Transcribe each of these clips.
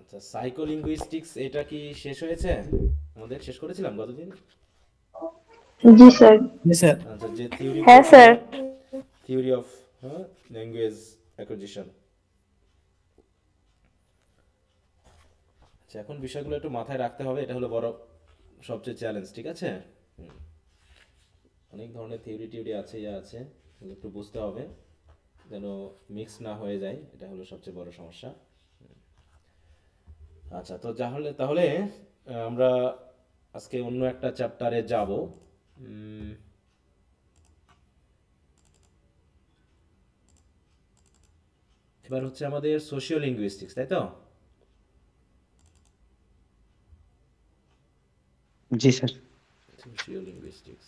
আচ্ছা, সাইকোলিঙ্গুইস্টিক্স এটা কি শেষ হয়েছে? আমাদের শেষ করেছিলাম গতদিন। জি স্যার। জি স্যার। আচ্ছা, যে থিওরিগুলো হ্যাঁ ছিল, sir. Theory of language acquisition. আচ্ছা, এখন বিষয়গুলো একটু মাথায় রাখতে হবে, এটা হলো বড় সবচেয়ে চ্যালেঞ্জ, ঠিক আছে? হুম, অনেক ধরনের থিওরি টিওরি আছে, ইয়া আছে, এগুলো একটু বুঝতে হবে যেন মিক্স না হয়ে যায়, এটা হলো সবচেয়ে বড় সমস্যা। আচ্ছা, তো তাহলে তাহলে আমরা আজকে অন্য একটা চ্যাপ্টারে যাব। উম, এবার হচ্ছে আমাদের সোশিও লিঙ্গুইস্টিক্স, তাই তো? জি স্যার। সোশিও লিঙ্গুইস্টিক্স,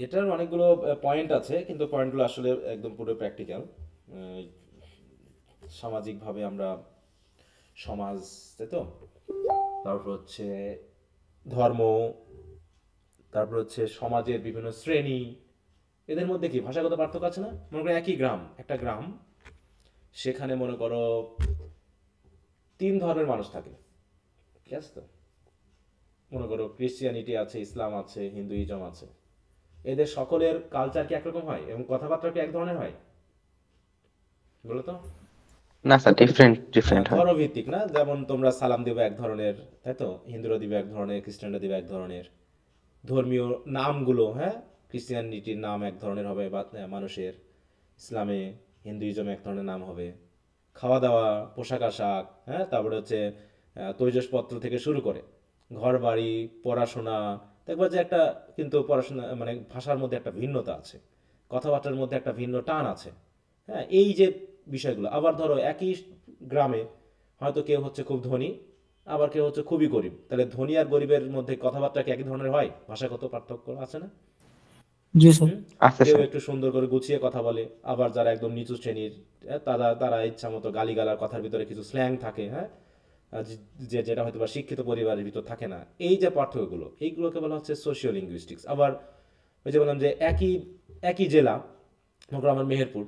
এটার অনেকগুলো পয়েন্ট আছে, কিন্তু পয়েন্টগুলো আসলে একদম পুরো প্র্যাকটিক্যাল। সামাজিকভাবে আমরা সমাজ, তাই তো? তারপর হচ্ছে ধর্ম, তারপর হচ্ছে সমাজের বিভিন্ন শ্রেণী, এদের মধ্যে কি ভাষাগত পার্থক্য আছে না? মনে করো একই গ্রাম, একটা গ্রাম, সেখানে মনে করো 3 ধর্মের মানুষ থাকে, ঠিক আছে তো? মনে করো ক্রিশ্চিয়ানিটি আছে, ইসলাম আছে, হিন্দুইজম আছে। এদের সকলের কালচার কি একরকম হয় এবং কথাবার্তা কি এক ধরনের হয়? বলো তো। না স্যার, ডিফারেন্ট ডিফারেন্ট হয়। ধর্মভিত্তিক না, যেমন তোমরা সালাম দিবে এক ধরনের, তাই তো? হিন্দুরা দিবে এক ধরনের, খ্রিস্টানরা দিবে এক ধরনের। ধর্মীয় নামগুলো, হ্যাঁ, ক্রিশ্চিয়ানিটির নাম এক ধরনের হবে বা মানুষের, ইসলামে, হিন্দুইজমে এক ধরনের নাম হবে। খাওয়া দাওয়া, পোশাক আশাক, হ্যাঁ, তারপরে হচ্ছে তৈজসপত্র থেকে শুরু করে ঘর বাড়ি, পড়াশোনা, দেখবা যে একটা কিন্তু পড়াশোনা মানে ভাষার মধ্যে একটা ভিন্নতা আছে, কথাবার্তার মধ্যে একটা ভিন্ন টান আছে। হ্যাঁ, এই যে বিষয়গুলো, আবার ধরো একই গ্রামে হয়তো কেউ হচ্ছে খুব ধনী, আবার কেউ হচ্ছে খুবই গরিব, তাহলে ধনী আর গরিবের মধ্যে কথাবার্তা কি একই ধরনের হয়? ভাষাগত পার্থক্য আছে না? জি স্যার। হুম? আছে কেউ স্যার। একটু সুন্দর করে গুছিয়ে কথা বলে, আবার যারা একদম নিচু শ্রেণীর, তারা তারা ইচ্ছা মতো গালিগালার কথার ভিতরে কিছু স্ল্যাং থাকে, হ্যাঁ, যেটা হয়তো বা শিক্ষিত পরিবারের ভিতর থাকে না। এই যে পার্থক্যগুলো, এইগুলোকে বলা হচ্ছে সোশিও লিঙ্গুইস্টিক্স। আবার ওই যে বললাম যে একই একই জেলা, মনে করো আমার মেহেরপুর,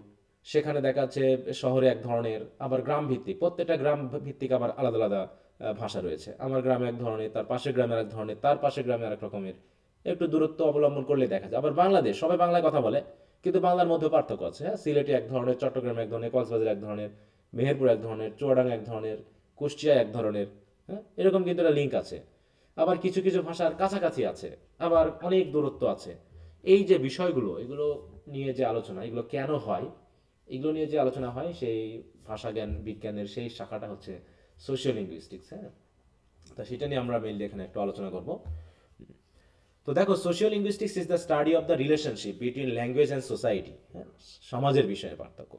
সেখানে দেখা যাচ্ছে শহরে এক ধরনের, আবার গ্রাম ভিত্তিক, প্রত্যেকটা গ্রাম ভিত্তিক আবার আলাদা আলাদা ভাষা রয়েছে। আমার গ্রামে এক ধরনের, তার পাশের গ্রামে এক ধরনের, তার পাশের গ্রামে আরেক রকমের। একটু দূরত্ব অবলম্বন করলে দেখা যায়। আবার বাংলাদেশ, সবাই বাংলায় কথা বলে, কিন্তু বাংলার মধ্যে পার্থক্য আছে। হ্যাঁ, সিলেটে এক ধরনের, চট্টগ্রামে এক ধরনের, কক্সবাজার এক ধরনের, মেহেরপুর এক ধরনের, চুয়াডাঙ্গা এক ধরনের, কুষ্টিয়া এক ধরনের। হ্যাঁ, এরকম কিন্তু একটা লিঙ্ক আছে। আবার কিছু কিছু ভাষার কাছাকাছি আছে, আবার অনেক দূরত্ব আছে। এই যে বিষয়গুলো, এগুলো নিয়ে যে আলোচনা, এগুলো কেন হয়, এগুলো নিয়ে যে আলোচনা হয়, সেই ভাষা জ্ঞান বিজ্ঞানের সেই শাখাটা হচ্ছে সোশিও লিঙ্গুইস্টিক্স। হ্যাঁ, তা সেটা নিয়ে আমরা মেইনলি এখানে একটু আলোচনা করব। তো দেখো, socio linguistics is the study of the relationship between language and society. হ্যাঁ, সমাজের বিষয়ে পার্থক্য।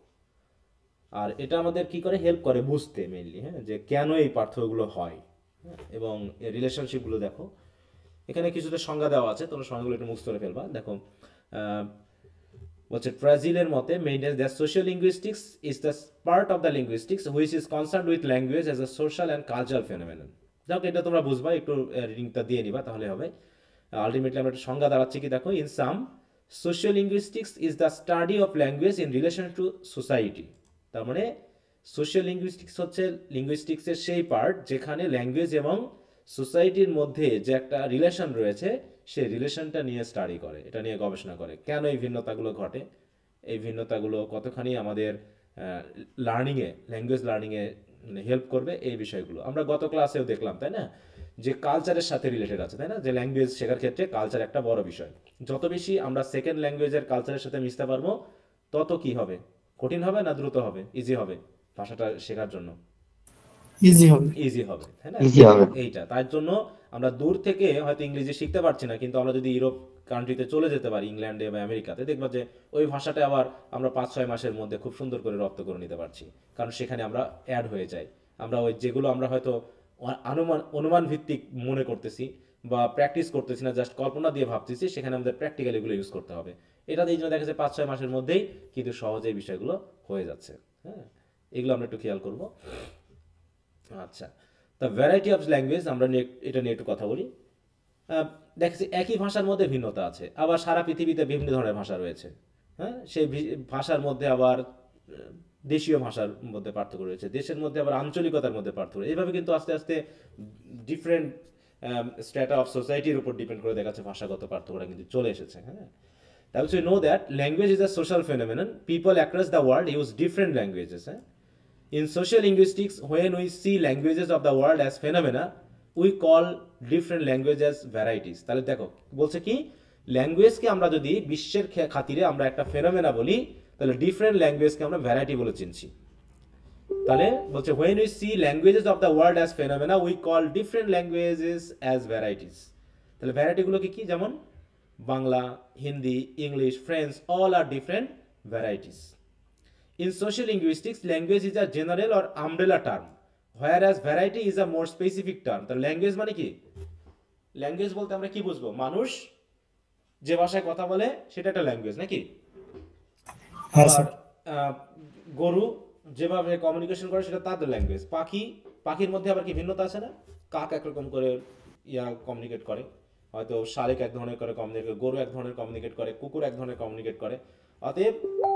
আর এটা আমাদের কি করে হেল্প করে বুঝতে মেইনলি, হ্যাঁ, যে কেন এই পার্থক্যগুলো হয়। হ্যাঁ, এবং এই রিলেশনশিপগুলো দেখো, এখানে কিছুটা সংজ্ঞা দেওয়া আছে, তোমরা সংজ্ঞাগুলো একটু মুখস্থ করে ফেলবা। দেখো, আহ, বলছে ব্রাজিলের মতে maintenance the social linguistics is the part of the linguistics which is concern with language as a social and cultural phenomenon. যাক, এটা তোমরা বুঝবা, একটু রিডিংটা দিয়ে নিবা তাহলে হবে। আলটিমেটলি আমরা একটা সংজ্ঞা দাঁড়াচ্ছি কি, দেখো, in some social linguistics is the study of language in relation to society. তার মানে সোশ্যাল লিঙ্গুইস্টিক্স হচ্ছে লিঙ্গুইস্টিক্সের সেই পার্ট যেখানে ল্যাঙ্গুয়েজ এবং সোসাইটির মধ্যে যে একটা রিলেশন রয়েছে, সেই রিলেশনটা নিয়ে স্টাডি করে, এটা নিয়ে গবেষণা করে, কেন এই ভিন্নতাগুলো ঘটে, এই ভিন্নতাগুলো কতখানি আমাদের লার্নিংয়ে, ল্যাঙ্গুয়েজ লার্নিংয়ে মানে হেল্প করবে, এই বিষয়গুলো আমরা গত ক্লাসেও দেখলাম, তাই না? যে কালচারের সাথে রিলেটেড আছে, তাই না? যে ল্যাঙ্গুয়েজ শেখার ক্ষেত্রে কালচার একটা বড় বিষয়। যত বেশি আমরা সেকেন্ড ল্যাঙ্গুয়েজের কালচারের সাথে মিশতে পারবো, তত কি হবে, কঠিন হবে না দ্রুত হবে, ইজি হবে ভাষাটা শেখার জন্য? ইজি হবে। ইজি হবে, তাই না? ইজি হবে। এইটা তার জন্য আমরা দূর থেকে হয়তো ইংরেজি শিখতে পারছি না, কিন্তু আমরা যদি ইউরোপ কান্ট্রিতে চলে যেতে পারি, ইংল্যান্ডে বা আমেরিকাতে, দেখবা যে ওই ভাষাটা আবার আমরা 5-6 মাসের মধ্যে খুব সুন্দর করে রপ্ত করে নিতে পারছি, কারণ সেখানে আমরা অ্যাড হয়ে যাই। আমরা ওই যেগুলো আমরা হয়তো অনুমান ভিত্তিক মনে করতেছি বা প্র্যাকটিস করতেছি না, জাস্ট কল্পনা দিয়ে ভাবতেছি, সেখানে আমাদের প্র্যাকটিক্যালি এগুলো ইউজ করতে হবে। এটা এই জন্য দেখা যায় 5-6 মাসের মধ্যেই কিন্তু সহজেই বিষয়গুলো হয়ে যাচ্ছে। হ্যাঁ, এগুলো আমরা একটু খেয়াল করবো। আচ্ছা, দ্য ভ্যারাইটি অফ ল্যাঙ্গুয়েজ, আমরা এটা নিয়ে একটু কথা বলি। আহ, দেখছি একই ভাষার মধ্যে ভিন্নতা আছে, আবার সারা পৃথিবীতে বিভিন্ন ধরনের ভাষা রয়েছে। হ্যাঁ, সেই ভাষার মধ্যে আবার দেশীয় ভাষার মধ্যে পার্থক্য রয়েছে, দেশের মধ্যে আবার আঞ্চলিকতার মধ্যে পার্থক্য। এইভাবে কিন্তু আস্তে আস্তে ডিফারেন্ট স্ট্যাটা অফ সোসাইটির উপর ডিপেন্ড করে দেখা যাচ্ছে ভাষাগত পার্থক্যটা কিন্তু চলে এসেছে। হ্যাঁ, that we know that language is a social phenomenon. People across the world use different languages. In social linguistics, when we see languages of the world as phenomena, we call different languages varieties. তাহলে দেখো বলছে কি, ল্যাঙ্গুয়েজকে আমরা যদি বিশ্বের খাতিরে আমরা একটা ফেনোমেনা বলি, তাহলে ডিফারেন্ট ল্যাঙ্গুয়েজকে আমরা ভ্যারাইটি বলে চিনছি। তাহলে বলছে when we see languages of the world as phenomena, we call different languages as varieties. তাহলে ভ্যারাইটিগুলো কি, যেমন Bangla, Hindi, English, French, all are different varieties. In social linguistics, language is a general or umbrella term, whereas variety is a more specific term. তাহলে language মানে কি, language বলতে আমরা কি বুঝবো, মানুষ যে ভাষায় কথা বলে সেটা একটা ল্যাঙ্গুয়েজ নাকি? হ্যাঁ আবার স্যার। গরু যেভাবে কমিউনিকেশন করে সেটা তাদের ল্যাঙ্গুয়েজ। পাখির মধ্যে আবার কি ভিন্নতা আছে না? কাক একরকম করে কমিউনিকেট করে, হয়তো শালিক এক ধরনের করে কমিউনিকেট করে, গরু এক ধরনের কমিউনিকেট করে, কুকুর এক ধরনের কমিউনিকেট করে। অতএব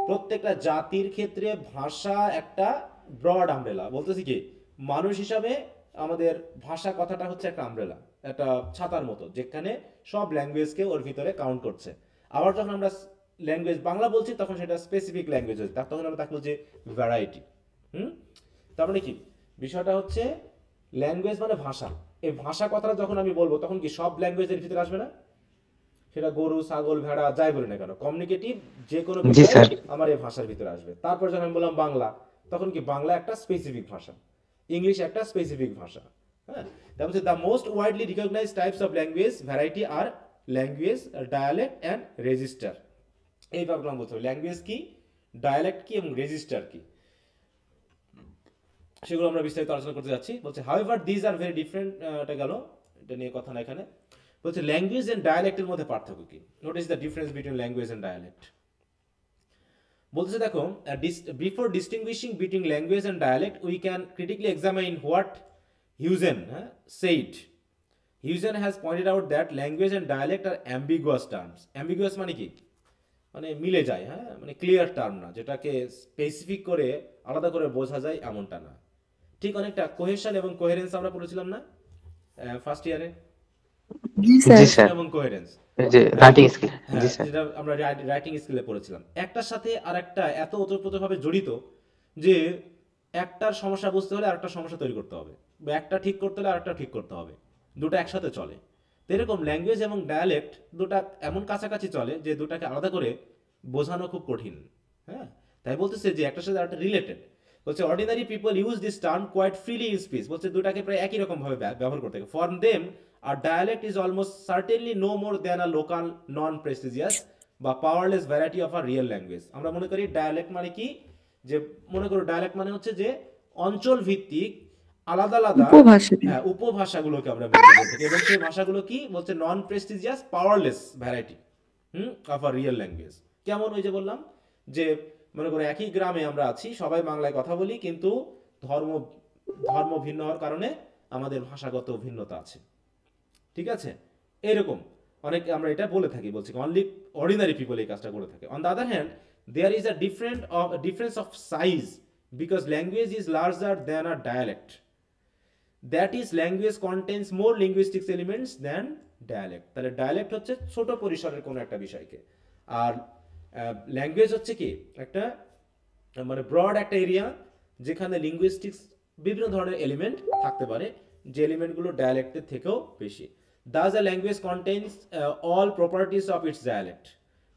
প্রত্যেকটা জাতির ক্ষেত্রে ভাষা একটা ব্রড আমব্রেলা। বলতেছি কি, মানুষ হিসাবে আমাদের ভাষা কথাটা হচ্ছে একটা আমব্রেলা, একটা ছাতার মতো, যেখানে সব ল্যাঙ্গুয়েজকে ওর ভিতরে কাউন্ট করছে। আবার যখন আমরা ল্যাঙ্গুয়েজ বাংলা বলছি তখন সেটা স্পেসিফিক ল্যাঙ্গুয়েজ হচ্ছে, তখন আমরা তাকে বলছি ভ্যারাইটি। তার মানে কি, বিষয়টা হচ্ছে ল্যাঙ্গুয়েজ মানে ভাষা। এই ভাষা কথাটা যখন আমি বলবো তখন কি সব ল্যাঙ্গুয়েজের ভিতরে আসবে না? সেটা গরু, ছাগল, ভেড়া যাই বলি না কেন, কমিউনিকেটিভ যে কোনো জি বিষয় স্যার। আমার এই ভাষার ভিতরে আসবে। তারপর যখন আমি বললাম বাংলা, তখন কি বাংলা একটা স্পেসিফিক ভাষা, ইংলিশ একটা স্পেসিফিক ভাষা। হ্যাঁ, তারপর the most widely recognised types of language variety are language, dialect and register. এই ভাবলাম বলতে হবে ল্যাঙ্গুয়েজ কি, ডায়ালেক্ট কি এবং রেজিস্টার কি, সেগুলো আমরা বিস্তারিত আলোচনা করতে যাচ্ছি। বলছে however this are very different, এটা গেল, এটা নিয়ে কথা না এখানে। বলছে ল্যাঙ্গুয়েজ এন্ড ডায়ালেক্টের মধ্যে পার্থক্য কি, what is the difference between language and dialect. বলছে দেখো, before distinguishing between language and dialect we can critically examine what Huijsen said. Huijsen has pointed out that language and dialect are ambiguous terms. Ambiguous মানে কি, মানে মিলে যায়, হ্যাঁ, মানে clear term না, যেটাকে স্পেসিফিক করে আলাদা করে বোঝা যায় এমনটা না। ঠিক অনেকটা কোহেশন এবং কোহেরেন্স আমরা পড়েছিলাম না ফার্স্ট ইয়ারে? জি জি স্যার। স্যার। এবং কোহেরেন্স, এই যে রাইটিং স্কিল। হ্যাঁ, জি স্যার। যেটা আমরা রাইটিং স্কিলে পড়েছিলাম। একটার সাথে আরেকটা এত ওতপ্রোতভাবে জড়িত যে একটার সমস্যা বুঝতে হলে আরেকটা সমস্যা তৈরি করতে হবে, বা একটা ঠিক করতে হলে আরেকটা ঠিক করতে হবে, দুটো একসাথে চলে। তো এরকম ল্যাঙ্গুয়েজ এবং ডায়ালেক্ট দুটা এমন কাছাকাছি চলে যে দুটাকে আলাদা করে বোঝানো খুব কঠিন। হ্যাঁ, তাই বলতেছে যে একটার সাথে আরেকটা রিলেটেড। বলছে ordinary people use this term quite freely in speech. বলছে দুটাকে প্রায় একই রকম ভাবে ব্যবহার করতে থাকে। ফর দেম আর dialect is almost certainly no more than a local non prestigious বা powerless variety of a real language. আমরা মনে করি ডায়ালেক্ট মানে কি, যে মনে করো ডায়ালেক্ট মানে হচ্ছে যে অঞ্চল ভিত্তিক আলাদা আলাদা উপভাষা। উপভাষাগুলোকে আমরা বলতে থাকি, এবং সেই ভাষাগুলো কি বলছে, non prestigious powerless variety of a real language. কেমন, ওই যে বললাম যে মনে করো একই গ্রামে আমরা আছি, সবাই বাংলায় কথা বলি, কিন্তু ধর্ম ভিন্ন হওয়ার কারণে আমাদের ভাষাগত ভিন্নতা আছে। ঠিক আছে, এরকম অনেক আমরা এটা বলে থাকি। বলছি অনলি অর্ডিনারি পিপল এই কাজটা করে থাকে। On the other hand there is a difference of size because language is larger than a dialect. That is language contains more linguistics elements than dialect. তাহলে ডায়ালেক্ট হচ্ছে ছোট পরিসরের কোনো একটা বিষয়কে, আর ল্যাঙ্গুয়েজ হচ্ছে কি একটা মানে ব্রড একটা এরিয়া যেখানে লিঙ্গুইস্টিক্স বিভিন্ন ধরনের এলিমেন্ট থাকতে পারে, যে এলিমেন্টগুলো ডায়ালেক্টের থেকেও বেশি। Thus a language contains all properties of its dialect.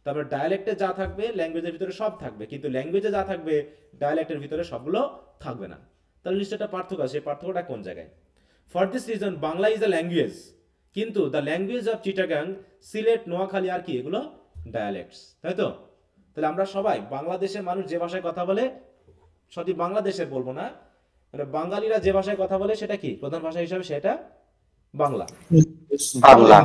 তারপরে ডায়ালেক্টে যা থাকবে ল্যাঙ্গুয়েজের ভিতরে সব থাকবে, কিন্তু ল্যাঙ্গুয়েজে যা থাকবে ডায়ালেক্টের ভিতরে সবগুলো থাকবে না। তাহলে নিশ্চয়ই একটা পার্থক্য আছে, সেই পার্থক্যটা কোন জায়গায়? For this reason Bangla is a language, কিন্তু the language of Chittagong, Sylhet, Noakhali আর কি, এগুলো ডায়ালেক্টস, তাই তো? তাহলে আমরা সবাই বাংলাদেশের মানুষ যে ভাষায় কথা বলে, সঠিক বাংলাদেশের বলবো না, মানে বাঙালিরা যে ভাষায় কথা বলে সেটা কি প্রধান ভাষা হিসাবে, সেটা বাংলা। বাংলা।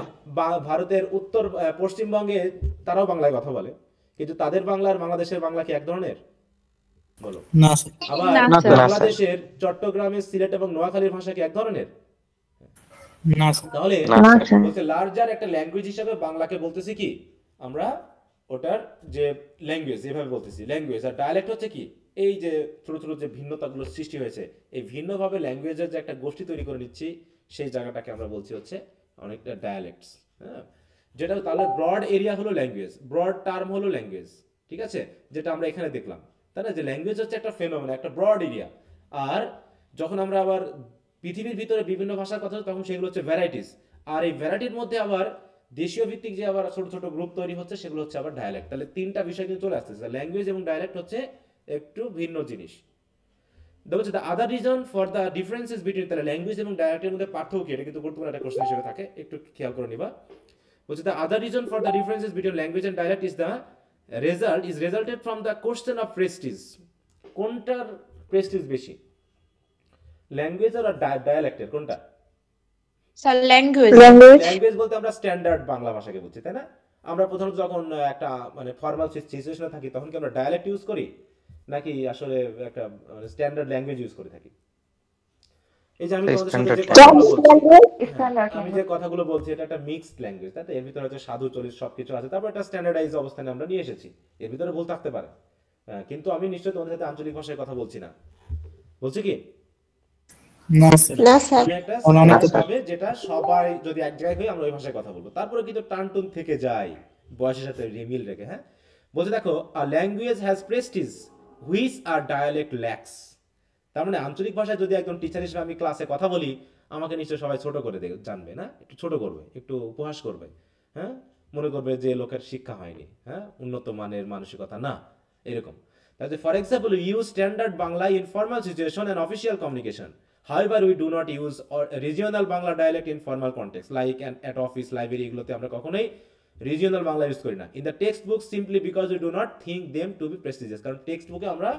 ভারতের উত্তর পশ্চিমবঙ্গে তারাও বাংলায় কথা বলে, কিন্তু তাদের বাংলা আর বাংলাদেশের বাংলা কি এক ধরনের? বলো। না স্যার। আবার না, স্যার। বাংলাদেশের চট্টগ্রামের, সিলেট এবং নোয়াখালীর ভাষা কি এক ধরনের? না স্যার। তাহলে না না স্যার। স্যার। বলতে লার্জার একটা ল্যাঙ্গুয়েজ হিসাবে বাংলাকে বলতেছি কি আমরা, ওটার যে ল্যাঙ্গুয়েজ এভাবে বলতেছি ল্যাঙ্গুয়েজ, আর ডায়ালেক্ট হচ্ছে কি এই যে ছোট ছোট যে ভিন্নতাগুলো সৃষ্টি হয়েছে, এই ভিন্নভাবে ল্যাঙ্গুয়েজের যে একটা গোষ্ঠী তৈরি করে নিচ্ছি, সেই জায়গাটাকে আমরা বলছি হচ্ছে অনেকটা ডায়ালেক্টস। হ্যাঁ, যেটা তাহলে ব্রড এরিয়া হলো ল্যাঙ্গুয়েজ, ব্রড টার্ম হলো ল্যাঙ্গুয়েজ, ঠিক আছে, যেটা আমরা এখানে দেখলাম, তাই না, যে ল্যাঙ্গুয়েজ হচ্ছে একটা ফেনোমেনা, একটা ব্রড এরিয়া। আর যখন আমরা আবার পৃথিবীর ভিতরে বিভিন্ন ভাষার কথা তখন সেগুলো হচ্ছে ভ্যারাইটিস, আর এই ভ্যারাইটির মধ্যে আবার দেশীয় ভিত্তিক যে আবার ছোট ছোট গ্রুপ তৈরি হচ্ছে সেগুলো হচ্ছে আবার ডায়ালেক্ট। তাহলে তিনটা বিষয় কিন্তু চলে আসতেছে, ল্যাঙ্গুয়েজ এবং ডায়ালেক্ট হচ্ছে একটু ভিন্ন জিনিস। বলছে the other reason for the differences between, তাহলে ল্যাঙ্গুয়েজ এবং ডায়ালেক্টের মধ্যে পার্থক্য কি, এটা কিন্তু গুরুত্বপূর্ণ একটা কোশ্চেন হিসেবে থাকে, একটু খেয়াল করে নিবা। বলছে the other reason for the differences between language and dialect is the resulted from the question of prestige. কোনটার প্রেস্টিজ বেশি, ল্যাঙ্গুয়েজ আর ডায়ালেক্টের কোনটা? Sir language. ল্যাঙ্গুয়েজ। ল্যাঙ্গুয়েজ বলতে আমরা স্ট্যান্ডার্ড বাংলা ভাষাকে বুঝছি, তাই না? আমরা প্রথমত যখন একটা মানে ফর্মাল সিচুয়েশনে থাকি তখন কি আমরা ডায়ালেক্ট ইউজ করি নাকি আসলে একটা স্ট্যান্ডার্ড ল্যাঙ্গুয়েজ ইউজ করে থাকি? এই যে আমি তোমাদের সাথে যে কথাগুলো বলছি, হ্যাঁ, আমি যে কথাগুলো বলছি এটা একটা মিক্সড ল্যাঙ্গুয়েজ, তাই তো? এর ভিতরে হচ্ছে সাধু চলিত সবকিছু আছে, তারপর একটা স্ট্যান্ডার্ডাইজ অবস্থানে আমরা নিয়ে এসেছি, এর ভিতরে ভুল থাকতে পারে। কিন্তু আমি নিশ্চয়ই তোমাদের সাথে আঞ্চলিক ভাষায় কথা বলছি না, বলছি কি না স্যার। না স্যার। আমি একটা অনেক স্ট্যান্ডার্ড ভাবে যেটা সবাই যদি এক জায়গায় হই আমরা ওই ভাষায় কথা বলবো, তারপরে কিন্তু টানটুন থেকে যায় বয়সের সাথে মিল রেখে। হ্যাঁ, বলছে দেখো a language has Prestige which are dialect lakhs. তার মানে আঞ্চলিক ভাষায় যদি একজন টিচার হিসেবে আমি ক্লাসে কথা বলি, আমাকে নিশ্চয়ই সবাই ছোট করে জানবে না, একটু ছোট করবে, একটু উপহাস করবে, হ্যাঁ, মনে করবে যে লোকের শিক্ষা হয়নি, হ্যাঁ, উন্নত মানের মানসিকতা না, এরকম। তাহলে for example use standard Bangla in formal situation and official communication, however we do not use or regional Bangla dialect in formal context like at office library, এগুলোতে আমরা কখনোই রিজিওনাল বাংলা ইউজ করি না। In the text book simply because we do not think them to be prestigious, কারণ text বুকে আমরা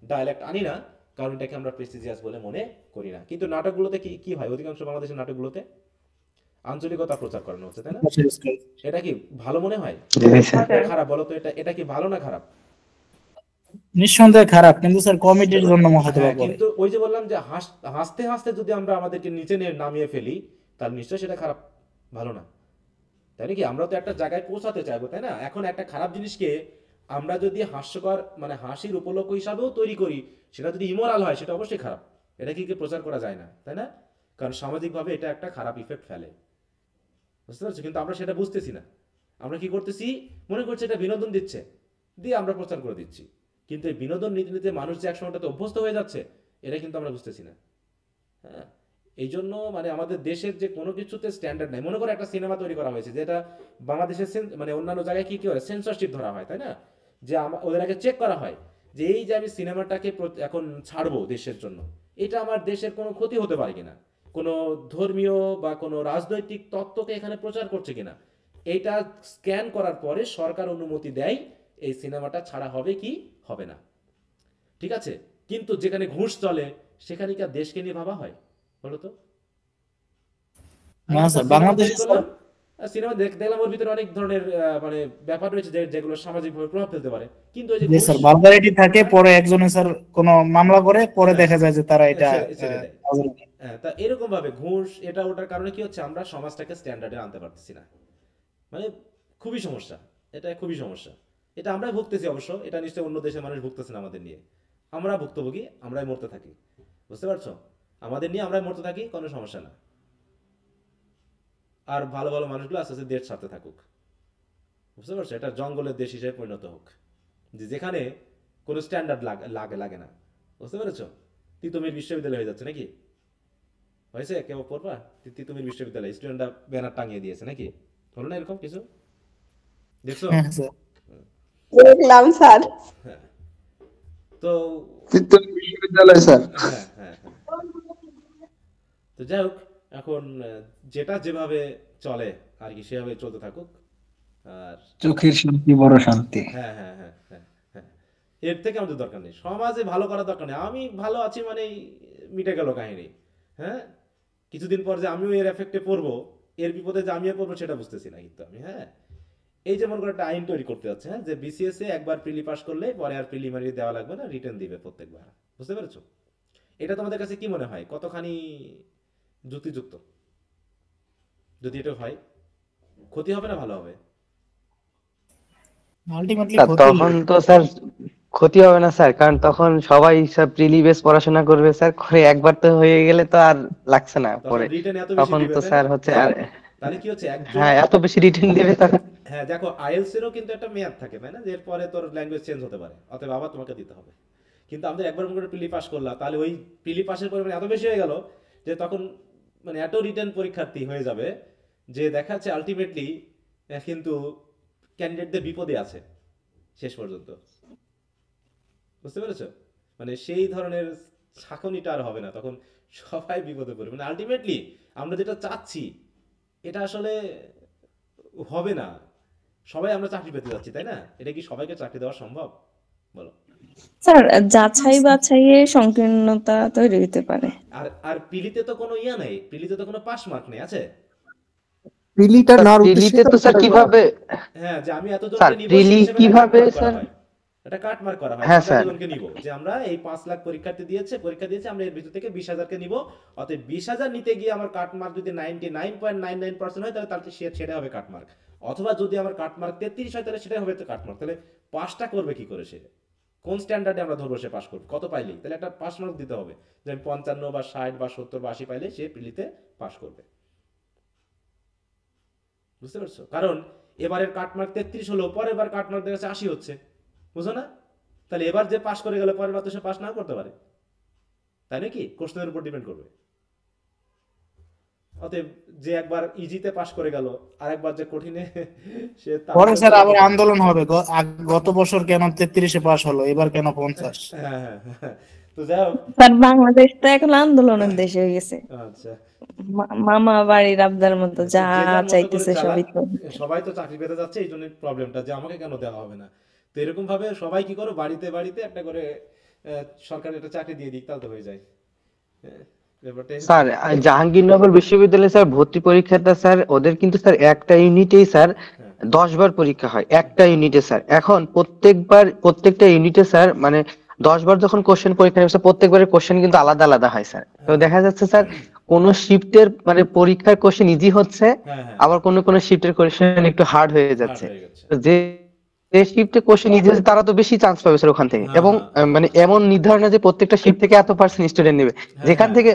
dialect আনি না, কারণ এটাকে আমরা প্রেস্টিজিয়াস বলে মনে করি না। কিন্তু নাটকগুলোতে কি কি হয়, অধিকাংশ বাংলাদেশের নাটকগুলোতে আঞ্চলিকতা প্রচার করানো হচ্ছে, তাই না? এটা কি ভালো মনে হয় জি স্যার। খারাপ বলো তো? এটা এটা কি ভালো না খারাপ? নিঃসন্দেহে খারাপ, কিন্তু স্যার কমিটির জন্য হয়তো হ্যাঁ, বা পড়ে। কিন্তু ওই যে বললাম যে হাসতে হাসতে যদি আমরা আমাদেরকে নিচে নামিয়ে ফেলি, তাহলে নিশ্চয়ই সেটা খারাপ, ভালো না, তাই নাকি? আমরা তো একটা জায়গায় পৌঁছাতে চাইবো, তাই না? এখন একটা খারাপ জিনিসকে আমরা যদি হাস্যকর মানে হাসির উপলক্ষ হিসাবেও তৈরি করি, সেটা যদি ইমোরাল হয় সেটা অবশ্যই খারাপ, এটা কি প্রচার করা যায় না, তাই না? কারণ সামাজিকভাবে এটা একটা খারাপ ইফেক্ট ফেলে, বুঝতে পারছো? কিন্তু আমরা সেটা বুঝতেছি না, আমরা কি করতেছি, মনে করছি এটা বিনোদন দিচ্ছে, দিয়ে আমরা প্রচার করে দিচ্ছি, কিন্তু এই বিনোদন নিতে নিতে মানুষ যে একসময়টাতে অভ্যস্ত হয়ে যাচ্ছে, এটা কিন্তু আমরা বুঝতেছি না। হ্যাঁ, এই জন্য মানে আমাদের দেশের যে কোনো কিছুতে স্ট্যান্ডার্ড নাই। মনে করো একটা সিনেমা তৈরি করা হয়েছে, যেটা বাংলাদেশের মানে অন্যান্য জায়গায় কি কি হয়, সেন্সরশিপ ধরা হয়, তাই না? যে ওদের আগে চেক করা হয় যে এই যে আমি সিনেমাটাকে এখন ছাড়বো দেশের জন্য, এটা আমার দেশের কোনো ক্ষতি হতে পারে কিনা, কোনো ধর্মীয় বা কোনো রাজনৈতিক তত্ত্বকে এখানে প্রচার করছে কিনা, এইটা স্ক্যান করার পরে সরকার অনুমতি দেয় এই সিনেমাটা ছাড়া হবে কি হবে না, ঠিক আছে? কিন্তু যেখানে ঘুষ চলে সেখানে কি আর দেশকে নিয়ে ভাবা হয়, বলো তো? না স্যার, বাংলাদেশে সিনেমা দেখলাম ওর ভিতরে অনেক ধরনের মানে ব্যাপার রয়েছে যেগুলো সামাজিকভাবে প্রভাব ফেলতে পারে, কিন্তু ওই যে যে ঘুষ স্যার ভালগারিটি থাকে, পরে একজনে স্যার কোনো মামলা করে, পরে দেখা যায় যে তারা এটা ছেড়ে দেয়। হ্যাঁ, তা এরকম ভাবে ঘুষ এটা ওটার কারণে কি হচ্ছে, আমরা সমাজটাকে স্ট্যান্ডার্ডে আনতে পারতেছি না, মানে খুবই সমস্যা, এটা খুবই সমস্যা। এটা আমরাই ভুগতেছি অবশ্য, এটা নিশ্চয়ই অন্য দেশের মানুষ ভুগতেছে না আমাদের নিয়ে, আমরা ভুক্তভোগী, আমরাই মরতে থাকি, বুঝতে পারছো? আমাদের নিয়ে আমরাই মরতে থাকি, কোনো সমস্যা না। আর ভালো ভালো মানুষগুলো আস্তে আস্তে দেশ ছাড়তে থাকুক, বুঝতে পারছো? এটা জঙ্গলের দেশ হিসেবে পরিণত হোক, যেখানে কোনো স্ট্যান্ডার্ড লাগে না, বুঝতে পেরেছো? তিতুমির বিশ্ববিদ্যালয় হয়ে যাচ্ছে নাকি, হয়েছে কেউ পড়বা? তিতুমির বিশ্ববিদ্যালয় স্টুডেন্টরা ব্যানার টাঙিয়ে দিয়েছে নাকি, হলো না এরকম কিছু, দেখছো? হ্যাঁ স্যার। দেখলাম স্যার। হ্যাঁ, তো বিশ্ববিদ্যালয় স্যার। হ্যাঁ হ্যাঁ হ্যাঁ, তো যাই হোক, এখন যেটা যেভাবে চলে আর কি সেভাবে চলতে থাকুক। আর চোখের শান্তি বড় শান্তি। হ্যাঁ হ্যাঁ হ্যাঁ হ্যাঁ হ্যাঁ, এর থেকে আমাদের দরকার নেই, সমাজে ভালো করার দরকার নেই, আমি ভালো আছি মানে মিটে গেল কাহিনী। হ্যাঁ, কিছুদিন পর যে আমিও এর এফেক্টে পড়বো, এর বিপদে যে আমিও পড়বো সেটা বুঝতেছি না কিন্তু আমি। হ্যাঁ, এই যেমন করে একটা আইন তৈরি করতে যাচ্ছে, হ্যাঁ, যে বিসিএস এ একবার প্রিলি পাস করলে পরে আর প্রিলিমিনারি দেওয়া লাগবে না, রিটেন দিবে প্রত্যেকবার, বুঝতে পেরেছো? এটা তোমাদের কাছে কি মনে হয়, কতখানি যুক্তিযুক্ত? যদি এটা হয় ক্ষতি হবে না ভালো হবে? আলটিমেটলি স্যার ক্ষতি। তখন তো স্যার ক্ষতি হবে না স্যার, কারণ তখন সবাই স্যার প্রিলি বেস পড়াশোনা করবে স্যার, করে একবার তো হয়ে গেলে তো আর লাগছে না তখন পরে। রিটেন এত বেশি তখন দিবে তো তাই না? স্যার হচ্ছে আর তাহলে কি হচ্ছে একজন, হ্যাঁ এত বেশি রিটেন দেবে তখন। হ্যাঁ দেখো আইএলস এরও কিন্তু একটা মেয়াদ থাকে তাই না, যে এরপরে তোর ল্যাঙ্গুয়েজ চেঞ্জ হতে পারে, অতএব আবার তোমাকে দিতে হবে। কিন্তু আমাদের একবার মনে করে প্রিলি পাস করলাম, তাহলে ওই প্রিলি পাসের পরিমাণ এত বেশি হয়ে গেল যে তখন মানে এত রিটেন পরীক্ষার্থী হয়ে যাবে যে দেখা যাচ্ছে আলটিমেটলি কিন্তু ক্যান্ডিডেটদের বিপদে আছে শেষ পর্যন্ত। বুঝতে পেরেছো? মানে সেই ধরনের ছাঁকনিটা আর হবে না, তখন সবাই বিপদে পড়বে। মানে আলটিমেটলি আমরা যেটা চাচ্ছি এটা আসলে হবে না। সবাই আমরা চাকরি পেতে যাচ্ছি তাই না? এটা কি সবাইকে চাকরি দেওয়া সম্ভব বলো? স্যার যাচাই বাছাইয়ের সংকীর্ণতা তৈরি হতে পারে। আর আর পিলিতে তো কোনো ইয়া নেই, পিলিতে তো কোনো পাস মার্ক নেই আছে। প্রিলিটা স্যার নেওয়ার উদ্দেশ্যে প্রিলিতে তো স্যার কিভাবে, হ্যাঁ যে আমি এতজনকে স্যার নিব সেই প্রিলি হিসেবে কিভাবে কাট মার্ক করা স্যার, হয়, এটা কাট মার্ক করা হয় হ্যাঁ আমরা স্যার এতজনকে নিব, যে আমরা এই 5 লাখ পরীক্ষা দিয়েছে আমরা এর ভিতর থেকে 20,000কে নিব, অতএব 20,000 নিতে গিয়ে আমার কাট মার্ক যদি 99.99% হয় তাহলে সেটা হবে কাট মার্ক, অথবা যদি আমার কাট মার্ক 33 হয় তাহলে সেটাই হবে তো কাট মার্ক। তাহলে পাসটা করবে কি করে, সে কোন স্ট্যান্ডার্ডে আমরা ধরবো সে পাস করবে, কত পাইলেই তাহলে একটা পাস মার্ক দিতে হবে, যে আমি 55 বা 60 বা 70 বা 80 পাইলে সে প্রিলিতে পাস করবে। বুঝতে পারছো? কারণ এবারের কাটমার্ক 33 হলো, পরের বার কাটমার্ক দেখা যাচ্ছে 80 হচ্ছে, বুঝো না? তাহলে এবার যে পাস করে গেল পরের বার তো সে পাস নাও করতে পারে, তাই নাকি? কোশ্চেনের উপর ডিপেন্ড করবে। অতএব যে একবার ইজিতে পাস করে গেল আর একবার যে কঠিনে সে পরে স্যার আবার আন্দোলন হবে, গত বছর কেন 33-এ পাস হলো, এবার কেন 50? হ্যাঁ হ্যাঁ হ্যাঁ। তো যাই হোক, স্যার বাংলাদেশ তো এখন আন্দোলনের দেশ হয়ে গেছে, আচ্ছা মামা বাড়ির আবদার মতো যা যে যার মতো করে চাইতেছে চালাক, সবই তো। সবাই তো চাকরি পেতে যাচ্ছে, এই জন্য প্রবলেমটা যে আমাকে কেন দেওয়া হবে না। তো এরকম ভাবে সবাই কি করো, বাড়িতে বাড়িতে একটা করে সরকার একটা চাকরি দিয়ে দিক, তাহলে তো হয়ে যায়। হ্যাঁ, ব্যাপারটা স্যার জাহাঙ্গীরনগর বিশ্ববিদ্যালয়ে স্যার ভর্তি পরীক্ষাটা স্যার ওদের কিন্তু স্যার একটা ইউনিটেই স্যার হ্যাঁ 10 বার পরীক্ষা হয় একটা ইউনিটে স্যার। এখন প্রত্যেকটা ইউনিটে স্যার মানে 10 বার যখন কোশ্চেন পরীক্ষা নেবে স্যার, প্রত্যেকবারের কোশ্চেন কিন্তু আলাদা আলাদা হয় স্যার। তো হ্যাঁ দেখা যাচ্ছে স্যার কোন শিফটের মানে পরীক্ষার কোশ্চেন ইজি হচ্ছে, হ্যাঁ হ্যাঁ, আবার কোন শিফটের কোশ্চেন একটু হার্ড হয়ে হার্ড যাচ্ছে। হয়ে গেছে। তো যে যে শিফটে কোশ্চেন ইজি হচ্ছে তারা তো বেশি চান্স পাবে স্যার ওখান থেকে। হ্যাঁ এবং হ্যাঁ হ্যাঁ মানে এমন নির্ধারণ আছে যে প্রত্যেকটা শিফট থেকে এত পার্সেন্ট স্টুডেন্ট নেবে, হ্যাঁ যেখান হ্যাঁ, থেকে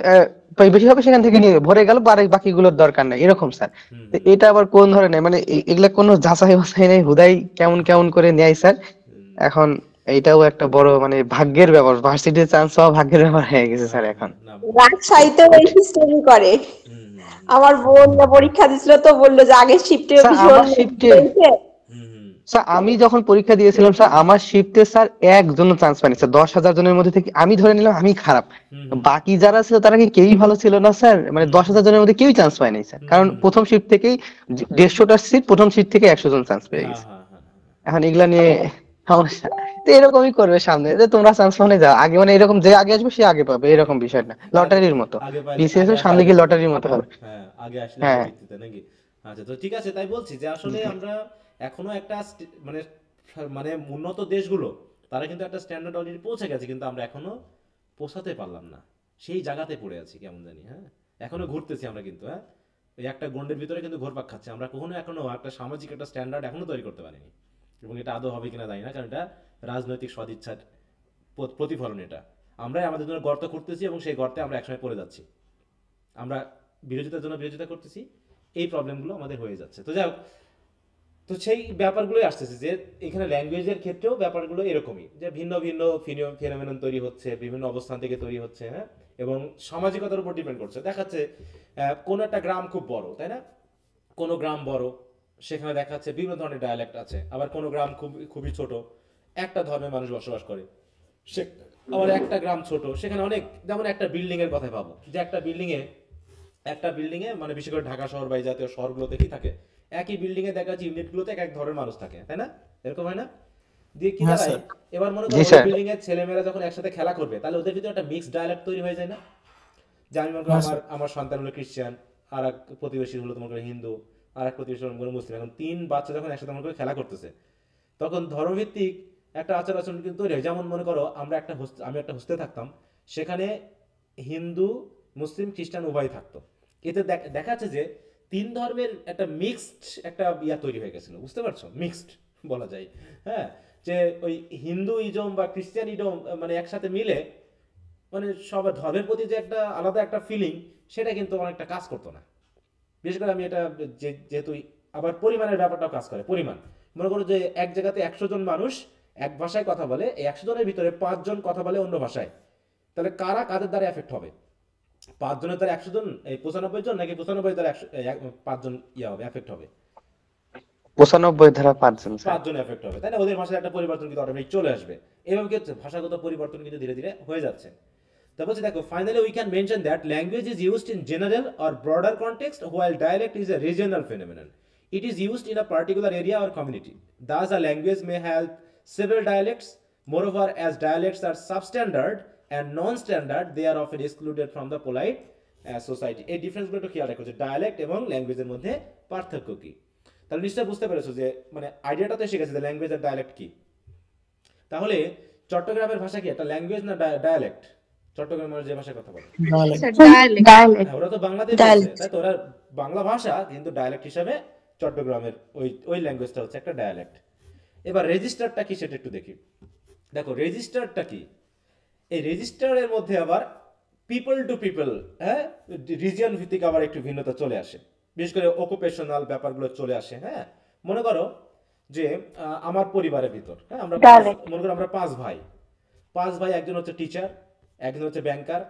বেশি হবে সেখান থেকে নিয়ে ভরে গেল, বাকিগুলোর দরকার নাই এরকম স্যার। হুম তো হুম এটা আবার কোন ধরনের মানে এগুলা কোনো যাচাই বাছাই নেই, হুদাই কেমন কেমন করে নেয় স্যার। হুম, এখন এইটাও একটা বড় মানে ভাগ্যের ব্যাপার, ভার্সিটিতে চান্স পাওয়া ভাগ্যের ব্যাপার হয়ে গেছে স্যার হ্যাঁ এখন। হ্যাঁ, না রাজশাহীতেও এই সিস্টেমই করে। হুম হুম আমার বোন পরীক্ষা দিছিল তো বললো যে আগের শিফটে স্যার ভীষণ আমার শিফটে, হয়েছে। হুম হুম স্যার আমি যখন পরীক্ষা দিয়েছিলাম স্যার আমার শিফটে স্যার একজনও চান্স পায়নি স্যার। 10,000 জনের মধ্যে থেকে আমি ধরে নিলাম আমি খারাপ, হুম হুম বাকি যারা ছিল তারা কি কেউই ভালো ছিল না স্যার, মানে হুম 10,000 জনের মধ্যে কেউই চান্স পায়নি স্যার, হুম কারণ হুম, প্রথম শিফট থেকেই 150টা সিট, প্রথম শিফট থেকে 100 জন চান্স পেয়ে হ্যাঁ গেছে। হ্যাঁ হ্যাঁ হ্যাঁ, এখন এগুলা নিয়ে সমস্যা। তো এরকমই করবে সামনে, যে তোমরা চান্স পাওনি যাও আগে, মানে এরকম যে আগে আসবে সে আগে পাবে এরকম বিষয় না, আগে লটারির মতো। আগে পাইলে বিসিএস আগে এর আসলে সামনে গিয়ে আগে পাবে। লটারির মতো হবে। হ্যাঁ আগে আসলে আগে হ্যাঁ ভিত্তিতে নাকি? আচ্ছা তো ঠিক আছে, তাই বলছি যে আসলে আমরা এখনো একটা মানে মানে উন্নত দেশগুলো তারা কিন্তু একটা স্ট্যান্ডার্ড অলরেডি পৌঁছে গেছে, কিন্তু আমরা এখনো পৌঁছাতে পারলাম না, সেই জায়গাতে পড়ে আছি কেমন জানি। হ্যাঁ এখনো ঘুরতেছি আমরা কিন্তু, হ্যাঁ এই একটা গন্ডের ভিতরে কিন্তু ঘুরপাক খাচ্ছে, আমরা এখনো একটা সামাজিক একটা স্ট্যান্ডার্ড এখনো তৈরি করতে পারিনি। এবং এটা আদৌ হবে কিনা জানি না, কারণ এটা রাজনৈতিক সদিচ্ছার প্রতিফলন। এটা আমরাই আমাদের জন্য গর্ত করতেছি এবং সেই গর্তে আমরা একসময় পড়ে যাচ্ছি। আমরা বিরোধিতার জন্য বিরোধিতা করতেছি, এই প্রবলেমগুলো আমাদের হয়ে যাচ্ছে। তো যাই হোক, তো সেই ব্যাপারগুলোই আসতেছে যে এখানে ল্যাঙ্গুয়েজের ক্ষেত্রেও ব্যাপারগুলো এরকমই, যে ভিন্ন ভিন্ন ফিনোমেনন তৈরি হচ্ছে, বিভিন্ন অবস্থান থেকে তৈরি হচ্ছে। হ্যাঁ এবং সামাজিকতার উপর ডিপেন্ড করছে। দেখাচ্ছে কোনো একটা গ্রাম খুব বড় তাই না, কোনো গ্রাম বড় সেখানে দেখাচ্ছে বিভিন্ন ধরনের ডায়ালেক্ট আছে, আবার কোনো গ্রাম খুবই ছোট একটা ধর্মের মানুষ বসবাস করে। সে আবার একটা গ্রাম ছোট সেখানে অনেক, যেমন একটা বিল্ডিং এর কথা ভাবো, যে একটা বিল্ডিং এ মানে বিশেষ করে ঢাকা শহর বা এই জাতীয় শহরগুলোতে কি থাকে, একই বিল্ডিং এ দেখা যাচ্ছে ইউনিটগুলোতে এক এক ধরনের মানুষ থাকে তাই না, এরকম হয় না? দিয়ে কি হ্যাঁ দাঁড়ায়, স্যার। এবার মনে করো জি ওই স্যার। বিল্ডিং এর ছেলেমেয়েরা যখন একসাথে খেলা করবে তাহলে ওদের ভিতরে একটা মিক্সড ডায়ালেক্ট তৈরি হয়ে যায় না? যে আমি মনে করি হ্যাঁ আমার স্যার। আমার সন্তান হলো খ্রিস্টান, আর এক প্রতিবেশী হলো তোমার করে হিন্দু, আর এক প্রতিবেশী হলো মুসলিম। এখন 3 বাচ্চা যখন একসাথে মনে করে খেলা করতেছে তখন ধর্মভিত্তিক একটা আচার আচরণ কিন্তু তৈরি হয়। যেমন মনে করো আমি একটা হোস্টেলে থাকতাম, সেখানে হিন্দু মুসলিম খ্রিস্টান উভয় থাকতো। এতে দেখা যাচ্ছে যে তিন ধর্মের একটা মিক্সড একটা ইয়া তৈরি হয়ে গেছিল, বুঝতে পারছো? মিক্সড বলা যায়, হ্যাঁ, যে ওই হিন্দুইজম বা ক্রিশ্চিয়ানিজম মানে একসাথে মিলে মানে সব ধর্মের প্রতি যে একটা আলাদা একটা ফিলিং, সেটা কিন্তু অনেকটা কাজ করতো না। বিশেষ করে আমি এটা যেহেতু আবার পরিমাণের ব্যাপারটাও কাজ করে। পরিমাণ, মনে করো যে এক জায়গাতে 100 জন মানুষ এক ভাষায় কথা বলে, এই 100 জনের ভিতরে 5 জন কথা বলে অন্য ভাষায়, তাহলে কারা কাদের দ্বারা এফেক্ট হবে? 5 জনের দ্বারা 100 জন, এই 95 জন, নাকি 95 দ্বারা 5 জন ইয়া হবে, এফেক্ট হবে? 95 ধারা 5 জন স্যার। 5 জন এফেক্ট হবে, তাই না? ওদের ভাষায় একটা পরিবর্তন কিন্তু অটোমেটিক চলে আসবে। এভাবে কি হচ্ছে, ভাষাগত পরিবর্তন কিন্তু ধীরে ধীরে হয়ে যাচ্ছে। তারপর হচ্ছে দেখো, finally we can mention that language is used in general or broader context, while dialect is a regional phenomenon. It is used in a particular area or community. Thus, a language may have several dialects. Moreover, as dialects are substandard and non-standard, they are often excluded from the polite society. এই ডিফারেন্সগুলো একটু খেয়াল রাখো যে dialect এবং ল্যাঙ্গুয়েজের মধ্যে পার্থক্য কি। তাহলে নিশ্চয়ই বুঝতে পেরেছো যে মানে আইডিয়াটা তো শিখেছে যে ল্যাঙ্গুয়েজ আর ডায়ালেক্ট কি। তাহলে চট্টগ্রামের ভাষা কি একটা ল্যাঙ্গুয়েজ না ডায়ালেক্ট? চট্টগ্রামের যে ভাষায় কথা বলে ডায়ালেক্ট। ওরা তো বাংলাদেশ, তাই তো, ওরা বাংলা ভাষা কিন্তু ডায়ালেক্ট হিসাবে চট্টগ্রামের ওই ল্যাঙ্গুয়েজটা হচ্ছে একটা ডায়ালেক্ট। এবার রেজিস্টারটা কি সেটা একটু দেখি। দেখো রেজিস্টারটা কি, এই রেজিস্টারের মধ্যে আবার পিপল টু পিপল, হ্যাঁ, রিজিয়ন ভিত্তিক আবার একটু ভিন্নতা চলে আসে, বিশেষ করে অকুপেশনাল ব্যাপারগুলো চলে আসে। হ্যাঁ, মনে করো যে আমার পরিবারের ভিতর, হ্যাঁ, আমরা মনে করো আমরা 5 ভাই। 5 ভাই, একজন হচ্ছে টিচার, একজন হচ্ছে ব্যাংকার,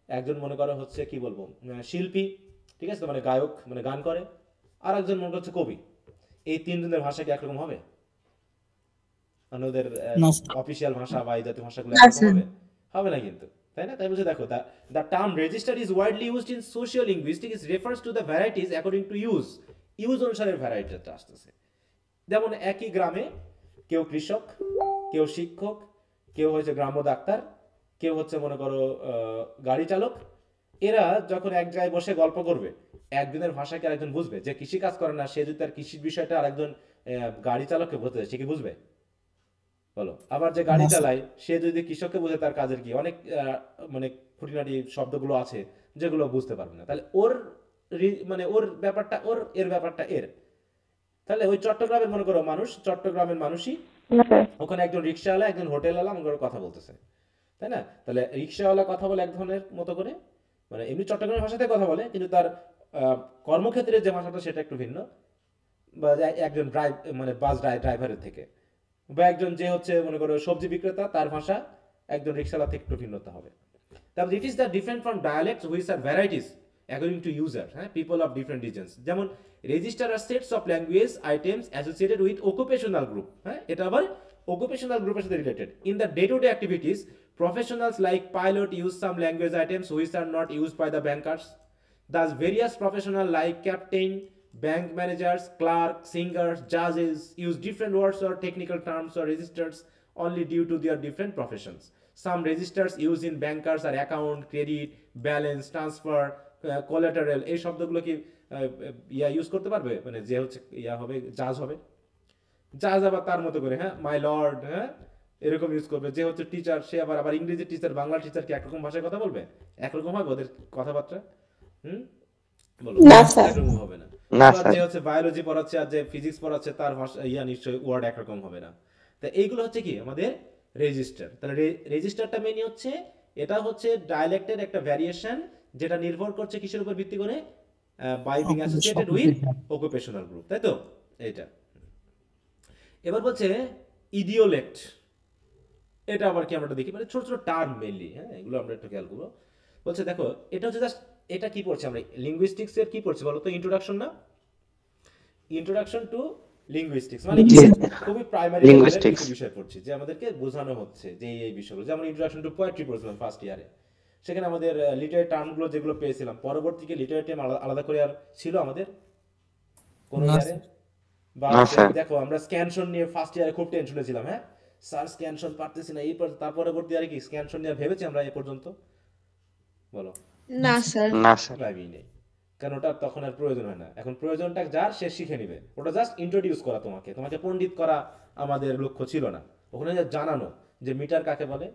একজন মনে করো হচ্ছে কি বলবো শিল্পী, ঠিক আছে, মানে গায়ক, মানে গান করে, আর একজন মনে হচ্ছে কবি। এই 3 জনের ভাষা কি একরকম হবে? মানে ওদের অফিসিয়াল ভাষা বা এই জাতীয় ভাষাগুলো একরকম হবে? হবে না কিন্তু, তাই না? তাই বলছে দেখো, the term register is widely used in social linguistics. It refers to the varieties according to use অনুসারে ভ্যারাইটিটা আসতেছে। যেমন একই গ্রামে কেউ কৃষক, কেউ শিক্ষক, কেউ হচ্ছে গ্রাম্য ডাক্তার, কেউ হচ্ছে মনে করো গাড়ি চালক। এরা যখন এক জায়গায় বসে গল্প করবে, একজনের ভাষাকে আরেকজন বুঝবে। যে কৃষি কাজ করে না, সে যদি তার কৃষির বিষয়টা আরেকজন গাড়ি চালককে বলতে চায়, সে কি বুঝবে বলো? আবার যে গাড়ি চালায়, সে যদি কৃষককে বুঝে তার কাজের কি, অনেক মানে খুঁটিনাটি শব্দগুলো আছে যেগুলো বুঝতে পারবে না। তাহলে ওর মানে ওর ব্যাপারটা ওর, এর ব্যাপারটা এর। তাহলে ওই চট্টগ্রামের মনে করো মানুষ, চট্টগ্রামের মানুষই ওখানে একজন রিক্সাওয়ালা, একজন হোটেলওয়ালা মনে করো কথা বলতেছে, তাই না? তাহলে রিক্সাওয়ালা কথা বলে এক ধরনের মতো করে, মানে এমনি চট্টগ্রামের ভাষাতে কথা বলে, কিন্তু তার কর্মক্ষেত্রের যে ভাষাটা সেটা একটু ভিন্ন। বা একজন মানে বাস ড্রাইভারের থেকে, বা একজন যে হচ্ছে মনে করো সবজি বিক্রেতা, তার ভাষা একজন রিক্সাওয়ালা থেকে একটু ভিন্নতা হবে। তারপর it is the different from dialects which are varieties according to user, হ্যাঁ, পিপল অফ ডিফারেন্ট রিজনস। যেমন register are sets of language items associated with occupational group, হ্যাঁ, এটা আবার অকুপেশনাল গ্রুপের সাথে related. In the day to day activities, professionals like pilot use some language items which are not used by the bankers. Thus, various professionals like captain, bank managers, clerks, singers, judges use different words or technical terms or registers only due to their different professions. Some registers used in bankers are account, credit, balance, transfer, collateral. এই শব্দগুলো কি use করতে পারবে? মানে যে হচ্ছে হবে, জাজ হবে, জাজ আবার তার মতো করে, হ্যাঁ, মাই লর্ড, হ্যাঁ, এরকম ইউজ করবে। যে হচ্ছে টিচার, সে আবার ইংরেজি টিচার, বাংলা টিচার কি একরকম ভাষায় কথা বলবে? একরকম হবে ওদের কথাবার্তা? বলো, একরকম হবে না। যে হচ্ছে বায়োলজি পড়াচ্ছে আর যে ফিজিক্স পড়াচ্ছে, তার ভাষা নিশ্চয়ই ওয়ার্ড একরকম হবে না। তা এইগুলো হচ্ছে কি আমাদের রেজিস্টার। তাহলে রেজিস্টারটা মেনই হচ্ছে, এটা হচ্ছে ডায়ালেক্টের একটা ভ্যারিয়েশন, যেটা নির্ভর করছে কিসের উপর ভিত্তি করে? By being associated with occupational group, তাই তো? এইটা। এবার বলছে ইডিওলেক্ট। এটা আবার কি আমরা দেখি, মানে ছোট ছোট টার্ম মেইনলি, হ্যাঁ, এগুলো আমরা একটু খেয়াল করবো। বলছে দেখো, এটা হচ্ছে জাস্ট, এটা কি পড়ছে আমরা লিঙ্গুইস্টিক্স এর কি পড়ছি বলো তো? ইন্ট্রোডাকশন না? ইন্ট্রোডাকশন টু লিঙ্গুইস্টিক্স, মানে খুবই প্রাইমারি বিষয় পড়ছি, যে আমাদেরকে বোঝানো হচ্ছে যে এই বিষয়গুলো। যেমন ইন্ট্রোডাকশন টু পোয়েট্রি পড়ছিলাম ফার্স্ট ইয়ারে, সেখানে আমাদের লিটারি টার্মগুলো যেগুলো পেয়েছিলাম, পরবর্তীকে লিটারি টার্ম আলাদা করে আর ছিল আমাদের কোন ইয়ারে? বা দেখো আমরা স্ক্যানশন নিয়ে ফার্স্ট ইয়ারে খুব টেনশনে ছিলাম, হ্যাঁ, স্যার স্ক্যানশন পারতেছি না। তারপরে ভর্তি ইয়ারে কি স্ক্যানশন নিয়ে ভেবেছি আমরা এ পর্যন্ত? বলো। না স্যার, ভাবি নেই, কারণ ওটা তখন আর প্রয়োজন হয় না। এখন প্রয়োজনটা যার, সে শিখে নিবে। ওটা জাস্ট ইন্ট্রোডিউস করা, তোমাকে পণ্ডিত করা আমাদের লক্ষ্য ছিল না। ওখানে জানানো যে মিটার কাকে বলে,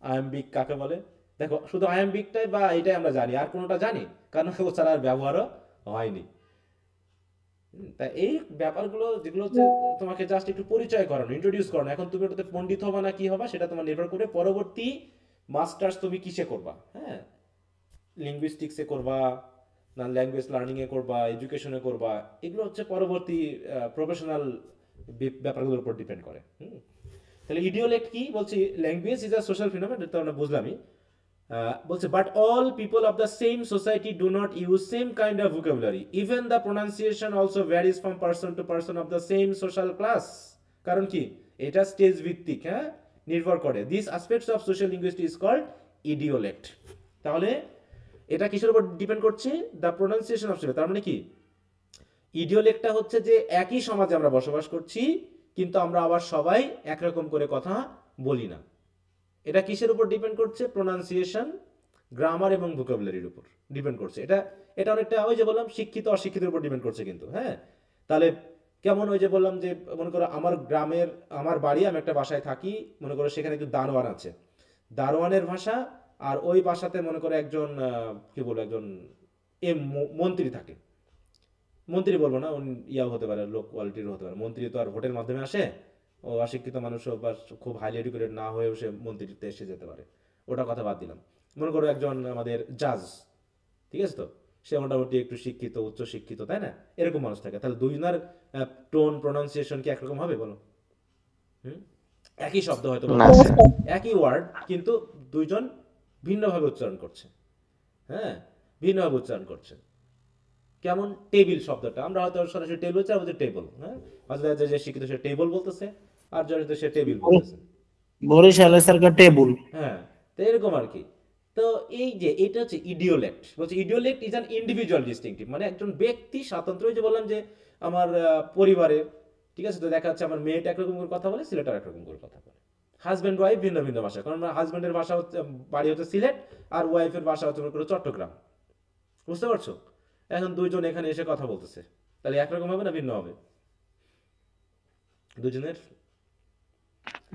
আয়াম্বিক কাকে বলে। দেখো, শুধু আয়াম্বিকটাই বা এটাই আমরা জানি, আর কোনোটা জানি? কারণ ও ছাড়া আর ব্যবহারও হয়নি। তাই এই ব্যাপারগুলো যেগুলো হচ্ছে তোমাকে জাস্ট একটু পরিচয় করানো, ইন্ট্রোডিউস করানো। এখন তুমি ওটাতে পণ্ডিত হবা না কি হবা সেটা তোমার নির্ভর করে পরবর্তী মাস্টার্স তুমি কিসে করবা। হ্যাঁ, লিঙ্গুইস্টিক্সে করবা না ল্যাঙ্গুয়েজ লার্নিংয়ে করবা, এডুকেশনে করবা, এগুলো হচ্ছে পরবর্তী প্রফেশনাল ব্যাপারগুলোর উপর ডিপেন্ড করে। তাহলে ইডিওলেক্ট কি বলছি, language is a social phenomenon, এটা আমরা বুঝলামই। বলছে but all people of the same society do not use same kind of vocabulary, even the pronunciation also varies from person to person of the same social class. কারণ কি, এটা stage ভিত্তিক, হ্যাঁ, নির্ভর করে। This aspects of social linguistics is called idiolect. তাহলে এটা কিসের উপর ডিপেন্ড করছে, দ্য প্রোনাউন্সিয়েশন অফ, তার মানে কি ইডিওলেক্টটা হচ্ছে যে একই সমাজে আমরা বসবাস করছি কিন্তু আমরা আবার সবাই একরকম করে কথা বলি না। এটা কিসের উপর ডিপেন্ড করছে, প্রোনাউন্সিয়েশন, গ্রামার এবং ভোকাবুলারির উপর ডিপেন্ড করছে। এটা এটা অনেকটা ওই যে বললাম শিক্ষিত অশিক্ষিতের উপর ডিপেন্ড করছে কিন্তু। হ্যাঁ, তাহলে কেমন, ওই যে বললাম যে মনে করো আমার গ্রামের, আমার বাড়ি, আমি একটা বাসায় থাকি, মনে করো সেখানে একটু দারোয়ান আছে, দারোয়ানের ভাষা আর ওই ভাষাতে মনে করো একজন কি বলবো, একজন মন্ত্রী থাকে, মন্ত্রী বলবো না, ইয়াও হতে পারে, লো কোয়ালিটির হতে পারে। মন্ত্রী তো আর ভোটের মাধ্যমে আসে, ও অশিক্ষিত মানুষও বা খুব হাইলি এডুকেটেড না হয়েও সে মন্ত্রীতে এসে যেতে পারে, ওটা কথা বাদ দিলাম। মনে করো একজন আমাদের জাজ, ঠিক আছে, তো সে মোটামুটি একটু শিক্ষিত, উচ্চ শিক্ষিত, তাই না, এরকম মানুষ থাকে। তাহলে দুইজনের টোন, প্রোনাউন্সিয়েশন কি একরকম হবে বলো? একই শব্দ হয়তো না স্যার। একই ওয়ার্ড, কিন্তু দুইজন ভিন্নভাবে উচ্চারণ করছে। হ্যাঁ, ভিন্নভাবে উচ্চারণ করছে। কেমন, টেবিল শব্দটা আমরা হয়তো সরাসরি টেবিল হচ্ছে, আমাদের টেবল, হ্যাঁ, হয়তো যে শিক্ষিত সে টেবল বলতেছে, আর জড়িত সে টেবিল বলতেছে। বরিশালে স্যার টেবুল। হ্যাঁ, তো এরকম আর কি। তো এই যে এটা হচ্ছে ইডিওলেক্ট। বলছে ইডিওলেক্ট ইজ অ্যান ইন্ডিভিজুয়াল ডিস্টিংটিভ, মানে একজন ব্যক্তি স্বাতন্ত্র্য। ওই যে বললাম যে আমার পরিবারে, ঠিক আছে, তো দেখা যাচ্ছে আমার মেয়েটা একরকম করে কথা বলে, সিলেটার একরকম করে কথা বলে, হাজব্যান্ড ওয়াইফ ভিন্ন ভিন্ন ভাষা। কারণ হাজব্যান্ডের ভাষা হচ্ছে, বাড়ি হচ্ছে সিলেট, আর ওয়াইফের ভাষা হচ্ছে মনে করো চট্টগ্রাম, বুঝতে পারছো? এখন দুইজন এখানে এসে কথা বলতেছে, তাহলে একরকম হবে না ভিন্ন হবে? দুজনের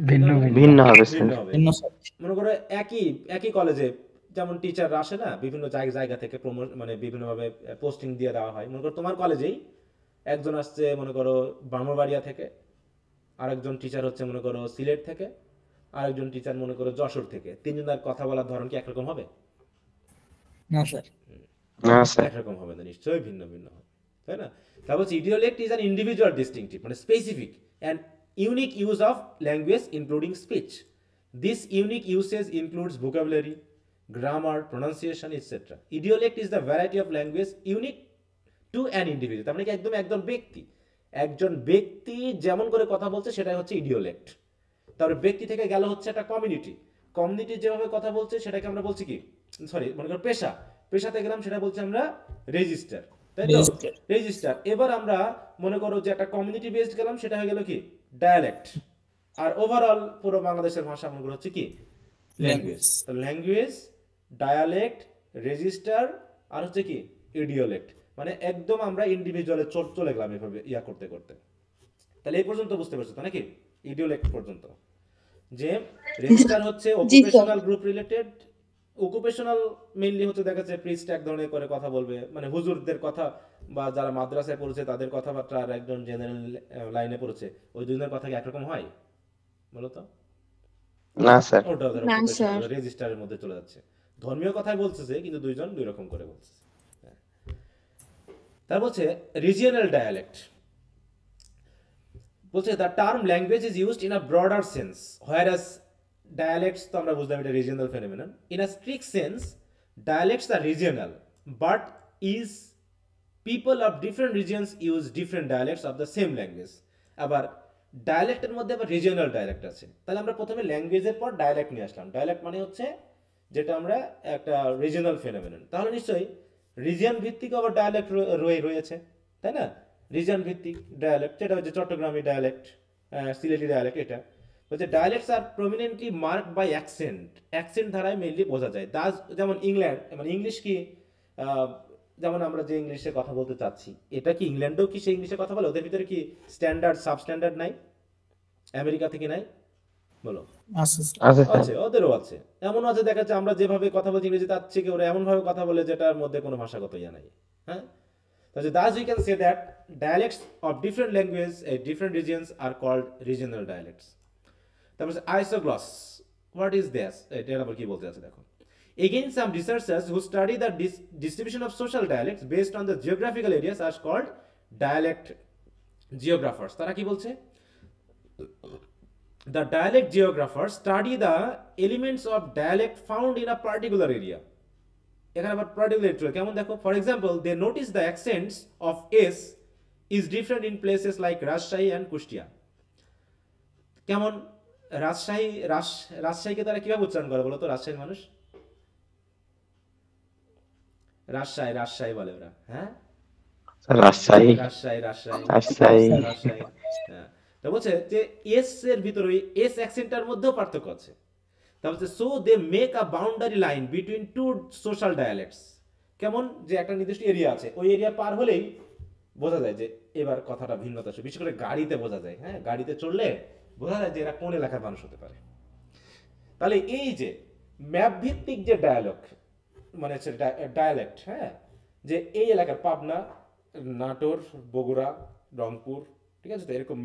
ভিন্ন হবে স্যার। ভিন্ন হবে। মনে করো একই একই কলেজে যেমন টিচাররা আসে না, বিভিন্ন জায়গা থেকে মানে বিভিন্নভাবে পোস্টিং দিয়ে দেওয়া হয়। মনে করো তোমার কলেজেই একজন আসছে মনে করো ব্রাহ্মণবাড়িয়া থেকে, আরেকজন টিচার হচ্ছে মনে করো সিলেট থেকে, আরেকজন টিচার মনে করো যশোর থেকে। তিনজনের কথা বলার ধরন কি একরকম হবে? না স্যার। না স্যার। একরকম হবে না, নিশ্চয়ই ভিন্ন ভিন্ন হবে, তাই না? তারপর হচ্ছে idiolect is an individual distinctive, মানে specific and unique use of language including speech. This unique usage includes vocabulary, grammar, pronunciation etcetera. Idiolect is the variety of language unique to an individual. তার মানে কি একজন ব্যক্তি যেমন করে কথা বলছে সেটাই হচ্ছে ইডিওলেক্ট। তারপরে ব্যক্তি থেকে গেল হচ্ছে একটা কমিউনিটি যেভাবে কথা বলছে সেটাকে আমরা বলছি কি, সরি মনে করো পেশাতে গেলাম, সেটা বলছি আমরা রেজিস্টার, তাই তো, রেজিস্টার। এবার আমরা মনে করো যে একটা কমিউনিটি বেসড গেলাম, সেটা হয়ে গেল কি, ডায়ালেক্ট। আর ওভারঅল পুরো বাংলাদেশের ভাষা মনে করো হচ্ছে কি, ল্যাঙ্গুয়েজ। ল্যাঙ্গুয়েজ, ডায়ালেক্ট, রেজিস্টার, আর হচ্ছে কি ইডিওলেক্ট। মানে একদম আমরা ইন্ডিভিজুয়ালে চলে গেলাম এভাবে করতে করতে। তাহলে এই পর্যন্ত বুঝতে পারছো তো নাকি, ইডিওলেক্ট পর্যন্ত। যে রেজিস্টার হচ্ছে occupational group related, occupational mainly হচ্ছে দেখা যাচ্ছে প্রিস্ট এক ধরনের করে কথা বলবে, মানে হুজুরদের কথা, বা যারা মাদ্রাসায় পড়েছে তাদের কথাবার্তা, আর একজন জেনারেল লাইনে পড়েছে, ওই দুজনের কথা কি একরকম হয় বলো তো? না স্যার। ওটা না স্যার। রেজিস্টারের মধ্যে চলে যাচ্ছে। ধর্মীয় কথাই বলতেছে কিন্তু দুইজন দুই রকম করে বলছে। তার বলছে রিজিয়নাল ডায়ালেক্ট, বলছে the term language is used in a broader sense, whereas dialects তো আমরা বুঝলাম এটা regional phenomenon. In a strict sense dialects are regional, but is people of different regions use different dialects of the same language. আবার ডায়ালেক্টের মধ্যে আবার regional dialect আছে। তাহলে আমরা প্রথমে ল্যাঙ্গুয়েজের পর ডায়ালেক্ট নিয়ে আসলাম। ডায়ালেক্ট মানে হচ্ছে যেটা আমরা একটা রিজিয়নাল ফেনোমেনন। তাহলে নিশ্চয়ই রিজিয়ন ভিত্তিক আবার ডায়ালেক্ট রয়েছে, তাই না? রিজিয়ন ভিত্তিক ডায়ালেক্ট, যেটা হচ্ছে চট্টগ্রামী ডায়ালেক্ট, সিলেটি ডায়ালেক্ট। এটা বলছে dialects are prominently marked by accent ধারায় মেইনলি বোঝা যায়। যেমন ইংল্যান্ড, মানে ইংলিশ কি, যেমন আমরা যে ইংলিশে কথা বলতে চাচ্ছি, এটা কি ইংল্যান্ডেও কি সেই ইংলিশে কথা বলে? ওদের ভিতরে কি স্ট্যান্ডার্ড সাবস্ট্যান্ডার্ড নাই? আমেরিকা থেকে নাই বলো? আছে, ওদেরও আছে। এমন আছে দেখা যাচ্ছে আমরা যেভাবে কথা বলছি ইংরেজি, তার থেকে ওরা এমন ভাবে কথা বলে যেটার মধ্যে কোনো ভাষাগত ইয়া নাই। হ্যাঁ, তাহলে thus we can say that dialects of different languages in different regions are called regional dialects. তারপর isogloss, what is this? এটা আবার কি বলতে আছে দেখো। Again, some researchers who study the distribution of social dialects based on the geographical areas are called dialect geographers. তারা কি বলছে? The dialect geographers study the elements of dialect found in a particular area. এখানে আবার particular area কেমন দেখো? For example, they notice the accents of S is different in places like Rajshahi and Kushtia. কেমন রাজশাহীকে তারা কিভাবে উচ্চারণ করে বলো তো? রাজশাহীর মানুষ রাজশাহী বলে ওরা, হ্যাঁ রাজশাহী। হ্যাঁ, তা বলছে যে এস এর ভিতরে ওই এস অ্যাকসেন্টের মধ্যেও পার্থক্য আছে। তা বলছে so they make a boundary line between two social dialects. কেমন যে একটা নির্দিষ্ট এরিয়া আছে, ওই এরিয়া পার হলেই বোঝা যায় যে এবার কথাটা ভিন্নতা আছে। বিশেষ করে গাড়িতে বোঝা যায়, হ্যাঁ গাড়িতে চড়লে বোঝা যায় যে এরা কোন এলাকার মানুষ হতে পারে। তাহলে এই যে ম্যাপ ভিত্তিক যে ডায়ালগ মানে ডায়ালেক্ট, হ্যাঁ যে এই এলাকার পাবনা, নাটোর, বগুড়া, রংপুর, ঠিক আছে, তো এরকম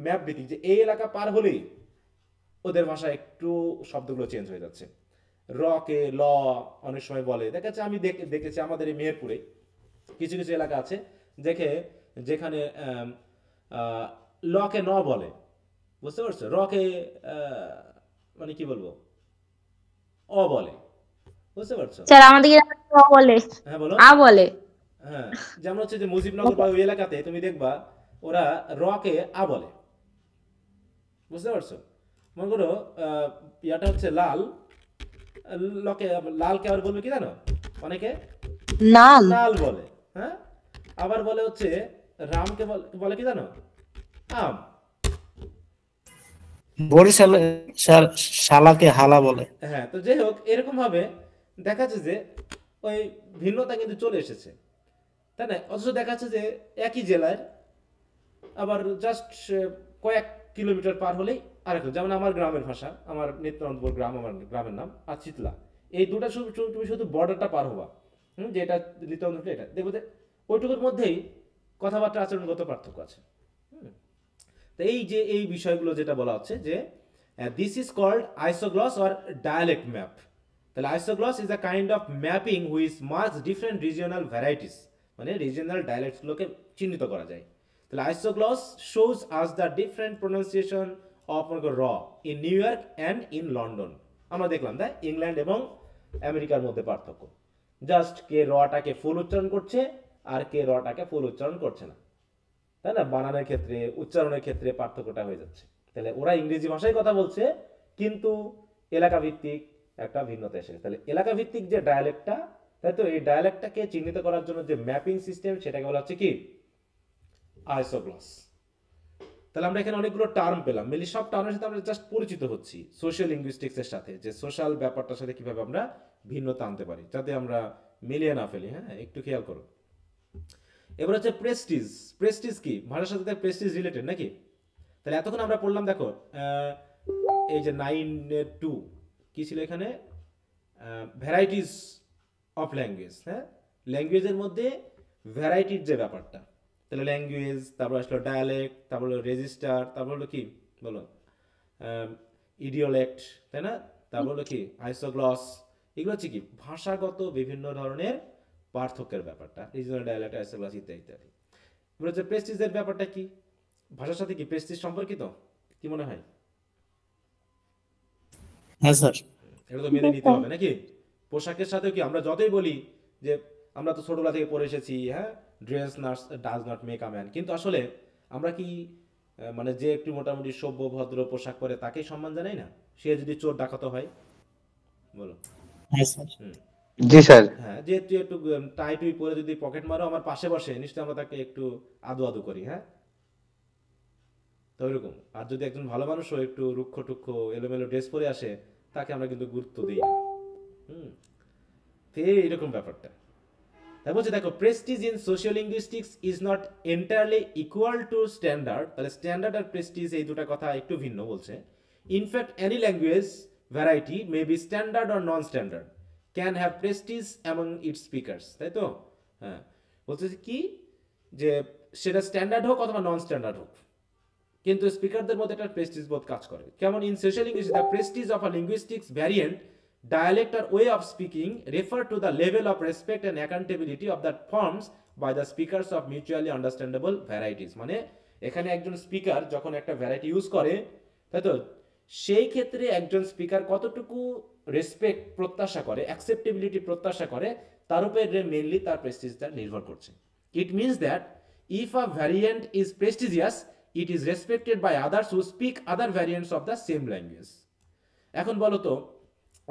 ম্যাপ ভিত্তিক যে এই এলাকা পার হলেই ওদের ভাষা একটু শব্দগুলো চেঞ্জ হয়ে যাচ্ছে। রকে ল অনেক সময় বলে, দেখা যাচ্ছে আমি দেখেছি আমাদের এই মেহেরপুরে কিছু কিছু এলাকা আছে যেখানে লকে ন বলে, বুঝতে পারছো, রকে মানে কি বলবো অ বলে, বুঝতে পারছো? স্যার আমাদেরকে বলে হ্যাঁ বলো আ বলে। হ্যাঁ, যেমন হচ্ছে যে মুজিবনগর বা ওই এলাকাতে তুমি দেখবা ওরা রকে আ বলে, বুঝতে পারছো? মনে করো ইয়াটা হচ্ছে লাল, লকে লালকে আবার বলবে কি জানো, অনেকে নাল বলে, হ্যাঁ আবার বলে হচ্ছে রামকে বলে কি জানো, আম। বরিশালে শালাকে হালা বলে। হ্যাঁ, তো যাই হোক এরকম ভাবে দেখা যাচ্ছে যে ওই ভিন্নতা কিন্তু চলে এসেছে, তাই না? অথচ দেখা যাচ্ছে যে একই জেলার আবার জাস্ট কয়েক কিলোমিটার পার হলেই আরেক, যেমন আমার গ্রামের ভাষা, আমার নিত্যানন্দপুর গ্রাম, আমার গ্রামের নাম, আর চিতলা, এই দুটা তুমি শুধু বর্ডারটা পার হবা, যে এটা নিত্যানন্দপুর, এটা দেখবো যে ওইটুকুর মধ্যেই কথাবার্তা আচরণগত পার্থক্য আছে। তো এই যে এই বিষয়গুলো যেটা বলা হচ্ছে যে this is called isogloss or dialect map. তাহলে isogloss is a kind of mapping which marks different regional varieties, মানে রিজিওনাল ডায়ালেক্টসগুলোকে চিহ্নিত করা যায়। তাহলে isogloss shows us the different pronunciation of R in New York and in London. আমরা দেখলাম তাই ইংল্যান্ড এবং আমেরিকার মধ্যে পার্থক্য, জাস্ট কে রটাকে ফুল উচ্চারণ করছে আর কে রটাকে ফুল উচ্চারণ করছে না, তাই না? বানানের ক্ষেত্রে, উচ্চারণের ক্ষেত্রে পার্থক্যটা হয়ে যাচ্ছে। তাহলে ওরা ইংরেজি ভাষায় কথা বলছে কিন্তু এলাকা ভিত্তিক একটা ভিন্নতা এসেছে। তাহলে এলাকা ভিত্তিক যে ডায়ালেক্টটা, তাই তো এই ডায়ালেক্টটাকে চিহ্নিত করার জন্য যে ম্যাপিং সিস্টেম, সেটাকে বলা হচ্ছে কি আইসোগ্লস। তাহলে আমরা এখানে অনেকগুলো টার্ম পেলাম, মেনলি সব টার্মের সাথে আমরা জাস্ট পরিচিত হচ্ছি সোশ্যাল লিঙ্গুইস্টিক্স এর সাথে, যে সোশ্যাল ব্যাপারটার সাথে কিভাবে আমরা ভিন্নতা আনতে পারি যাতে আমরা মিলিয়ে না ফেলি। হ্যাঁ, একটু খেয়াল করো। এবার হচ্ছে প্রেস্টিজ। প্রেস্টিজ কি? ভাষার সাথে প্রেস্টিজ রিলেটেড নাকি? তাহলে এতক্ষণ আমরা পড়লাম, দেখো এই যে 9.2 কি ছিল এখানে, ভ্যারাইটিস অফ ল্যাঙ্গুয়েজ। হ্যাঁ, ল্যাঙ্গুয়েজের মধ্যে ভ্যারাইটির যে ব্যাপারটা, তাহলে ল্যাঙ্গুয়েজ, তারপর আসলো ডায়ালেক্ট, তারপর হলো রেজিস্টার, তারপর হলো কি বলো ইডিওলেক্ট, তাই না? তারপর হলো কি আইসোগ্লস। এগুলো হচ্ছে কি ভাষাগত বিভিন্ন ধরনের পার্থক্যের ব্যাপারটা, রিজনাল ডায়ালেক্ট, আইসোগ্লস ইত্যাদি ইত্যাদি। এবার হচ্ছে প্রেস্টিজের ব্যাপারটা কি, ভাষার সাথে কি প্রেস্টিজ সম্পর্কিত, কি মনে হয়? হ্যাঁ স্যার, এটা তো মেনে নিতে হবে নাকি? পোশাকের সাথেও কি আমরা যতই বলি যে আমরা তো ছোটবেলা থেকে পড়ে এসেছি, হ্যাঁ dress does not make a man, কিন্তু আসলে আমরা কি মানে যে একটু মোটামুটি সভ্য ভদ্র পোশাক পরে তাকেই সম্মান জানাই না? সে যদি চোর ডাকাত হয়, বলো? হ্যাঁ স্যার। জি স্যার। হ্যাঁ, যে তুই একটু টাই টুই পরে যদি পকেট মারো আমার পাশে বসে, নিশ্চয়ই আমরা তাকে একটু আদু আদু করি। হ্যাঁ, তো ওইরকম। আর যদি একজন ভালো মানুষও একটু রুক্ষ টুক্ষ এলোমেলো ড্রেস পরে আসে, তাকে আমরা কিন্তু গুরুত্ব দিই না। তো এইরকম ব্যাপারটা। তাই বলছে দেখো, prestige in socio linguistics is not entirely equal to standard. তাহলে স্ট্যান্ডার্ড আর প্রেস্টিজ এই দুটা কথা একটু ভিন্ন বলছে। In fact any language variety may be standard or non standard, can have prestige among its speakers. তাই তো? হ্যাঁ, বলছে কি যে সেটা স্ট্যান্ডার্ড হোক অথবা নন স্ট্যান্ডার্ড হোক, কিন্তু স্পিকারদের মধ্যে একটা প্রেস্টিজ বোধ কাজ করে। কেমন? In social English the Prestige of a linguistics variant dialect or way of speaking refer to the level of respect and accountability of that forms by the speakers of mutually understandable varieties। মানে এখানে একজন speaker যখন একটা variety use করে, তাই তো, সেই ক্ষেত্রে একজন স্পিকার কতটুকু রেসপেক্ট প্রত্যাশা করে, অ্যাকসেপ্টেবিলিটি প্রত্যাশা করে, তার উপরে মেইনলি তার প্রেস্টিজটা নির্ভর করছে। It means that if a variant is prestigious it is respected by others who speak other variants of the same language. এখন বলো তো,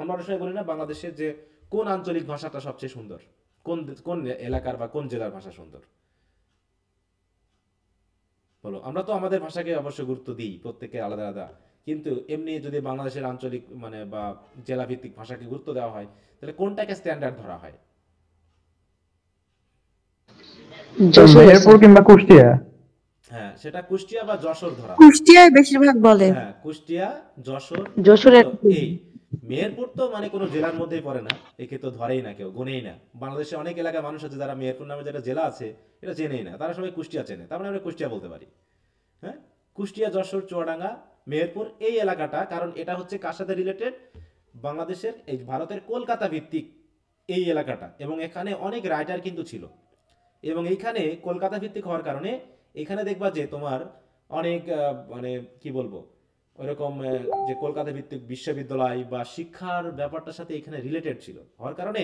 আমরা অনেক সময় বলি না বাংলাদেশের যে কোন আঞ্চলিক ভাষাটা সবচেয়ে সুন্দর, কোন কোন এলাকার বা কোন জেলার ভাষা সুন্দর, বলো? আমরা তো আমাদের ভাষাকে অবশ্য গুরুত্ব দিই, প্রত্যেকে আলাদা আলাদা, কিন্তু এমনি যদি বাংলাদেশের আঞ্চলিক মানে বা জেলা ভিত্তিক ভাষাকে গুরুত্ব দেওয়া হয়, তাহলে কোনটাকে স্ট্যান্ডার্ড ধরা হয়? মেহেরপুর কিংবা কুষ্টিয়া। হ্যাঁ, সেটা কুষ্টিয়া বা যশোর ধরা হয়। কুষ্টিয়ায় বেশিরভাগ বলে। হ্যাঁ, কুষ্টিয়া, যশোর। যশোরের এই মেহেরপুর তো মানে কোনো জেলার মধ্যেই পড়ে না, একে তো ধরেই না, কেউ গোনেই না। বাংলাদেশে অনেক এলাকায় মানুষ আছে যারা মেহেরপুর নামে যেটা জেলা আছে এটা চেনেই না, তারা সবাই কুষ্টিয়া চেনে, তার মানে আমরা কুষ্টিয়া বলতে পারি। হ্যাঁ, কুষ্টিয়া, যশোর, চুয়াডাঙ্গা, মেহেরপুর, এই এলাকাটা, কারণ এটা হচ্ছে কার সাথে রিলেটেড? বাংলাদেশের এই ভারতের কলকাতা ভিত্তিক এই এলাকাটা, এবং এখানে অনেক রাইটার কিন্তু ছিল, এবং এইখানে কলকাতা ভিত্তিক হওয়ার কারণে এখানে দেখবা যে তোমার অনেক মানে কি বলবো, ওইরকম যে কলকাতা ভিত্তিক বিশ্ববিদ্যালয় বা শিক্ষার ব্যাপারটার সাথে এখানে রিলেটেড ছিল, হওয়ার কারণে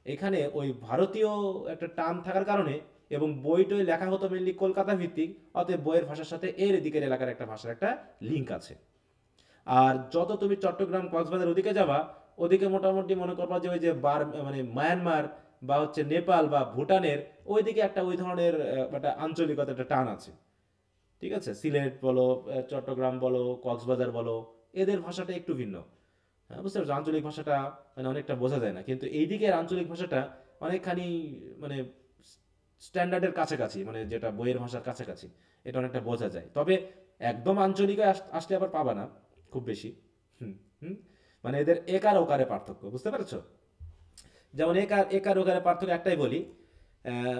এখানে ওই ভারতীয় একটা টান থাকার কারণে, এবং বইটই লেখা হতো মেনলি কলকাতা ভিত্তিক, অতএব বইয়ের ভাষার সাথে এর দিকের এলাকার একটা ভাষার একটা লিঙ্ক আছে। আর যত তুমি চট্টগ্রাম, কক্সবাজার ওদিকে যাবা, ওদিকে মোটামুটি মনে করবা যে ওই যে মানে মায়ানমার বা হচ্ছে নেপাল বা ভুটানের ওইদিকে একটা ওই ধরনের একটা আঞ্চলিকতা, একটা টান আছে। ঠিক আছে, সিলেট বলো, চট্টগ্রাম বলো, কক্সবাজার বলো, এদের ভাষাটা একটু ভিন্ন। হ্যাঁ, বুঝতে পারছো? আঞ্চলিক ভাষাটা মানে অনেকটা বোঝা যায় না, কিন্তু এই দিকের আঞ্চলিক ভাষাটা অনেকখানি মানে স্ট্যান্ডার্ডের কাছাকাছি, মানে যেটা বইয়ের ভাষার কাছাকাছি, এটা অনেকটা বোঝা যায়। তবে একদম আঞ্চলিকে আসলে আবার পাবা না খুব বেশি। হুম হুম মানে এদের একার ওকারে পার্থক্য, বুঝতে পারছো? যেমন একার ওকারে পার্থক্য একটাই বলি,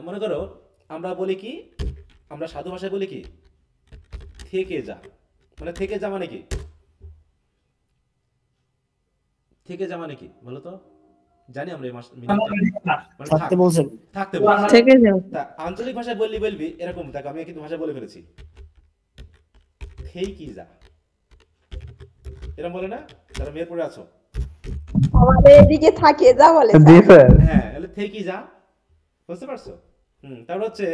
মনে করো আমরা বলি কি, আমরা সাধু ভাষায় বলি কি, থেকে যা। মানে থেকে যা মানে কি? থেকে যা মানে কি বলো তো? জানি আমরা এই মানে থাকতে বলছে। থাকতে বলছে। থেকে যাও। তা আঞ্চলিক ভাষায় বলবি এরকম, দেখো আমি কিন্তু ভাষা বলে ফেলেছি, থেই কি যা, এরকম বলে না যারা মেহেরপুরে আছো? আমাদের এদিকে থাকে যা বলে জি স্যার। হ্যাঁ, তাহলে থেই কি যা, বুঝতে পারছো? তারপর হচ্ছে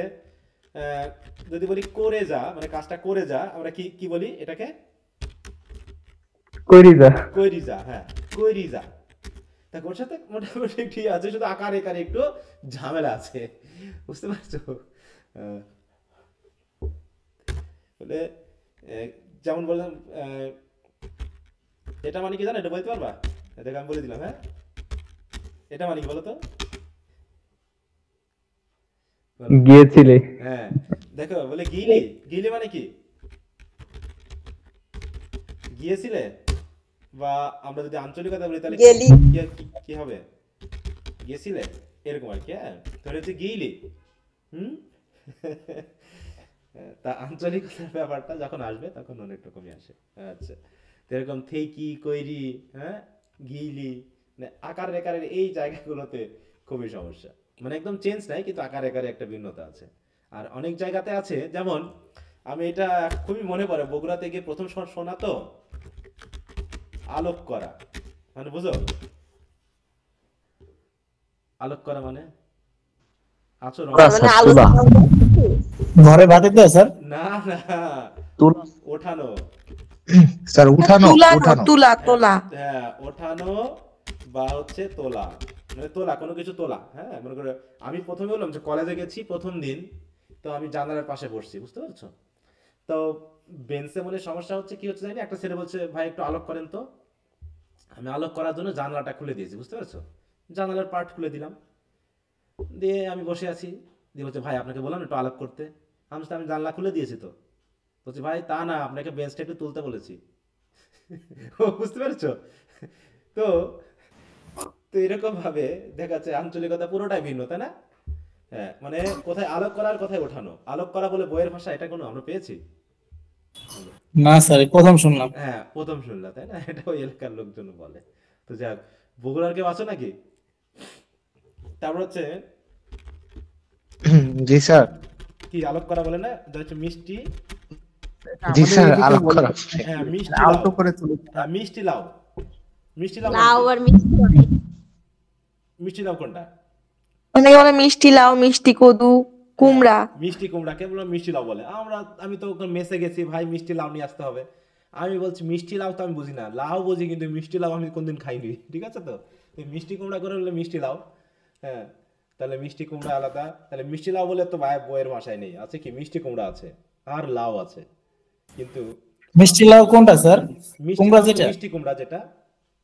যদি বলি করে যা, মানে কাজটা করে যা, আমরা কি কি বলি এটাকে? কইরি যা। কইরি যা। হ্যাঁ, কইরি যা। তা ওর সাথে মোটামুটি ঠিক আছে, শুধু আকার একারে একটু ঝামেলা আছে, বুঝতে পারছো? বলে যেমন বললাম, এটা মানে কি জানো? এটা বলতে পারবা? দেখো আমি বলে দিলাম। হ্যাঁ, এটা মানে কি বলো তো? গিয়েছিলে। হ্যাঁ, দেখো বলে গিলি, গিলি মানে কি? গিয়েছিলে, বা আমরা যদি আঞ্চলিকতা বলি তাহলে গেলি। কি হবে? গিয়েছিলে, এরকম আর কি। হ্যাঁ, তাহলে হচ্ছে গিলি। তা আঞ্চলিকতার ব্যাপারটা যখন আসবে তখন অনেক রকমই আসে। আচ্ছা, এরকম থেকি, কইরি, হ্যাঁ, গিলি, মানে আকার রেকারের এই জায়গাগুলোতে খুবই সমস্যা। মানে একদম চেঞ্জ নাই, কিন্তু আকার রেকারে একটা ভিন্নতা আছে। আর অনেক জায়গাতে আছে, যেমন আমি এটা খুবই মনে পড়ে, বগুড়াতে গিয়ে প্রথম শোনা তো আলোক করা, মানে বুঝো আলোক করা মানে আছো মানে আলোচনা ঘরে ভাতে দেয় স্যার? না না, ওঠানো স্যার উঠানো। তুলা তোলা। হ্যাঁ, ওঠানো বা হচ্ছে তোলা, মানে তোলা, কোনো কিছু তোলা। হ্যাঁ, মনে করো আমি প্রথমে বললাম যে কলেজে গেছি প্রথম দিন, তো আমি জানালার পাশে বসছি, বুঝতে পারছো? তো বেঞ্চে মনে সমস্যা হচ্ছে, কি হচ্ছে জানি, একটা ছেলে বলছে ভাই একটু আলোক করেন তো। আমি আলোক করার জন্য জানালাটা খুলে দিয়েছি, বুঝতে পারছো? জানালার পার্ট খুলে দিলাম, দিয়ে আমি বসে আছি, দিয়ে বলছে ভাই আপনাকে বললাম একটু আলোক করতে। আমি জানলা খুলে দিয়েছি তো। বলছি ভাই তা না, আপনাকে বেঞ্চটা একটু তুলতে বলেছি। বুঝতে পারছো? তো তো এরকম ভাবে দেখা যাচ্ছে আঞ্চলিকতা পুরোটাই ভিন্ন, তাই না? হ্যাঁ, মানে কোথায় আলোক করার কথায় ওঠানো, আলোক করা বলে বইয়ের ভাষা, এটা কোনো আমরা পেয়েছি? না স্যার, প্রথম শুনলাম। হ্যাঁ, প্রথম শুনলা তাই না? এটা ওই এলাকার লোকজন বলে। তো যাক, বগুড়ার কেউ আছো নাকি? তারপর হচ্ছে জি স্যার। কি আলোক করা বলে না, এটা হচ্ছে মিষ্টি। জি স্যার, আলাপ করা। হ্যাঁ, মিষ্টি লাউ। আলতো করে চলে। হ্যাঁ, মিষ্টি লাউ। মিষ্টি লাউ লাউ মানে আর মিষ্টি হয়। কি? মিষ্টি লাউ কোনটা? অনেকে বলে মিষ্টি লাউ, মিষ্টি কদু, কুমড়া। মিষ্টি কুমড়াকে বললো মিষ্টি লাউ বলে। আমি তো ওখানে মেসে গেছি, ভাই মিষ্টি লাউ নিয়ে আসতে হবে। আমি বলছি মিষ্টি লাউ তো আমি বুঝি না, লাউ বুঝি, কিন্তু মিষ্টি লাউ আমি কোনদিন খাইনি, ঠিক আছে? তো তো মিষ্টি কুমড়া করে বললে মিষ্টি লাউ। হ্যাঁ, তাহলে মিষ্টি কুমড়া আলাদা, তাহলে মিষ্টি লাউ বলে তো ভাই বইয়ের ভাষায় নেই, আছে কি মিষ্টি কুমড়া আছে আর লাউ আছে, কিন্তু মিষ্টি লাউ কোনটা স্যার? মিষ্টি কুমড়া লাউ তো যেটা? মিষ্টি কুমড়া যেটা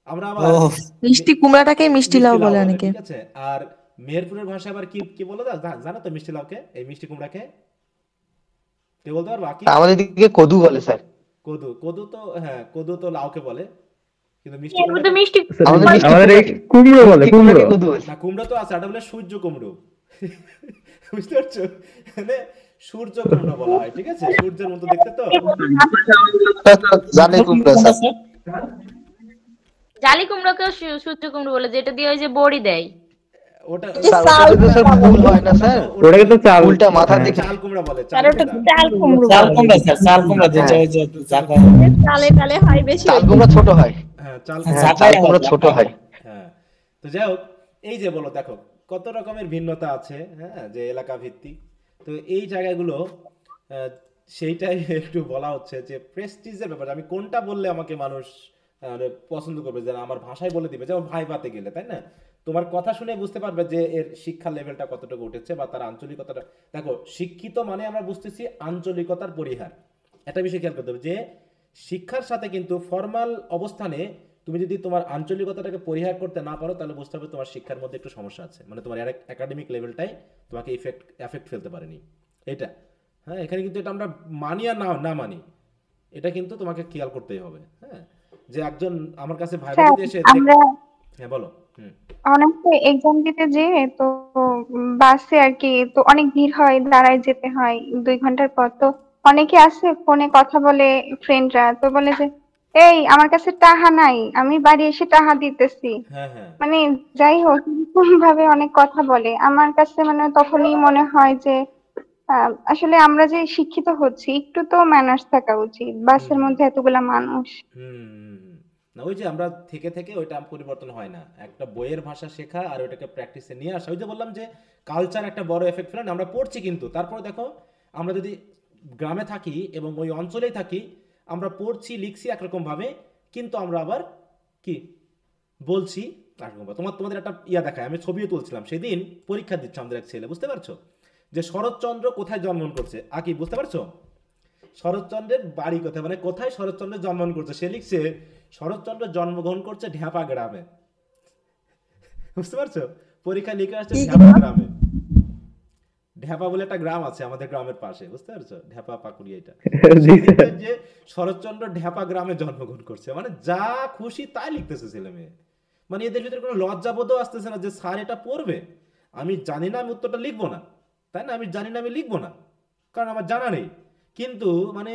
আমরা আবার ও মিষ্টি কুমড়াটাকে মিষ্টি লাউ বলে অনেকে। ঠিক আছে? আর মেহেরপুরের ভাষায় আবার কি কি বলে জানো তো মিষ্টি লাউকে, এই মিষ্টি কুমড়াকে কে বলতে পারবো? কি আমাদের দিকে কদু বলে স্যার। কদু, কদু তো হ্যাঁ, কদু তো লাউকে বলে, কিন্তু মিষ্টি এর মধ্যে কুমড়াকে মিষ্টি আমাদের মিষ্টি আমাদের এই কুমড়ো বলে, কুমড়ো। কুমড়াকে কদু বলে। না, কুমড়ো তো আছে, এটা বলে সূর্য কুমড়ো। বুঝতে পারছো? মানে সূর্য কুমড়ো বলা হয়, ঠিক আছে? সূর্যের মতো দেখতে তো। জানে কুমড়া স্যার। জালি কুমড়োকেও সূর্য কুমড়ো বলে, যেটা দিয়ে ওই যে বড়ি দেয়। ওটা স্যার ওটাতে তো স্যার ফুল হয় না স্যার, ওটাকে তো চাল। ফুলটা মাথা দিকে। চাল কুমড়া বলে, আর চাল ওটা কুমড়া। চাল কুমড়ো চাল বলে। কুমড়া স্যার, চাল কুমড়া যেটা ওই যে জায়গা। টালে টালে হয় বেশি। চাল কুমড়া ছোট হয়। হ্যাঁ, চাল হ্যাঁ, কুমড়া। চাল কুমড়া ছোট হয়। হ্যাঁ, তো যাই হোক, এই যে বলো দেখো কত রকমের ভিন্নতা আছে, হ্যাঁ, যে এলাকা ভিত্তিক। তো এই জায়গাগুলো সেইটাই একটু বলা হচ্ছে যে প্রেস্টিজের ব্যাপারে, আমি কোনটা বললে আমাকে মানুষ পছন্দ করবে, যেন আমার ভাষায় বলে দিবে, যেমন ভাই ভাতে গেলে, তাই না? তোমার কথা শুনে বুঝতে পারবে যে এর শিক্ষার লেভেলটা কতটুকু উঠেছে বা তার আঞ্চলিকতাটা। দেখো, শিক্ষিত মানে আমরা বুঝতেছি আঞ্চলিকতার পরিহার। একটা বিষয় খেয়াল করতে হবে যে শিক্ষার সাথে কিন্তু ফর্মাল অবস্থানে তুমি যদি তোমার আঞ্চলিকতাটাকে পরিহার করতে না পারো, তাহলে বুঝতে হবে তোমার শিক্ষার মধ্যে একটু সমস্যা আছে, মানে তোমার একাডেমিক লেভেলটাই তোমাকে এফেক্ট ফেলতে পারেনি এটা। হ্যাঁ, এখানে কিন্তু এটা আমরা মানি আর না মানি, এটা কিন্তু তোমাকে খেয়াল করতেই হবে। হ্যাঁ, যে একজন আমার কাছে ভাই স্যার, যদি এসে আমরা হ্যাঁ বলো। অনেকে এক্সাম দিতে যেয়ে তো বাসে আর কি, তো অনেক ভিড় হয়, দাঁড়ায় যেতে হয় 2 ঘন্টার পর। তো অনেকে আছে ফোনে কথা বলে, ফ্রেন্ডরা তো বলে যে এই আমার কাছে টাহা নাই, আমি বাড়ি এসে টাহা দিতেছি। হ্যাঁ, হ্যাঁ, মানে যাই হোক, এরকম ভাবে অনেক কথা বলে। আমার কাছে মানে তখনই মনে হয় যে আসলে আমরা যে শিক্ষিত হচ্ছি, একটু তো ম্যানার্স থাকা উচিত, বাসের মধ্যে এতগুলা মানুষ। না, ওই যে আমরা থেকে থেকে ওইটা পরিবর্তন হয় না, একটা বইয়ের ভাষা শেখা আর ওইটাকে প্র্যাকটিসে নিয়ে আসা। ওই যে বললাম যে কালচার একটা বড় এফেক্ট ফেলে, আমরা পড়ছি কিন্তু তারপরে দেখো, আমরা যদি গ্রামে থাকি এবং ওই অঞ্চলেই থাকি, আমরা পড়ছি লিখছি একরকম ভাবে, কিন্তু আমরা আবার কি বলছি একরকম ভাবে। তোমাদের একটা দেখায়, আমি ছবিও তুলছিলাম সেদিন, পরীক্ষা দিচ্ছে আমাদের এক ছেলে, বুঝতে পারছো? যে শরৎচন্দ্র কোথায় জন্মগ্রহণ করছে, আকি বুঝতে পারছো? শরৎচন্দ্রের বাড়ি কোথায়, মানে কোথায় শরৎচন্দ্র জন্মগ্রহণ করছে, সে লিখছে শরৎচন্দ্র জন্মগ্রহণ করছে ঢ্যাপা গ্রামে। বুঝতে পারছো? পরীক্ষা লিখে আসছে ঢ্যাপা গ্রামে। ঢ্যাপা বলে একটা গ্রাম আছে আমাদের গ্রামের পাশে, বুঝতে পারছো? ঢ্যাপা পাকুড়িয়া, এটা যে শরৎচন্দ্র ঢ্যাপা গ্রামে জন্মগ্রহণ করছে, মানে যা খুশি তাই লিখতেছে ছেলে মেয়ে। মানে এদের ভিতরে কোনো লজ্জাবোধও আসতেছে না যে স্যার এটা পড়বে, আমি জানি না, আমি উত্তরটা লিখবো না, তাই না? আমি জানি না, আমি লিখবো না, কারণ আমার জানা নেই। কিন্তু মানে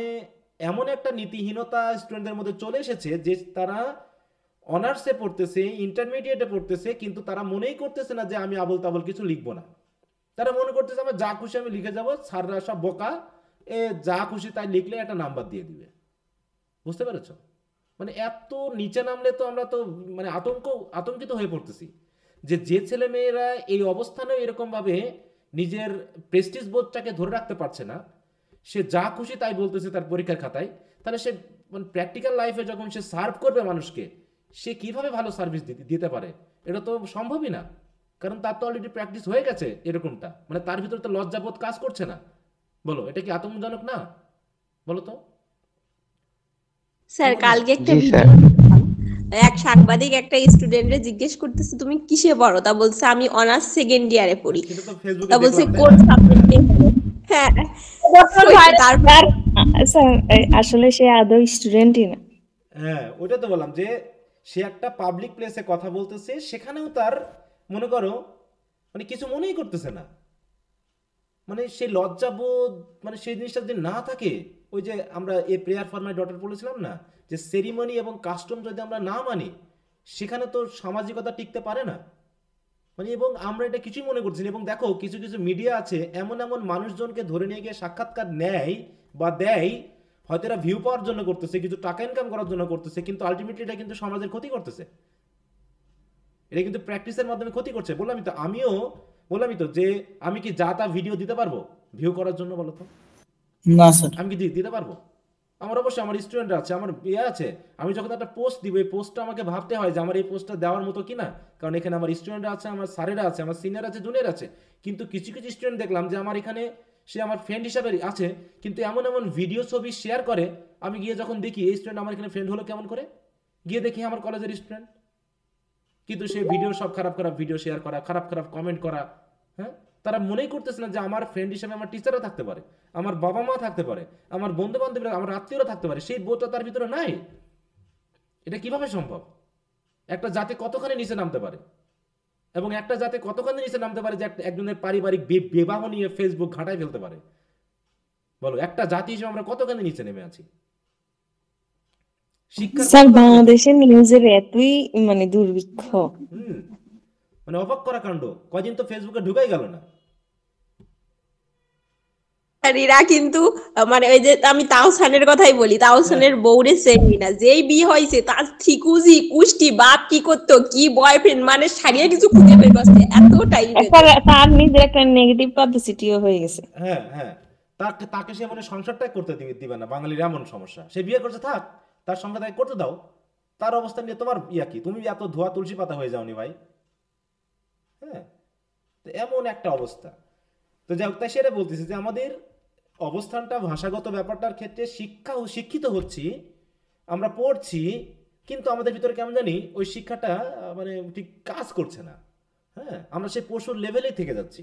এমন একটা নীতিহীনতা স্টুডেন্টদের মধ্যে চলে এসেছে যে তারা অনার্সে পড়তেছে, ইন্টারমিডিয়েটে পড়তেছে, কিন্তু তারা মনেই করতেছে না যে আমি আবল তাবল কিছু লিখবো না। তারা মনে করতেছে আমার যা খুশি আমি লিখে যাবো, স্যাররা সব বোকা, যা খুশি তাই লিখলে একটা নাম্বার দিয়ে দিবে। বুঝতে পেরেছ? মানে এত নিচে নামলে তো আমরা তো মানে আতঙ্কিত হয়ে পড়তেছি যে ছেলে মেয়েরা এই অবস্থানে এরকম ভাবে নিজের প্রেস্টিজ বোধটাকে ধরে রাখতে পারছে না, সে যা খুশি তাই বলতেছে তার পরীক্ষার খাতায়, তাহলে সে মানে প্র্যাকটিক্যাল লাইফে যখন সে সার্ভ করবে মানুষকে, সে কিভাবে ভালো সার্ভিস দিতে পারে? এটা তো সম্ভবই না, কারণ তার তো অলরেডি প্র্যাকটিস হয়ে গেছে এরকমটা, মানে তার ভিতরে তো লজ্জাবোধ কাজ করছে না। বলো, এটা কি আতঙ্কজনক না? বলো তো। স্যার, কালকে একটা ভিডিও এক সাংবাদিক একটা স্টুডেন্টরে জিজ্ঞেস করতেছে তুমি কিসে পড়ো, তা বলছে আমি অনার্স সেকেন্ড ইয়ারে পড়ি। তা বলছে কোন সাবজেক্টে? হ্যাঁ, আসলে সে আদৌ স্টুডেন্টই না। হ্যাঁ, ওইটা তো বললাম যে সে একটা পাবলিক প্লেসে কথা বলতেছে, সেখানেও তার মনে করো মানে কিছু মনেই করতেছে না, মানে সেই লজ্জাবোধ, মানে সেই জিনিসটা যদি না থাকে, ওই যে আমরা a prayer for my daughter বলেছিলাম না, যে সেরিমনি এবং কাস্টম যদি আমরা না মানি, সেখানে তো সামাজিকতা টিকতে পারে না। মানে এবং আমরা এটা কিছুই মনে করছি না। এবং দেখো কিছু কিছু মিডিয়া আছে এমন এমন মানুষজনকে ধরে নিয়ে গিয়ে সাক্ষাৎকার নেয় বা দেয়, হয়তো এরা ভিউ পাওয়ার জন্য করতেছে, কিছু টাকা ইনকাম করার জন্য করতেছে, কিন্তু আলটিমেটলি এটা কিন্তু সমাজের ক্ষতি করতেছে, এটা কিন্তু প্র্যাকটিসের মাধ্যমে ক্ষতি করছে। বললামই তো যে আমি কি যা তা ভিডিও দিতে পারবো ভিউ করার জন্য, বলো তো? না স্যার। আমি কি দিতে পারবো? আমার অবশ্যই আমার স্টুডেন্ট আছে, আমার ইয়ে আছে, আমি যখন একটা পোস্ট দিব, এই পোস্টটা আমাকে ভাবতে হয় যে আমার এই পোস্টটা দেওয়ার মতো কিনা, কারণ এখানে আমার স্টুডেন্ট আছে, আমার স্যারেরা আছে, আমার সিনিয়র আছে, জুনিয়র আছে। কিন্তু কিছু কিছু স্টুডেন্ট দেখলাম যে আমার এখানে সে আমার ফ্রেন্ড হিসাবে আছে, কিন্তু এমন এমন ভিডিও ছবি শেয়ার করে, আমি গিয়ে যখন দেখি এই স্টুডেন্ট আমার এখানে ফ্রেন্ড হলো কেমন করে, গিয়ে দেখি আমার কলেজের স্টুডেন্ট, কিন্তু সে ভিডিও সব খারাপ খারাপ ভিডিও শেয়ার করা, খারাপ খারাপ কমেন্ট করা। হ্যাঁ, তারা মনেই করতেছে না যে আমার ফ্রেন্ড হিসেবে আমার টিচারও থাকতে পারে, আমার বাবা মা থাকতে পারে, আমার বন্ধু বান্ধবরা, আমার আত্মীয়রা থাকতে পারে, সেই বোধটা তার ভিতরে নাই। এটা কিভাবে সম্ভব? একটা জাতি কতখানি নিচে নামতে পারে, এবং একটা জাতি কতখানি নিচে নামতে পারে যে একজনের পারিবারিক বিবাহ নিয়ে ফেসবুক ঘাটায় ফেলতে পারে, বলো? একটা জাতি হিসেবে আমরা কতখানি নিচে নেমে আছি। স্যার বাংলাদেশের নিউজের এতই মানে দুর্ভিক্ষ, মানে অবাক করা কাণ্ড। কয়দিন তো ফেসবুকে ঢুকাই গেল না। আর এরা কিন্তু মানে ওই যে আমি তাওসানের কথাই বলি, তাওসানের বউরে চেনি না, যেই বিয়ে হয়েছে তার ঠিকুজি কুষ্টি বাপ কি করতো, কি বয়ফ্রেন্ড, মানে সারিয়ে কিছু খুঁজে বের করছে এতটাই। তার নিজের একটা নেগেটিভ পাবলিসিটিও হয়ে গেছে। হ্যাঁ হ্যাঁ, তাকে সে মানে সংসারটাই করতে দিবে না। বাঙালির এমন সমস্যা, সে বিয়ে করছে থাক, তার সংসার তাকে করতে দাও। তার অবস্থা নিয়ে তোমার ইয়া কি? তুমি এত ধোয়া তুলসী পাতা হয়ে যাওনি ভাই। হ্যাঁ, তো এমন একটা অবস্থা। তো যাই হোক, তাই সেটা বলতেছি যে আমাদের অবস্থানটা ভাষাগত ব্যাপারটার ক্ষেত্রে শিক্ষিত হচ্ছি, আমরা পড়ছি, কিন্তু আমাদের ভিতরে কেমন জানি ওই শিক্ষাটা মানে ঠিক কাজ করছে না। হ্যাঁ, আমরা সেই পশুর লেভেলেই থেকে যাচ্ছি।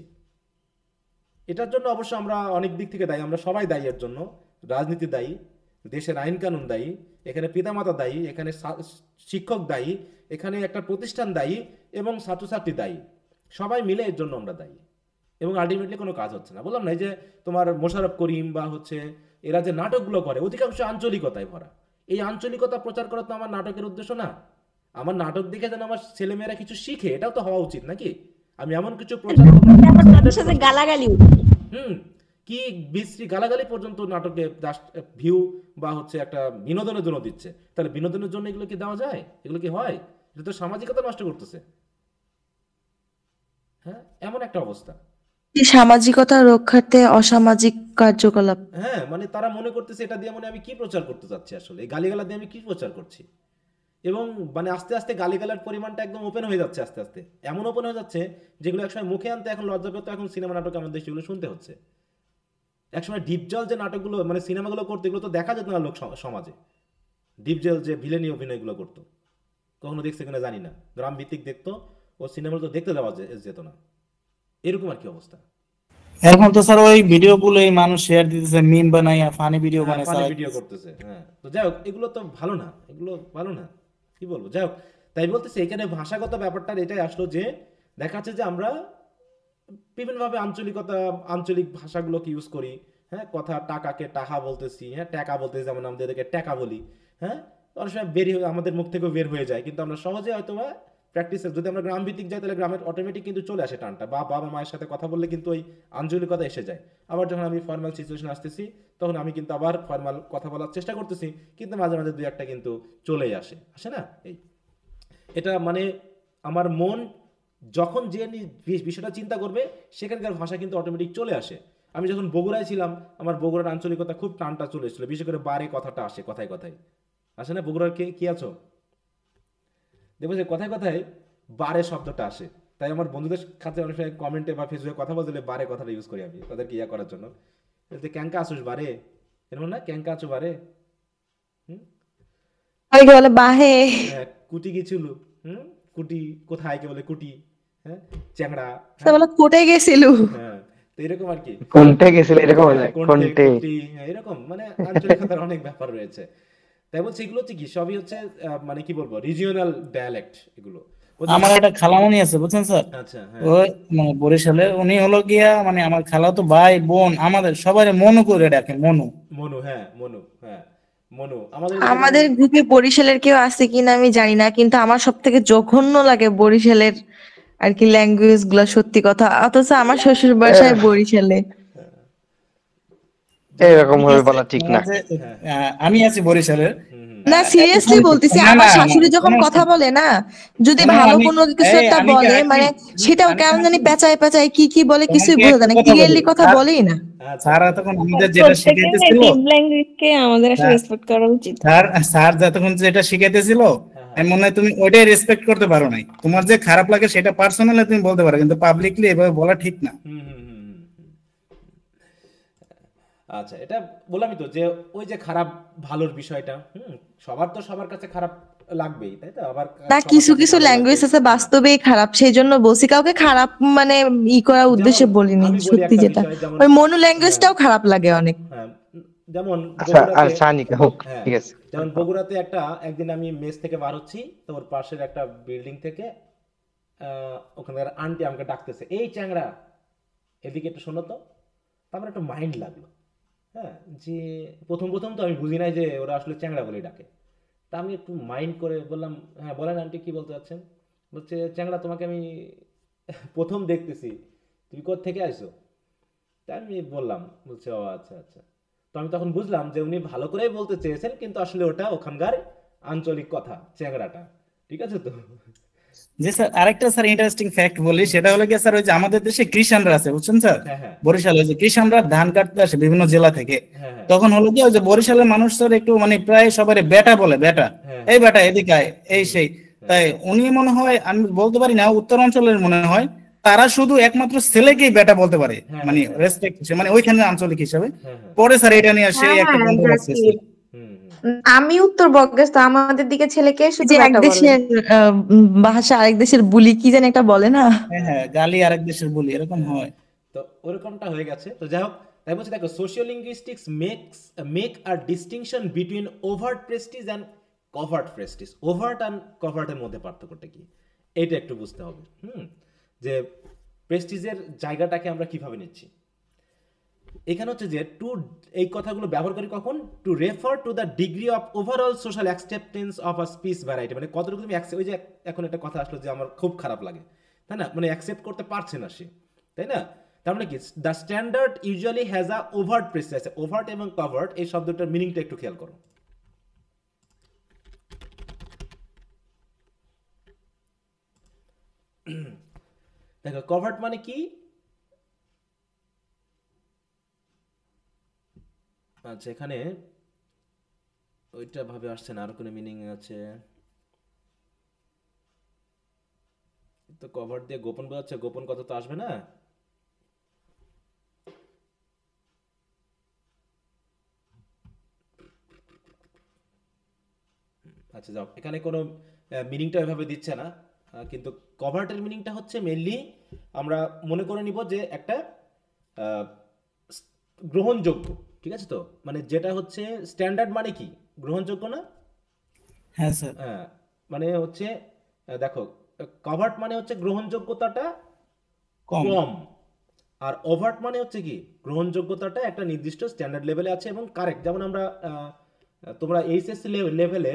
এটার জন্য অবশ্য আমরা অনেক দিক থেকে দায়ী, আমরা সবাই দায়ী এর জন্য। রাজনীতি দায়ী, দেশের আইন কানুন দায়ী, এখানে পিতামাতা দায়ী, এখানে শিক্ষক দায়ী, এখানে একটা প্রতিষ্ঠান দায়ী, এবং ছাত্রছাত্রী দায়ী। সবাই মিলে এর জন্য আমরা দায়ী, এবং আলটিমেটলি কোনো কাজ হচ্ছে না। বললাম না, এই যে তোমার মোশাররফ করিম বা হচ্ছে এরা যে নাটকগুলো করে, অধিকাংশ আঞ্চলিকতায় ভরা। এই আঞ্চলিকতা প্রচার করা তো আমার নাটকের উদ্দেশ্য না। আমার নাটক দেখে যেন আমার ছেলেমেয়েরা কিছু শিখে, এটাও তো হওয়া উচিত নাকি? আমি এমন কিছু প্রচার গালাগালি কি বিশ্রী গালাগালি পর্যন্ত নাটকে ভিউ বা হচ্ছে একটা বিনোদনের জন্য দিচ্ছে, তাহলে বিনোদনের জন্য এগুলো কি দেওয়া যায়? এগুলো কি হয়? এটা তো সামাজিকতা নষ্ট করতেছে। হ্যাঁ, এমন একটা অবস্থা। সামাজিকতা রক্ষার্থে অসামাজিক কার্যকলাপ। হ্যাঁ, মানে তারা মনে করতেছে এটা দিয়ে মানে আমি কি প্রচার করতে চাচ্ছি, আসলে এই গালিগালা দিয়ে আমি কি প্রচার করছি। এবং মানে আস্তে আস্তে গালিগালার পরিমাণটা একদম ওপেন হয়ে যাচ্ছে, আস্তে আস্তে এমন ওপেন হয়ে যাচ্ছে যেগুলো একসময় মুখে আনতে এখন লজ্জা পেত, এখন সিনেমা নাটকে আমাদের সেগুলো শুনতে হচ্ছে। একসময় ডিপজল যে নাটকগুলো মানে সিনেমাগুলো করতো, এগুলো তো দেখা যেত না লোক সমাজে। ডিপজল যে ভিলেনি অভিনয়গুলো করতো, কখনো দেখছে কিনা জানি না, গ্রাম ভিত্তিক দেখতো, ও সিনেমাগুলো তো দেখতে দেওয়া যেত না। এরকম আর কি অবস্থা। এখন তো স্যার ওই ভিডিওগুলো এই মানুষ শেয়ার দিতেছে, মিম বানাইয়া ফানি ভিডিও বানায়, ফানি ভিডিও করতেছে। হ্যাঁ, তো যাই হোক, এগুলো তো ভালো না, এগুলো ভালো না, কি বলবো। যাই হোক, তাই বলতেছে এখানে ভাষাগত ব্যাপারটা এটাই আসলো যে দেখা যাচ্ছে যে আমরা বিভিন্নভাবে আঞ্চলিক ভাষাগুলোকে ইউজ করি। হ্যাঁ, কথা টাকাকে টাকা বলতেছি, হ্যাঁ টাকা বলতেছি, যেমন আমাদের এদেরকে টাকা বলি। হ্যাঁ, অনেক সময় আমাদের মুখ থেকেও বের হয়ে যায়, কিন্তু আমরা সহজে হয়তো প্র্যাকটিসে যদি আমরা গ্রাম ভিত্তিক যাই, তাহলে গ্রামের অটোমেটিক কিন্তু চলে আসে টানটা, বা বাবা মায়ের সাথে কথা বললে কিন্তু ওই আঞ্চলিকতা এসে যায়। আবার যখন আমি ফর্মাল সিচুয়েশন আসতেছি, তখন আমি কিন্তু আবার ফর্মাল কথা বলার চেষ্টা করতেছি, কিন্তু মাঝে মাঝে দুই একটা কিন্তু চলেই আসে না। এটা মানে আমার মন যখন যে বিষয়টা চিন্তা করবে, সেখানকার ভাষা কিন্তু অটোমেটিক চলে আসে। আমি যখন বগুড়ায় ছিলাম, আমার বগুড়ার আঞ্চলিকতা খুব টানটা চলে এসেছিল, বিশেষ করে বারে কথাটা আসে, কথায় কথায় আসে না? বগুড়ার কি আছো? দেখবো যে কথায় কথায় বারে শব্দটা আসে। তাই আমার বন্ধুদের কাছে অনেক সময় কমেন্টে বা ফেসবুকে কথা বলতে বারে কথাটা ইউজ করি আমি, তাদেরকে ইয়া করার জন্য। ক্যাঙ্কা আসুস বারে, এরকম না? ক্যাঙ্কা আছো বারে, বলে বাহে, কুটি গেছিল, কুটি কোথায়, কে বলে কুটি, হ্যাঁ চ্যাংড়া, বলে কোটে গেছিল। হ্যাঁ, তো এরকম আর কি, কোনটা গেছিল এরকম, এরকম মানে আঞ্চলিকতার অনেক ব্যাপার রয়েছে। তাই বলছি এগুলো হচ্ছে কি, সবই হচ্ছে মানে কি বলবো, রিজিওনাল ডায়ালেক্ট এগুলো। আমার একটা খালামণি আছে বুঝছেন স্যার, আচ্ছা, হ্যাঁ, ওই মানে বরিশালের, উনি হলো গিয়া মানে আমার খালাতো ভাই বোন আমাদের সবাই মনু করে ডাকে, মনু। মনু, হ্যাঁ, মনু, হ্যাঁ, মনু আমাদের এদিকে যেমন আমাদের গ্রুপে বরিশালের কেউ আছে কিনা আমি জানি না, কিন্তু আমার সব থেকে জঘন্য লাগে বরিশালের আর কি ল্যাঙ্গুয়েজ গুলা, সত্যি কথা। অথচ আমার শ্বশুর বাসায় বরিশালে। এরকম ঠিক ভাবে আছে, বলা ঠিক না। যে, আমি আছি বরিশালের। না, সিরিয়াসলি বলতেছি, না আমার না না, শাশুড়ি যখন শোনো, কথা বলে না, যদি শোনো, ভালো আমি কোনো কিছু এই একটা আমি কি বলে, আছি, মানে সেটাও আমি কেমন জানি আছি। পেঁচায় পেঁচায় কি বলে কিছুই তোমাকে বোঝা একটা যায় না, কথা বলি, ক্লিয়ারলি কথা বলেই না। আচ্ছা, স্যার আচ্ছা, এতক্ষণ আমাদের যেটা প্রত্যেকের শিখাইতেছিল, নেটিভ ল্যাঙ্গুয়েজকে আমাদের আসলে স্যার রেসপেক্ট করা উচিত। স্যার স্যার যতক্ষণ যেটা শিখাইতেছিল, হ্যাঁ, আমি মনে হয় তুমি ওইটাই রেসপেক্ট করতে পারো নাই। তোমার যে খারাপ লাগে সেটা পার্সোনালি তুমি বলতে পারো, কিন্তু পাবলিকলি এভাবে বলা ঠিক না। হুম, হুম, হুম, হুম, হুম। আচ্ছা, এটা বললামই তো যে ওই যে খারাপ ভালোর বিষয়টা, সবার তো সবার কাছে খারাপ লাগবেই, তাই তো, আবার না, সবার কিছু কাছে কিছু ভালো ল্যাঙ্গুয়েজ লাগবেই। আছে বাস্তবেই খারাপ, সেই জন্য বলছি, কাউকে খারাপ মানে করার যেমন উদ্দেশ্যে বলিনি, আমি বলি সত্যি একটা যেটা। বিষয়, যেমন ওই মনু হ্যাঁ, ল্যাঙ্গুয়েজটাও খারাপ লাগে অনেক। হ্যাঁ, যেমন আচ্ছা, আর বগুড়াতে, সানিকা হোক, হ্যাঁ, ঠিক আছে। যেমন বগুড়াতে একদিন আমি মেস থেকে বার হচ্ছি, তো ওর পাশের একটা বিল্ডিং থেকে ওখানকার আন্টি আমাকে ডাকতেছে, এই চ্যাংড়া এদিকে একটু শোনো তো। তারপর একটু মাইন্ড লাগলো, হ্যাঁ, যে প্রথম প্রথম তো আমি বুঝি নাই যে ওরা আসলে চ্যাংড়া বলে ডাকে। তা আমি একটু মাইন্ড করে বললাম, হ্যাঁ বলেন আন্টি, কি বলতে চাচ্ছেন? বলছে, চ্যাংড়া তোমাকে আমি প্রথম দেখতেছি, তুমি কোথা থেকে আসছো? তা আমি বললাম, বলছে ও আচ্ছা আচ্ছা। তো আমি তখন বুঝলাম যে উনি ভালো করেই বলতে চেয়েছেন, কিন্তু আসলে ওটা ওখানকার আঞ্চলিক কথা, চ্যাংড়াটা, ঠিক আছে তো। যে স্যার আরেকটা স্যার ইন্টারেস্টিং ফ্যাক্ট বলি, সেটা হলো কি স্যার, ওই যে আমাদের দেশে কৃষানরা আছে বুঝছেন স্যার, হ্যাঁ, হ্যাঁ, বরিশালে যে কৃষানরা ধান কাটতে আসে বিভিন্ন জেলা থেকে, হ্যাঁ, হ্যাঁ, তখন হলো কি ওই যে বরিশালের মানুষ স্যার একটু মানে প্রায় সবাই বেটা বলে, বেটা, হ্যাঁ, এই বেটা এদিকে আয়, এই সেই। তাই উনি মনে হয়, আমি বলতে পারি না, উত্তর অঞ্চলের মনে হয় তারা শুধু একমাত্র ছেলেকেই বেটা বলতে পারে, হ্যাঁ, মানে হ্যাঁ, রেসপেক্ট, মানে ওইখানে আঞ্চলিক হিসাবে। হ্যাঁ, হ্যাঁ, পরে স্যার এটা নিয়ে সেই হ্যাঁ একটা হ্যাঁ, গন্ডগোল আছে। জাকির, হুম, হুম, আমি উত্তর বঙ্গের, তো আমাদের দিকে ছেলেকে এই শুধু যে এক বেটা বলে। দেশের ভাষা আরেক দেশের বুলি কি জানি একটা বলে না। হ্যাঁ হ্যাঁ, গালি আরেক দেশের বলি, এরকম হয়। তো ওরকমটা হয়ে গেছে। তো যাই হোক, তাই বলছি, দেখো, sociolinguistics make a distinction between overt prestige and covert prestige. Overt and কভার্টের মধ্যে পার্থক্যটা কি, এটা একটু বুঝতে হবে। যে প্রেস্টিজের জায়গাটাকে আমরা কিভাবে নিচ্ছি। এখানে হচ্ছে যে এই কথাগুলো ব্যবহার করি কখন, two refer to the degree of overall social acceptance of a speech variety, মানে কতটুকু তুমি ওই যে এখন একটা কথা আসলো যে আমার খুব খারাপ লাগে, তাই না, মানে অ্যাকসেপ্ট করতে পারছে না সে, তাই না। তার মানে কি, the standard usually has a overt Prestige. Overt এবং কভার্ট এই শব্দটার মিনিংটা একটু খেয়াল করো। দেখো, কভার্ট মানে কি, আচ্ছা এখানে ওইটা ভাবে আসছে না, আরো কোনো মিনিং আছে তো। কভার দিয়ে গোপন বোঝাচ্ছে, গোপন কথা তো আসবে না। আচ্ছা যাও, এখানে কোনো মিনিংটা এভাবে দিচ্ছে না, কিন্তু কভার্টের মিনিংটা হচ্ছে মেইনলি আমরা মনে করে নিব যে একটা আহ, গ্রহণযোগ্য, ঠিক আছে তো, মানে যেটা হচ্ছে স্ট্যান্ডার্ড, মানে কি গ্রহণযোগ্য না। হ্যাঁ স্যার। হ্যাঁ, মানে হচ্ছে দেখো, কভার্ট মানে হচ্ছে গ্রহণযোগ্যতাটা কম। কম, আর ওভার্ট মানে হচ্ছে কি গ্রহণযোগ্যতাটা একটা নির্দিষ্ট স্ট্যান্ডার্ড লেভেলে আছে এবং কারেক্ট। যেমন আমরা তোমরা এইচএসসি লেভেলে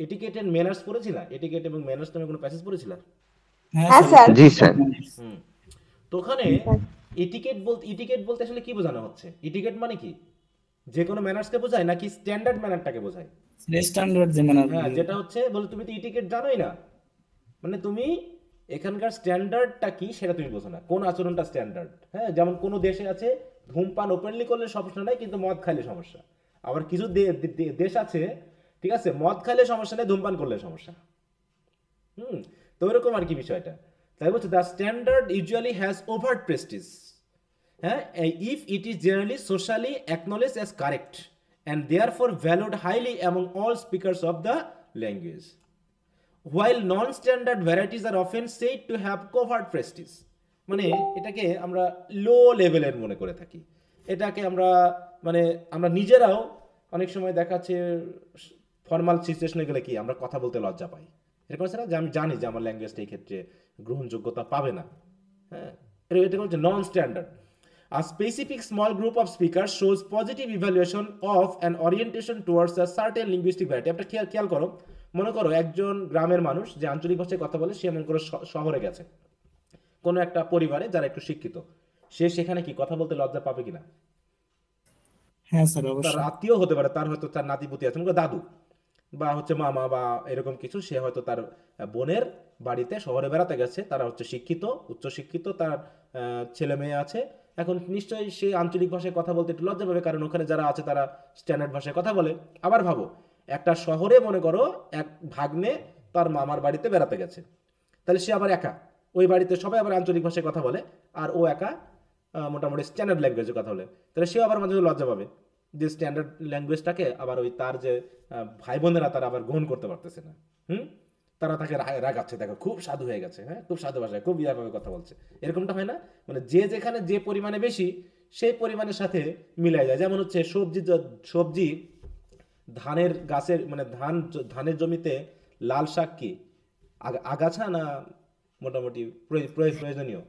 এটিকেট এন্ড ম্যানার্স পড়েছিলা, এটিকেট এবং ম্যানার্স নামে কোনো প্যাসেজ পড়েছিলা? হ্যাঁ স্যার। জি স্যার। তো ওখানে ইটিকেট বলতে আসলে কি বোঝানো হচ্ছে? ইটিকেট মানে কি, যে কোনো ম্যানার্সকে বোঝায় নাকি স্ট্যান্ডার্ড ম্যানারটাকে বোঝায়? স্ট্যান্ডার্ড যে মানে হ্যাঁ, যেটা হচ্ছে বলে তুমি তো ইটিকেট জানোই না, মানে তুমি এখানকার স্ট্যান্ডার্ডটা কি সেটা তুমি বোঝো না, কোন আচরণটা স্ট্যান্ডার্ড। হ্যাঁ, যেমন কোনো দেশে আছে ধূমপান ওপেনলি করলে সমস্যা নাই, কিন্তু মদ খাইলে সমস্যা। আবার কিছু দেশ আছে, ঠিক আছে, মদ খাইলে সমস্যা নেই, ধূমপান করলে সমস্যা। তো এরকম আর কি বিষয়টা। তাই বলছে the standard usually has overt prestige, হ্যাঁ, if it is generally socially acknowledge as correct and therefore valued highly among all speakers of the language, while non-standard varieties are often said to have covert prestige। মানে এটাকে আমরা লো লেভেলের মনে করে থাকি, এটাকে আমরা মানে আমরা নিজেরাও অনেক সময় দেখাচ্ছে ফর্মাল সিচুয়েশনে গেলে কি আমরা কথা বলতে লজ্জা পাই, এরকম আছে না যে আমি জানি যে আমার ল্যাঙ্গুয়েজটা এই ক্ষেত্রে গ্রহণযোগ্যতা পাবে না, হ্যাঁ, এটা হচ্ছে নন standard. A specific small group of speakers shows positive evaluation of an orientation towards a certain linguistic variety. আপনারা খেয়াল করো, মনে করো একজন গ্রামের মানুষ যে আঞ্চলিক ভাষায় কথা বলে, সে মনে করো শহরে গেছে কোনো একটা পরিবারে যারা একটু শিক্ষিত, সে সেখানে কি কথা বলতে লজ্জা পাবে কিনা? হ্যাঁ স্যার তার অবশ্যই। আত্মীয় হতে পারে, তার হয়তো তার নাতিপুতি আছে, মনে করো দাদু বা হচ্ছে মামা বা এরকম কিছু, সে হয়তো তার বোনের বাড়িতে শহরে বেড়াতে গেছে, তারা হচ্ছে শিক্ষিত, উচ্চশিক্ষিত, তার ছেলে মেয়ে আছে, এখন নিশ্চয়ই সে আঞ্চলিক ভাষায় কথা বলতে একটু লজ্জা পাবে, কারণ ওখানে যারা আছে তারা স্ট্যান্ডার্ড ভাষায় কথা বলে। আবার ভাবো একটা শহরে মনে করো এক ভাগ্নে তার মামার বাড়িতে বেড়াতে গেছে, তাহলে সে আবার একা, ওই বাড়িতে সবাই আবার আঞ্চলিক ভাষায় কথা বলে, আর ও একা মোটামুটি স্ট্যান্ডার্ড ল্যাঙ্গুয়েজে কথা বলে, তাহলে সে আবার মাঝে লজ্জা পাবে যে স্ট্যান্ডার্ড ল্যাঙ্গুয়েজটাকে আবার ওই তার যে ভাই বোনেরা তারা আবার গ্রহণ করতে পারতেছে না, তারা তাকে রাগাচ্ছে, দেখো খুব সাধু হয়ে গেছে, হ্যাঁ খুব সাধু ভাষায় খুব ইয়াভাবে কথা বলছে, এরকমটা হয় না? মানে যে যেখানে যে পরিমাণে বেশি সেই পরিমাণের সাথে মিলাই যায়। যেমন হচ্ছে সবজি ধানের গাছের মানে ধানের জমিতে লাল শাক কি আগাছা না মোটামুটি প্রয়োজনীয়?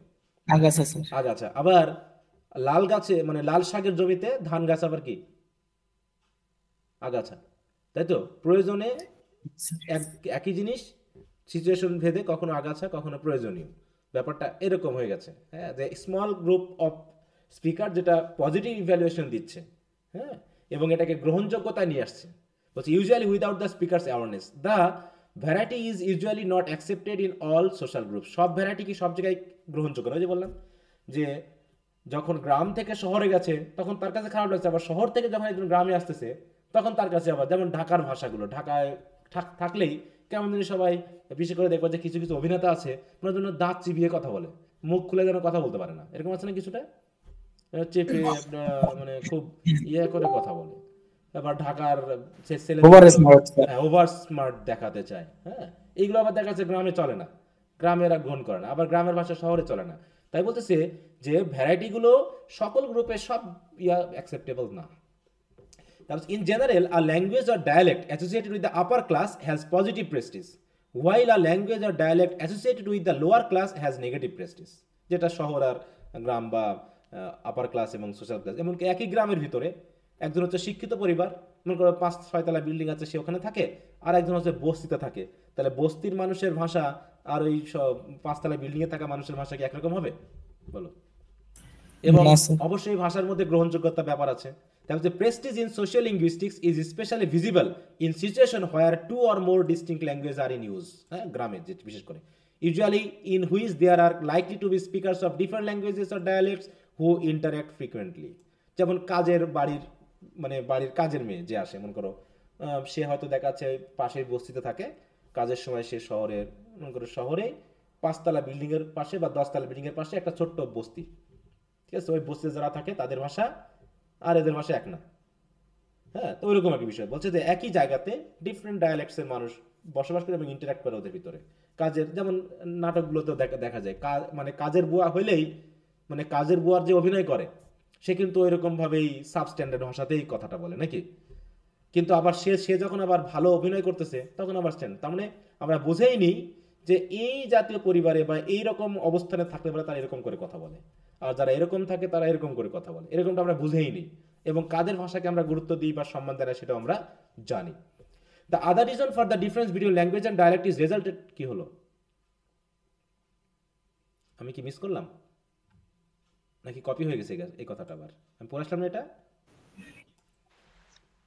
আগাছা স্যার। আগাছা। আবার লাল গাছে মানে লাল শাকের জমিতে ধান গাছ আবার কি আগাছা, তাই তো? প্রয়োজনে একই জিনিস, সিচুয়েশন ভেদে কখনো আগাছা কখনো প্রয়োজনীয়, ব্যাপারটা এরকম হয়ে গেছে। হ্যাঁ, যে স্মল গ্রুপ অফ স্পিকার যেটা পজিটিভ ইভ্যালুয়েশন দিচ্ছে, হ্যাঁ, এবং এটাকে গ্রহণযোগ্যতা নিয়ে আসছে, বলছে usually without the speakers awareness the variety is usually not accepted in all social group. সব ভ্যারাইটি কি সব জায়গায় গ্রহণযোগ্য নয়? যে বললাম যে যখন গ্রাম থেকে শহরে গেছে তখন তার কাছে খারাপ লাগছে, আবার শহর থেকে যখন একজন গ্রামে আসতেছে তখন তার কাছে আবার, যেমন ঢাকার ভাষাগুলো, ঢাকায় থাকলেই কেমন জানি সবাই, বিশেষ করে দেখবো যে কিছু কিছু অভিনেতা আছে ওনার জন্য দাঁত চিবিয়ে কথা বলে, মুখ খুলে যেন কথা বলতে পারে না, এরকম আছে না কিছুটা, চেপে মানে খুব ইয়ে করে কথা বলে। আবার ঢাকার ছেলে ওভার স্মার্ট দেখাতে চায়, হ্যাঁ, এইগুলো আবার দেখা যাচ্ছে গ্রামে চলে না, গ্রামেরা গ্রহণ করে না, আবার গ্রামের ভাষা শহরে চলে না। তাই বলতেছে যে ভ্যারাইটিগুলো সকল গ্রুপে সব অ্যাকসেপ্টেবল না। In general, a language or dialect associated with the upper class has positive prestige, while a language or dialect associated with the lower class has negative prestige. যেটা শহর আর গ্রাম বা আপার ক্লাস এবং সোশ্যাল ক্লাস, এমনকি একই গ্রামের ভিতরে একজন হচ্ছে শিক্ষিত পরিবার, মনে করো 5-6 তলা বিল্ডিং আছে, সে ওখানে থাকে, আর একজন হচ্ছে বস্তিতে থাকে, তাহলে বস্তির মানুষের ভাষা আর ওই 5 তলা বিল্ডিং এ থাকা মানুষের ভাষা কি একরকম হবে বলো? এবং অবশ্যই ভাষার মধ্যে গ্রহণযোগ্যতা ব্যাপার আছে। The prestige in social linguistics is especially visible in situation where 2 or more distinct languages are in use. গ্রামে বিশেষ করে usually in which there are likely to be speakers of different languages or dialects who interact frequently. যেমন কাজের বাড়ির মানে বাড়ির কাজের মেয়ে যে আসে, মনে করো সে হয়তো দেখাচ্ছে পাশের বস্তিতে থাকে, কাজের সময় সে শহরের মনে করো শহরে 5 তলা বিল্ডিং এর পাশে বা 10 তলা বিল্ডিং এর পাশে একটা ছোট্ট বস্তি, ঠিক আছে, ওই বস্তিতে যারা থাকে তাদের ভাষা আর এদের ভাষা এক না, হ্যাঁ, তো ওইরকম একটা বিষয় বলছে যে একই জায়গাতে ডিফারেন্ট ডায়ালেক্টসের মানুষ বসবাস করে এবং ইন্টারাক্ট করে ওদের ভিতরে। কাজের যেমন নাটকগুলোতেও দেখা যায় মানে কাজের বুয়া হইলেই মানে কাজের বুয়ার যে অভিনয় করে সে কিন্তু ওইরকম ভাবেই সাবস্ট্যান্ডার্ড ভাষাতেই কথাটা বলে নাকি, কিন্তু আবার সে যখন আবার ভালো অভিনয় করতেছে তখন আবার স্ট্যান্ডার্ড। তার মানে আমরা বুঝেই নিই যে এই জাতীয় পরিবারে বা এইরকম অবস্থানে থাকতে পারে তারা এরকম করে কথা বলে, আর যারা এরকম থাকে তারা এরকম করে কথা বলে, এরকমটা আমরা বুঝেই নিই, এবং কাদের ভাষাকে আমরা গুরুত্ব দিই বা সম্মান দেয় সেটাও আমরা জানি। The other reason for the difference between language and dialect is resulted, কি হলো, আমি কি মিস করলাম নাকি কপি হয়ে গেছে এই কথাটা? আবার আমি পড়ে আসলাম না, এটা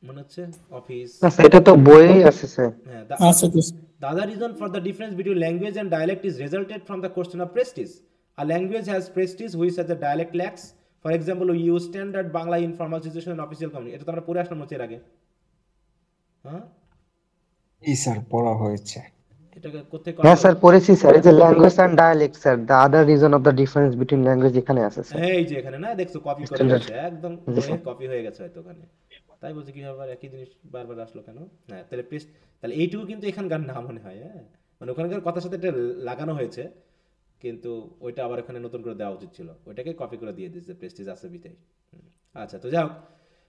মনে হচ্ছে অফিস, এটা তো বইয়েই আছে স্যার। হ্যাঁ, the other reason for the difference between language and dialect is resulted from the question of prestige. A language has prestige which a dialect lacks. For example, we use standard Bangla in formal situation and official communication. এটা তো আমরা পড়ে আসলাম হচ্ছে এর আগে, হ্যাঁ এই sir পড়া হয়েছে, এটাকে কোথায় হ্যাঁ স্যার পড়েছি স্যার, এই যে language and dialect sir, the other reason of the difference between language এখানে আছে স্যার। হ্যাঁ, এই যে এখানে না দেখছো কপি করে গেছে, একদম কপি হয়ে গেছে হয়তো ওখানে, তাই বলছি কি আবার একই জিনিস বারবার আসলো কেন? হ্যাঁ, তাহলে এইটুকু কিন্তু এখানকার না মনে হয়, হ্যাঁ, মানে ওখানকার কথার সাথে এটা লাগানো হয়েছে, কিন্তু ওইটা আবার এখানে নতুন করে দেওয়া উচিত ছিল, ওইটাকে কপি করে দিয়ে দিয়েছে, প্রেস্টিজ আছে বিটাই। আচ্ছা, তো যাও,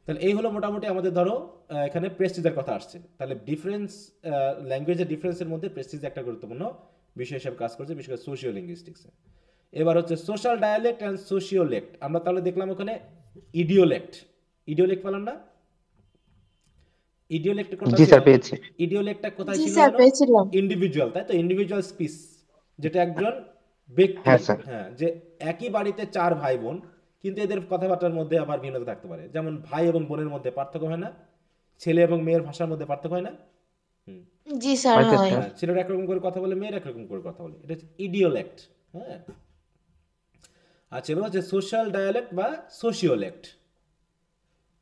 তাহলে এই হলো মোটামুটি আমাদের ধরো এখানে প্রেস্টিজের কথা আসছে। তাহলে ডিফারেন্স, ল্যাঙ্গুয়েজের ডিফারেন্সের মধ্যে প্রেস্টিজ একটা গুরুত্বপূর্ণ বিষয় হিসেবে কাজ করছে, বিশেষ করে সোশিও লিঙ্গুইস্টিক্সে। এবার হচ্ছে সোশ্যাল ডায়ালেক্ট অ্যান্ড সোশিওলেক্ট। আমরা তাহলে দেখলাম ওখানে ইডিওলেক্ট, ইডিওলেক্ট পেলাম না? ইডিওলেক্টের কথা জি ছিল, স্যার পেয়েছি। ইডিওলেক্টটা কোথায় জি ছিল স্যার জানো? পেয়েছিলাম। ইন্ডিভিজুয়াল, তাই তো, ইন্ডিভিজুয়াল স্পিচ, যেটা একজন ব্যক্তি, হ্যাঁ স্যার। হ্যাঁ, যে একই বাড়িতে 4 ভাই বোন, কিন্তু এদের কথাবার্তার মধ্যে আবার ভিন্নতা থাকতে পারে। যেমন ভাই এবং বোনের মধ্যে পার্থক্য হয় না, ছেলে এবং মেয়ের ভাষার মধ্যে পার্থক্য হয় না? জি স্যার হয়তো হয়। স্যার। হ্যাঁ, ছেলেরা একরকম করে কথা বলে, মেয়েরা একরকম করে কথা বলে, এটা হচ্ছে ইডিওলেক্ট। হ্যাঁ, আচ্ছা, এবার হচ্ছে সোশ্যাল ডায়ালেক্ট বা সোশিওলেক্ট।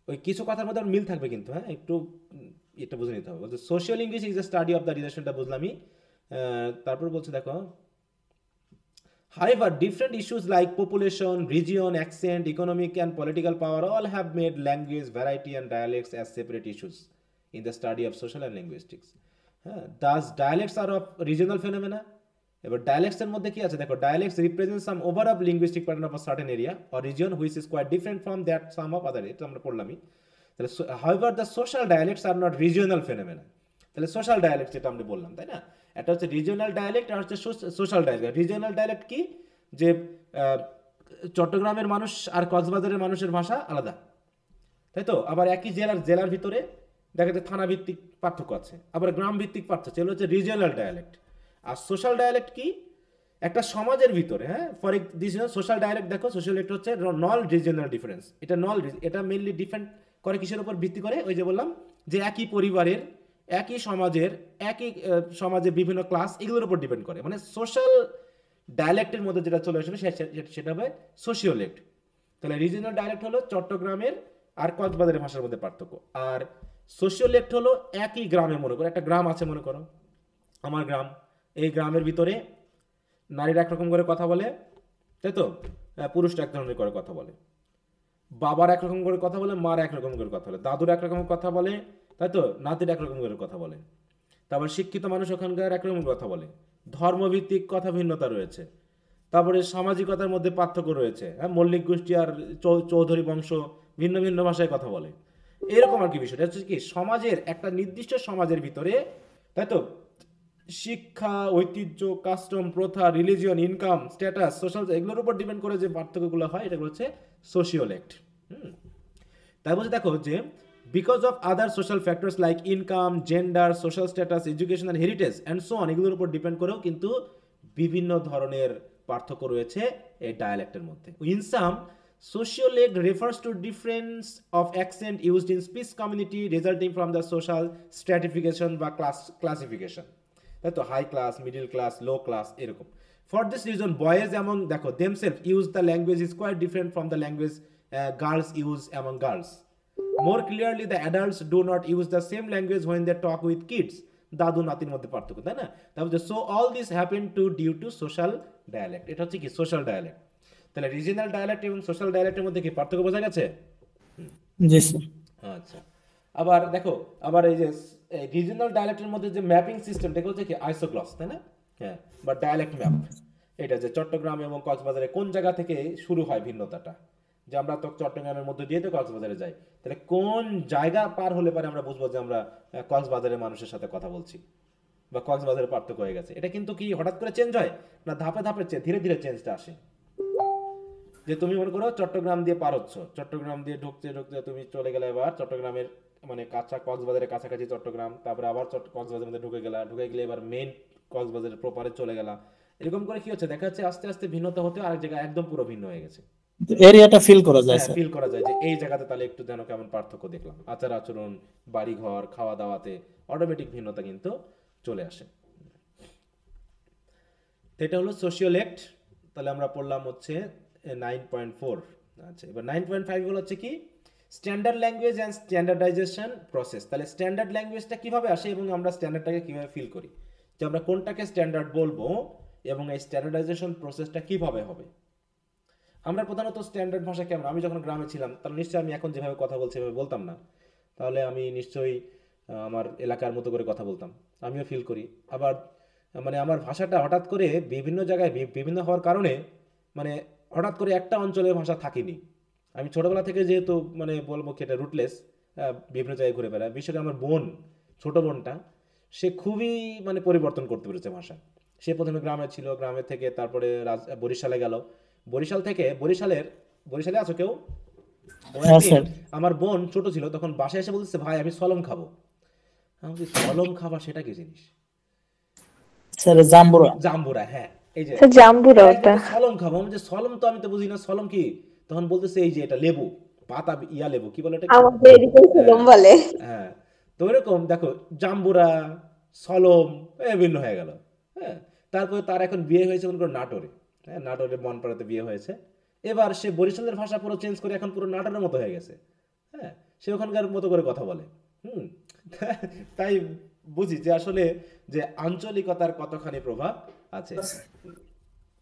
ওই কিছু কথার মধ্যে মিল থাকবে কিন্তু, হ্যাঁ, একটু এটা বুঝে নিতে হবে। বলছে social English is the study of the রিলেশনটা বুঝলামই। তারপর বলছে দেখো, however different issues like population, region, accent, economic and political power all have made language variety and dialects as separate issues in the study of social and linguistics. Thus dialects are of regional phenomena. এবার ডায়ালেক্টস এর মধ্যে কি আছে দেখো, dialects represent some overall linguistic pattern of a certain area or region which is quite different from that some of other. এটা আমরা পড়লামই। তাহলে however the social dialects are not regional phenomena. তাহলে সোশ্যাল ডায়ালেক্ট যেটা আমরা বললাম, তাই না, এটা হচ্ছে রিজিওনাল ডায়ালেক্ট আর হচ্ছে সোশ্যাল ডায়ালেক্ট। রিজিওনাল ডায়ালেক্ট কি, যে চট্টগ্রামের মানুষ আর কক্সবাজারের মানুষের ভাষা আলাদা, তাই তো। আবার একই জেলার ভিতরে দেখা যায় থানা ভিত্তিক পার্থক্য আছে, আবার গ্রাম ভিত্তিক পার্থক্য, এগুলো হচ্ছে রিজিওনাল ডায়ালেক্ট। আর সোশ্যাল ডায়ালেক্ট কি, একটা সমাজের ভিতরে, হ্যাঁ, ফর দিস সোশ্যাল ডায়ালেক্ট দেখো, সোশ্যালেক্ট হচ্ছে নন রিজিওনাল ডিফারেন্স। এটা মেইনলি ডিপেন্ড করে কিসের উপর ভিত্তি করে, ওই যে বললাম যে একই পরিবারের, একই সমাজে বিভিন্ন ক্লাস, এগুলোর উপর ডিপেন্ড করে। মানে সোশ্যাল ডায়ালেক্টের মধ্যে যেটা চলে আসবে সেটা হবে সোশিওলেক্ট। তাহলে রিজিওনাল ডায়ালেক্ট হলো চট্টগ্রামের আর কক্সবাজারের ভাষার মধ্যে পার্থক্য, আর সোশিওলেক্ট হলো একই গ্রামে, মনে করো একটা গ্রাম আছে, মনে করো আমার গ্রাম, এই গ্রামের ভিতরে নারীরা একরকম করে কথা বলে, তাই তো, পুরুষরা এক ধরনের করে কথা বলে, বাবার একরকম করে কথা বলে, মার একরকম করে কথা বলে, দাদুর একরকম কথা বলে, তাই তো, নাতির একরকম করে কথা বলে। তারপর শিক্ষিত মানুষ ওখানকার একরকম কথা বলে, ধর্মভিত্তিক কথা ভিন্নতা রয়েছে, তারপরে সামাজিকতার মধ্যে পার্থক্য রয়েছে, হ্যাঁ, মল্লিক গোষ্ঠী আর চৌধুরী বংশ ভিন্ন ভিন্ন ভাষায় কথা বলে, এরকম আর কি বিষয়টা হচ্ছে কি, সমাজের একটা নির্দিষ্ট সমাজের ভিতরে, তাই তো, শিক্ষা, ঐতিহ্য, কাস্টম, প্রথা, রিলিজিয়ন, ইনকাম, স্ট্যাটাস, সোশ্যাল, এগুলোর উপর ডিপেন্ড করে যে পার্থক্যগুলো হয়, এটা হচ্ছে সোশিওলেক্ট। তাই বলছে দেখো যে because of other social factors like income, gender, social status, education and heritage and so on, এগুলোর উপর ডিপেন্ড করেও কিন্তু বিভিন্ন ধরনের পার্থক্য রয়েছে এই ডায়ালেক্টের মধ্যে। In some, sociolect refers to difference of accent used in speech community resulting from the social stratification বা classification, তাই তো, high class, middle class, low class, এরকম। For this reason boys among দেখো themselves use the language is quite different from the language girls use among girls. More clearly the adults do not use the same language when they talk with kids. দাদু নাতির মধ্যে পার্থক্য, তাই না। তারপরে so all this happen to due to social dialect. এটা হচ্ছে কি সোশ্যাল ডায়ালেক্ট। তাহলে রিজিওনাল ডায়ালেক্ট এবং সোশ্যাল ডায়ালেক্টের মধ্যে কি পার্থক্য বোঝা গেছে? জি স্যার। আচ্ছা, আবার দেখো, আবার এই যে রিজিওনাল ডায়ালেক্টের মধ্যে যে ম্যাপিং সিস্টেমটা হচ্ছে কি আইসোগ্লস, তাই না, হ্যাঁ, বা ডায়ালেক্ট ম্যাপ। এটা যে চট্টগ্রাম এবং কক্সবাজারে কোন জায়গা থেকে শুরু হয় ভিন্নতাটা, যে আমরা তো চট্টগ্রামের মধ্যে দিয়ে তো কক্সবাজারে যাই, তাহলে কোন জায়গা পার হলে পারে আমরা বুঝবো যে আমরা কক্সবাজারের মানুষের সাথে কথা বলছি বা কক্সবাজারের পার্থক্য হয়ে গেছে। এটা কিন্তু কি হঠাৎ করে চেঞ্জ হয় না, ধাপে ধাপে ধীরে ধীরে চেঞ্জটা আসে। যে তুমি মনে করো চট্টগ্রাম দিয়ে পার হচ্ছ, চট্টগ্রাম দিয়ে ঢুকতে ঢুকতে তুমি চলে গেলে এবার চট্টগ্রামের মানে কক্সবাজারের কাছাকাছি চট্টগ্রাম, তারপরে আবার কক্সবাজারের মধ্যে ঢুকে গেলে এবার মেইন কক্সবাজারের প্রপারে চলে গেলা, এরকম করে কি হচ্ছে দেখা যাচ্ছে আস্তে আস্তে ভিন্নতা হতে আরেক জায়গায় একদম পুরো ভিন্ন হয়ে গেছে। এরিয়াটা ফিল করা যায়, ফিল করা যায় যে এই জায়গাতে তাহলে একটু যেন কেমন পার্থক্য দেখলাম, আচার আচরণ, বাড়ি ঘর, খাওয়া দাওয়াতে অটোমেটিক ভিন্নতা কিন্তু চলে আসে। এটা হলো সোশিওলেক্ট। তাহলে আমরা পড়লাম হচ্ছে 9.4। আচ্ছা, এবার 9.5 হলো হচ্ছে কি standard language and standardisation process. তাহলে স্ট্যান্ডার্ড ল্যাঙ্গুয়েজটা কিভাবে আসে এবং আমরা স্ট্যান্ডার্ডটাকে কিভাবে ফিল করি, যে আমরা কোনটাকে স্ট্যান্ডার্ড বলবো এবং এই স্ট্যান্ডার্ডাইজেশন প্রসেসটা কিভাবে হবে। আমরা প্রধানত স্ট্যান্ডার্ড ভাষা কেমন, আমি যখন গ্রামে ছিলাম তাহলে নিশ্চয়ই আমি এখন যেভাবে কথা বলছি এভাবে বলতাম না, তাহলে আমি নিশ্চয়ই আমার এলাকার মতো করে কথা বলতাম, আমিও ফিল করি। আবার মানে আমার ভাষাটা হঠাৎ করে বিভিন্ন জায়গায় বিভিন্ন হওয়ার কারণে মানে হঠাৎ করে একটা অঞ্চলের ভাষা থাকেনি, আমি ছোটবেলা থেকে যেহেতু মানে বলবো কি এটা রুটলেস, বিভিন্ন জায়গায় ঘুরে বেড়ায়, বিশেষ করে আমার বোন, ছোট বোনটা, সে খুবই মানে পরিবর্তন করতে পেরেছে ভাষা। সে প্রথমে গ্রামে ছিল, গ্রামে থেকে তারপরে বরিশালে গেল, বরিশাল থেকে বরিশালে আছো কেউ? ও হ্যাঁ একদিন, স্যার। আমার বোন ছোট ছিল তখন, বাসায় এসে বলতেছে ভাই আমি সলম খাবো। আমি বলছি সলম খাবার সেটা কি জিনিস? স্যার জাম্বুরা। জাম্বুরা, হ্যাঁ এই যে স্যার জাম্বুরা ওটা। সলম খাবো। আমি যে সলম তো আমি তো বুঝি না, সলম কি? তখন বলতেছে এই যে এটা লেবু, পাতা ইয়া লেবু, কি বলে এটাকে? আমাদের এদিকে সুলম বলে। হ্যাঁ, তো এরকম দেখো জাম্বুরা, সলম ভিন্ন হয়ে গেল। হ্যাঁ, তারপরে তার এখন বিয়ে হয়েছে মনে করো নাটোরে। হ্যাঁ, নাটোরে মনপাড়াতে বিয়ে হয়েছে। এবার সে বরিশালের ভাষা পুরো চেঞ্জ করে এখন পুরো নাটোরের মতো হয়ে গেছে। হ্যাঁ, সে ওখানকার মতো করে কথা বলে। হুম, তাই বুঝি যে আসলে যে আঞ্চলিকতার কতখানি প্রভাব আছে,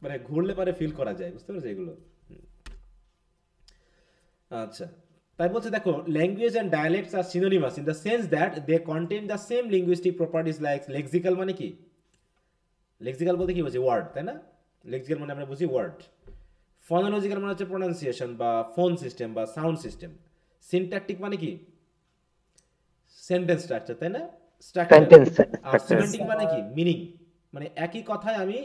মানে ঘুরলে পারে ফিল করা যায়, বুঝতে পেরেছো এগুলো? আচ্ছা, তাই বলছে দেখো language and dialects are synonymous in the sense that they contain the same linguistic properties like lexical মানে কি? লেক্সিক্যাল বলতে কি বুঝি? ওয়ার্ড, তাই না? লেক্সিক্যাল মানে আমরা বুঝি ওয়ার্ড। ফনোলজিক্যাল মানে হচ্ছে প্রোনাউন্সিয়েশন বা ফোন সিস্টেম বা সাউন্ড সিস্টেম। সিনট্যাকটিক মানে কি? সেন্টেন্স স্ট্রাকচার, তাই না? স্ট্রাকচার। আর সিমেন্টিক মানে কি? মিনিং। মানে একই কথায় আমি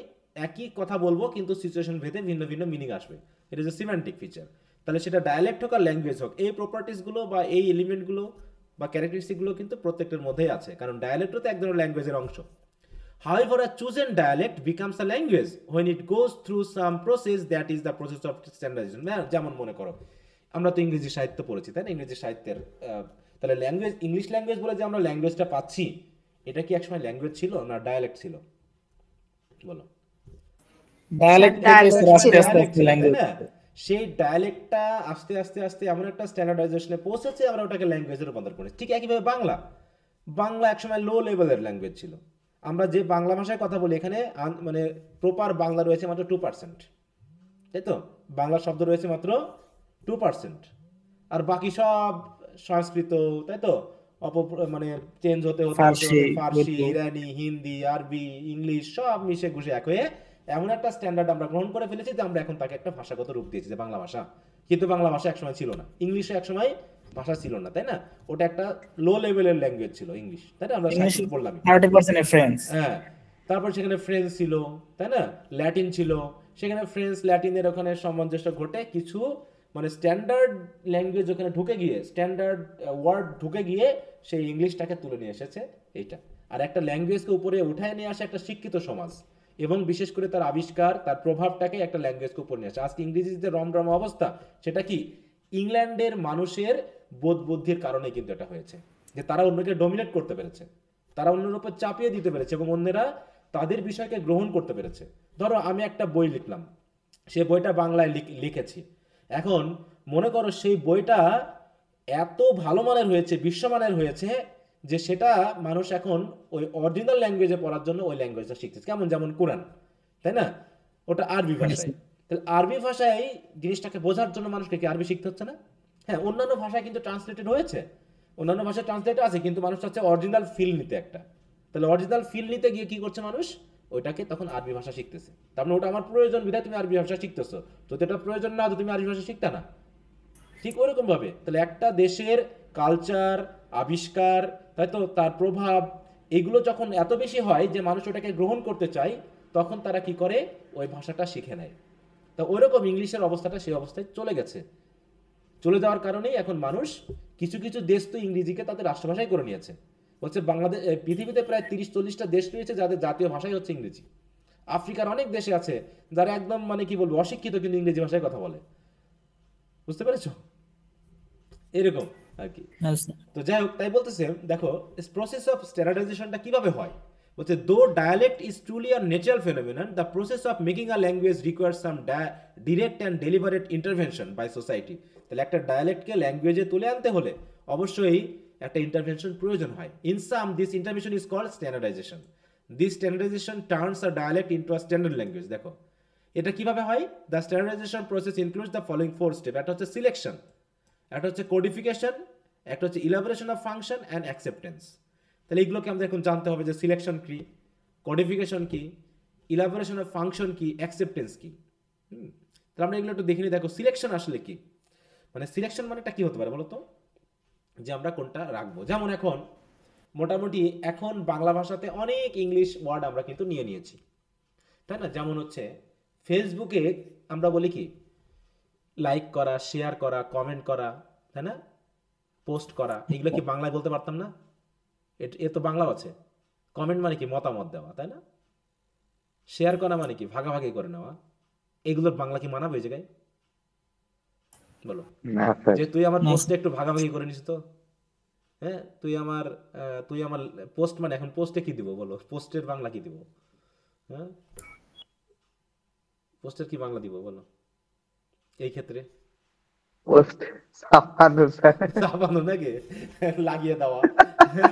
একই কথা বলবো কিন্তু সিচুয়েশন ভেদে ভিন্ন ভিন্ন মিনিং আসবে, এটা হচ্ছে সিমেন্টিক ফিচার। তাহলে সেটা ডায়ালেক্ট হোক আর ল্যাঙ্গুয়েজ হোক, এই প্রপার্টিসগুলো বা এই এলিমেন্টগুলো বা ক্যারেক্টারিস্টিকগুলো কিন্তু প্রত্যেকটার মধ্যেই আছে, কারণ ডায়ালেক্টও তো এক ধরনের ল্যাঙ্গুয়েজের অংশ। However, a chosen dialect becomes a language when it goes through some process that is the process of standardization. যেমন মনে করো আমরা তো ইংরেজি সাহিত্য পড়েছি, তাই না? ইংরেজি সাহিত্যের তাহলে ল্যাঙ্গুয়েজ, ইংলিশ ল্যাঙ্গুয়েজ বলে যে আমরা ল্যাঙ্গুয়েজটা পাচ্ছি, এটা কি একসময় ল্যাঙ্গুয়েজ ছিল না ডায়ালেক্ট ছিল? বলো। ডায়ালেক্ট থেকে স্যার আস্তে আস্তে ডায়ালেক্ট ছিল, তাই ল্যাঙ্গুয়েজ। না? সেই ডায়ালেক্টটা আস্তে আস্তে আস্তে এমন একটা স্ট্যান্ডার্ডাইজেশনে পৌঁছেছে, আমরা ওটাকে ল্যাঙ্গুয়েজে রূপান্তর করেছি। ঠিক একইভাবে বাংলা একসময় লো লেভেলের ল্যাঙ্গুয়েজ ছিল। আমরা যে বাংলা ভাষায় কথা বলি এখানে মানে প্রপার বাংলা রয়েছে মাত্র 2%, তাই তো? বাংলা শব্দ রয়েছে মাত্র 2%, আর বাকি সব সংস্কৃত, তাই তো? মানে চেঞ্জ হতে হতে ফার্সি, ইরানি, হিন্দি, আরবি, ইংলিশ সব মিশে ঘুষে এক হয়ে এমন একটা স্ট্যান্ডার্ড আমরা গ্রহণ করে ফেলেছি যে আমরা এখন তাকে একটা ভাষাগত রূপ দিয়েছি যে বাংলা ভাষা। কিন্তু বাংলা ভাষা একসময় ছিল না, ইংলিশে একসময় ভাষা ছিল না, তাই না? ওটা একটা লো লেভেলের ল্যাঙ্গুয়েজ ছিল ইংলিশ, তাই না? আমরা সাহিত্য পড়লাম। 30% ফ্রেঞ্চ। হ্যাঁ, তারপর সেখানে ফ্রেঞ্চ ছিল, তাই না? ল্যাটিন ছিল, সেখানে ফ্রেঞ্চ ল্যাটিনের ওখানে সামঞ্জস্য ঘটে কিছু মানে স্ট্যান্ডার্ড ল্যাঙ্গুয়েজ ওখানে ঢুকে গিয়ে, স্ট্যান্ডার্ড ওয়ার্ড ঢুকে গিয়ে সেই ইংলিশটাকে তুলে নিয়ে এসেছে এইটা। আর একটা ল্যাঙ্গুয়েজকে উপরে উঠায় নিয়ে আসে একটা শিক্ষিত সমাজ, এবং বিশেষ করে তার আবিষ্কার, তার প্রভাবটাকে একটা ল্যাঙ্গুয়েজকে উপরে নিয়ে আসে। আজকে ইংরেজির যে রমরমা অবস্থা, সেটা কি ইংল্যান্ডের মানুষের বোধ বুদ্ধির কারণে কিন্তু এটা হয়েছে, যে তারা অন্যকে ডমিনেট করতে পেরেছে, তারা অন্যের উপর চাপিয়ে দিতে পেরেছে এবং অন্যেরা তাদের বিষয়কে গ্রহণ করতে পেরেছে। ধরো আমি একটা বই লিখলাম, সে বইটা বাংলায় লিখেছি, এখন মনে করো সেই বইটা এত ভালো মানের হয়েছে, বিশ্বমানের হয়েছে, যে সেটা মানুষ এখন ওই অরিজিনাল ল্যাঙ্গুয়েজে পড়ার জন্য ওই ল্যাঙ্গুয়েজটা শিখতেছে। কেমন? যেমন কোরআন, তাই না? ওটা আরবি ভাষায়। তাহলে আরবি ভাষায় জিনিসটাকে বোঝার জন্য মানুষকে কি আরবি শিখতে হচ্ছে না? হ্যাঁ, অন্যান্য ভাষায় কিন্তু ট্রান্সলেটেড হয়েছে, অন্যান্য ভাষায় ট্রান্সলেট আছে, কিন্তু মানুষ চাচ্ছে অরিজিনাল ফিল নিতে একটা। তাহলে অরিজিনাল ফিল নিতে গিয়ে কি করছে মানুষ? ওইটাকে তখন আরবি ভাষা শিখতেছে। তার মানে ওটা আমার প্রয়োজন বিধায় তুমি আরবি ভাষা শিখতেছো, যদি এটা প্রয়োজন না হতো তুমি আরবি ভাষা শিখতে না। ঠিক ওরকম ভাবে তাহলে একটা দেশের কালচার, আবিষ্কার, তাই তো, তার প্রভাব, এগুলো যখন এত বেশি হয় যে মানুষ ওটাকে গ্রহণ করতে চায়, তখন তারা কি করে? ওই ভাষাটা শিখে নেয়। তা ওইরকম ইংলিশের অবস্থাটা সেই অবস্থায় চলে গেছে। চলে যাওয়ার কারণেই এখন মানুষ কিছু কিছু দেশ তো ইংরেজিকে তাদের রাষ্ট্রভাষাই করে নিয়েছে। হচ্ছে বাংলাদেশ, পৃথিবীতে প্রায় 30-40টা দেশ রয়েছে যাদের জাতীয় ভাষাই হচ্ছে ইংরেজি। আফ্রিকার অনেক দেশে আছে যারা একদম মানে কি বলবো অশিক্ষিত, কিন্তু ইংরেজি ভাষায় কথা বলে। বুঝতে পেরেছো? এরকম আর কি। তো যাই হোক, তাই বলতেছে দেখো প্রসেস অফ স্ট্যান্ডার্ডাইজেশনটা কিভাবে হয়। বলছে though dialect is truly a natural phenomenon, the process of making a language requires some direct and deliberate intervention by society. তাহলে একটা ডায়ালেক্টকে ল্যাঙ্গুয়েজে তুলে আনতে হলে অবশ্যই একটা ইন্টারভেনশন প্রয়োজন হয়। In sum this intervention is called standardisation. This standardisation turns a dialect into a standard language. দেখো এটা কিভাবে হয়। The standardisation process includes the following 4 step. একটা হচ্ছে সিলেকশন, একটা হচ্ছে কোডিফিকেশন, একটা হচ্ছে elaboration of function and acceptance. তাহলে এইগুলোকে আমাদের এখন জানতে হবে যে সিলেকশন কি, কোডিফিকেশন কি, ইলাবোরেশন অফ ফাংশন কি, অ্যাকসেপ্টেন্স কি। তাহলে আমরা এগুলো একটু দেখে নিই। দেখো সিলেকশন আসলে কি। মানে সিলেকশন মানেটা কি হতে পারে বলো তো, যে আমরা কোনটা রাখবো। যেমন এখন মোটামুটি এখন বাংলা ভাষাতে অনেক ইংলিশ ওয়ার্ড আমরা কিন্তু নিয়ে নিয়েছি, তাই না? যেমন হচ্ছে ফেসবুকে আমরা বলি কি লাইক করা, শেয়ার করা, কমেন্ট করা, তাই না, পোস্ট করা, এগুলো কি বাংলায় বলতে পারতাম না? এ তো বাংলাও আছে। কমেন্ট মানে কি মতামত দেওয়া, তাই না? শেয়ার করা মানে কি ভাগাভাগি করে নেওয়া। এগুলোর বাংলা কি মানাবে এই জায়গায় বলো? না স্যার, যে তুই আমার পোস্টে একটু ভাগাভাগি করে নিস তো, হ্যাঁ, তুই আমার পোস্ট মানে এখন পোস্টে কি দিব বলো? পোস্টের বাংলা কি দিব? হ্যাঁ, পোস্টের কি বাংলা দিব বলো এই ক্ষেত্রে? পোস্ট ছাপানো স্যার। চাপানো নাকি লাগিয়ে দেওয়া,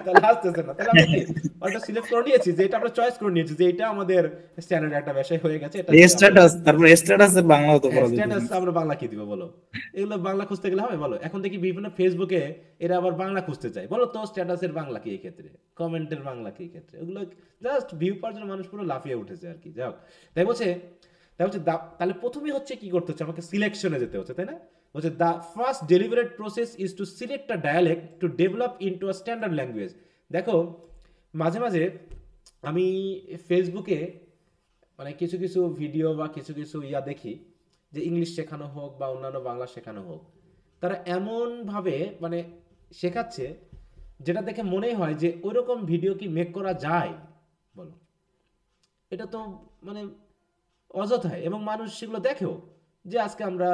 তাহলে আসতেছে না। তাহলে আমরা কি ওটা সিলেক্ট করে নিয়েছি, যে এটা আমরা চয়েস করে নিয়েছি যে এটা আমাদের স্ট্যান্ডার্ড একটা বিষয় হয়ে গেছে। এটা স্ট্যাটাস, তারপর স্ট্যাটাসের বাংলা তো করা যেত। স্ট্যাটাস আমরা বাংলা কি দিব বলো? এগুলো বাংলা খুঁজতে গেলে হবে বলো? এখন দেখি বিভিন্ন ফেসবুকে এরা আবার বাংলা খুঁজতে চায়, বলো তো স্ট্যাটাসের বাংলা কি এই ক্ষেত্রে, কমেন্টের বাংলা কি এই ক্ষেত্রে? ওগুলো জাস্ট ভিউ পাওয়ার জন্য মানুষ পুরো লাফিয়ে উঠেছে আর কি। যাই হোক, তাই বলছে তাহলে প্রথমেই হচ্ছে কি করতে হচ্ছে, আমাকে সিলেকশনে যেতে হচ্ছে, তাই না? বলছে the first deliberate process is to select a dialect to develop into a standard language. দেখো মাঝে মাঝে আমি ফেসবুকে মানে কিছু কিছু ভিডিও বা কিছু কিছু দেখি যে ইংলিশ শেখানো হোক বা অন্যান্য বাংলা শেখানো হোক, তারা এমনভাবে মানে শেখাচ্ছে যেটা দেখে মনে হয় যে ওইরকম ভিডিও কি মেক করা যায় বলো? এটা তো মানে অযথায়, এবং মানুষ সেগুলো দেখেও, যে আজকে আমরা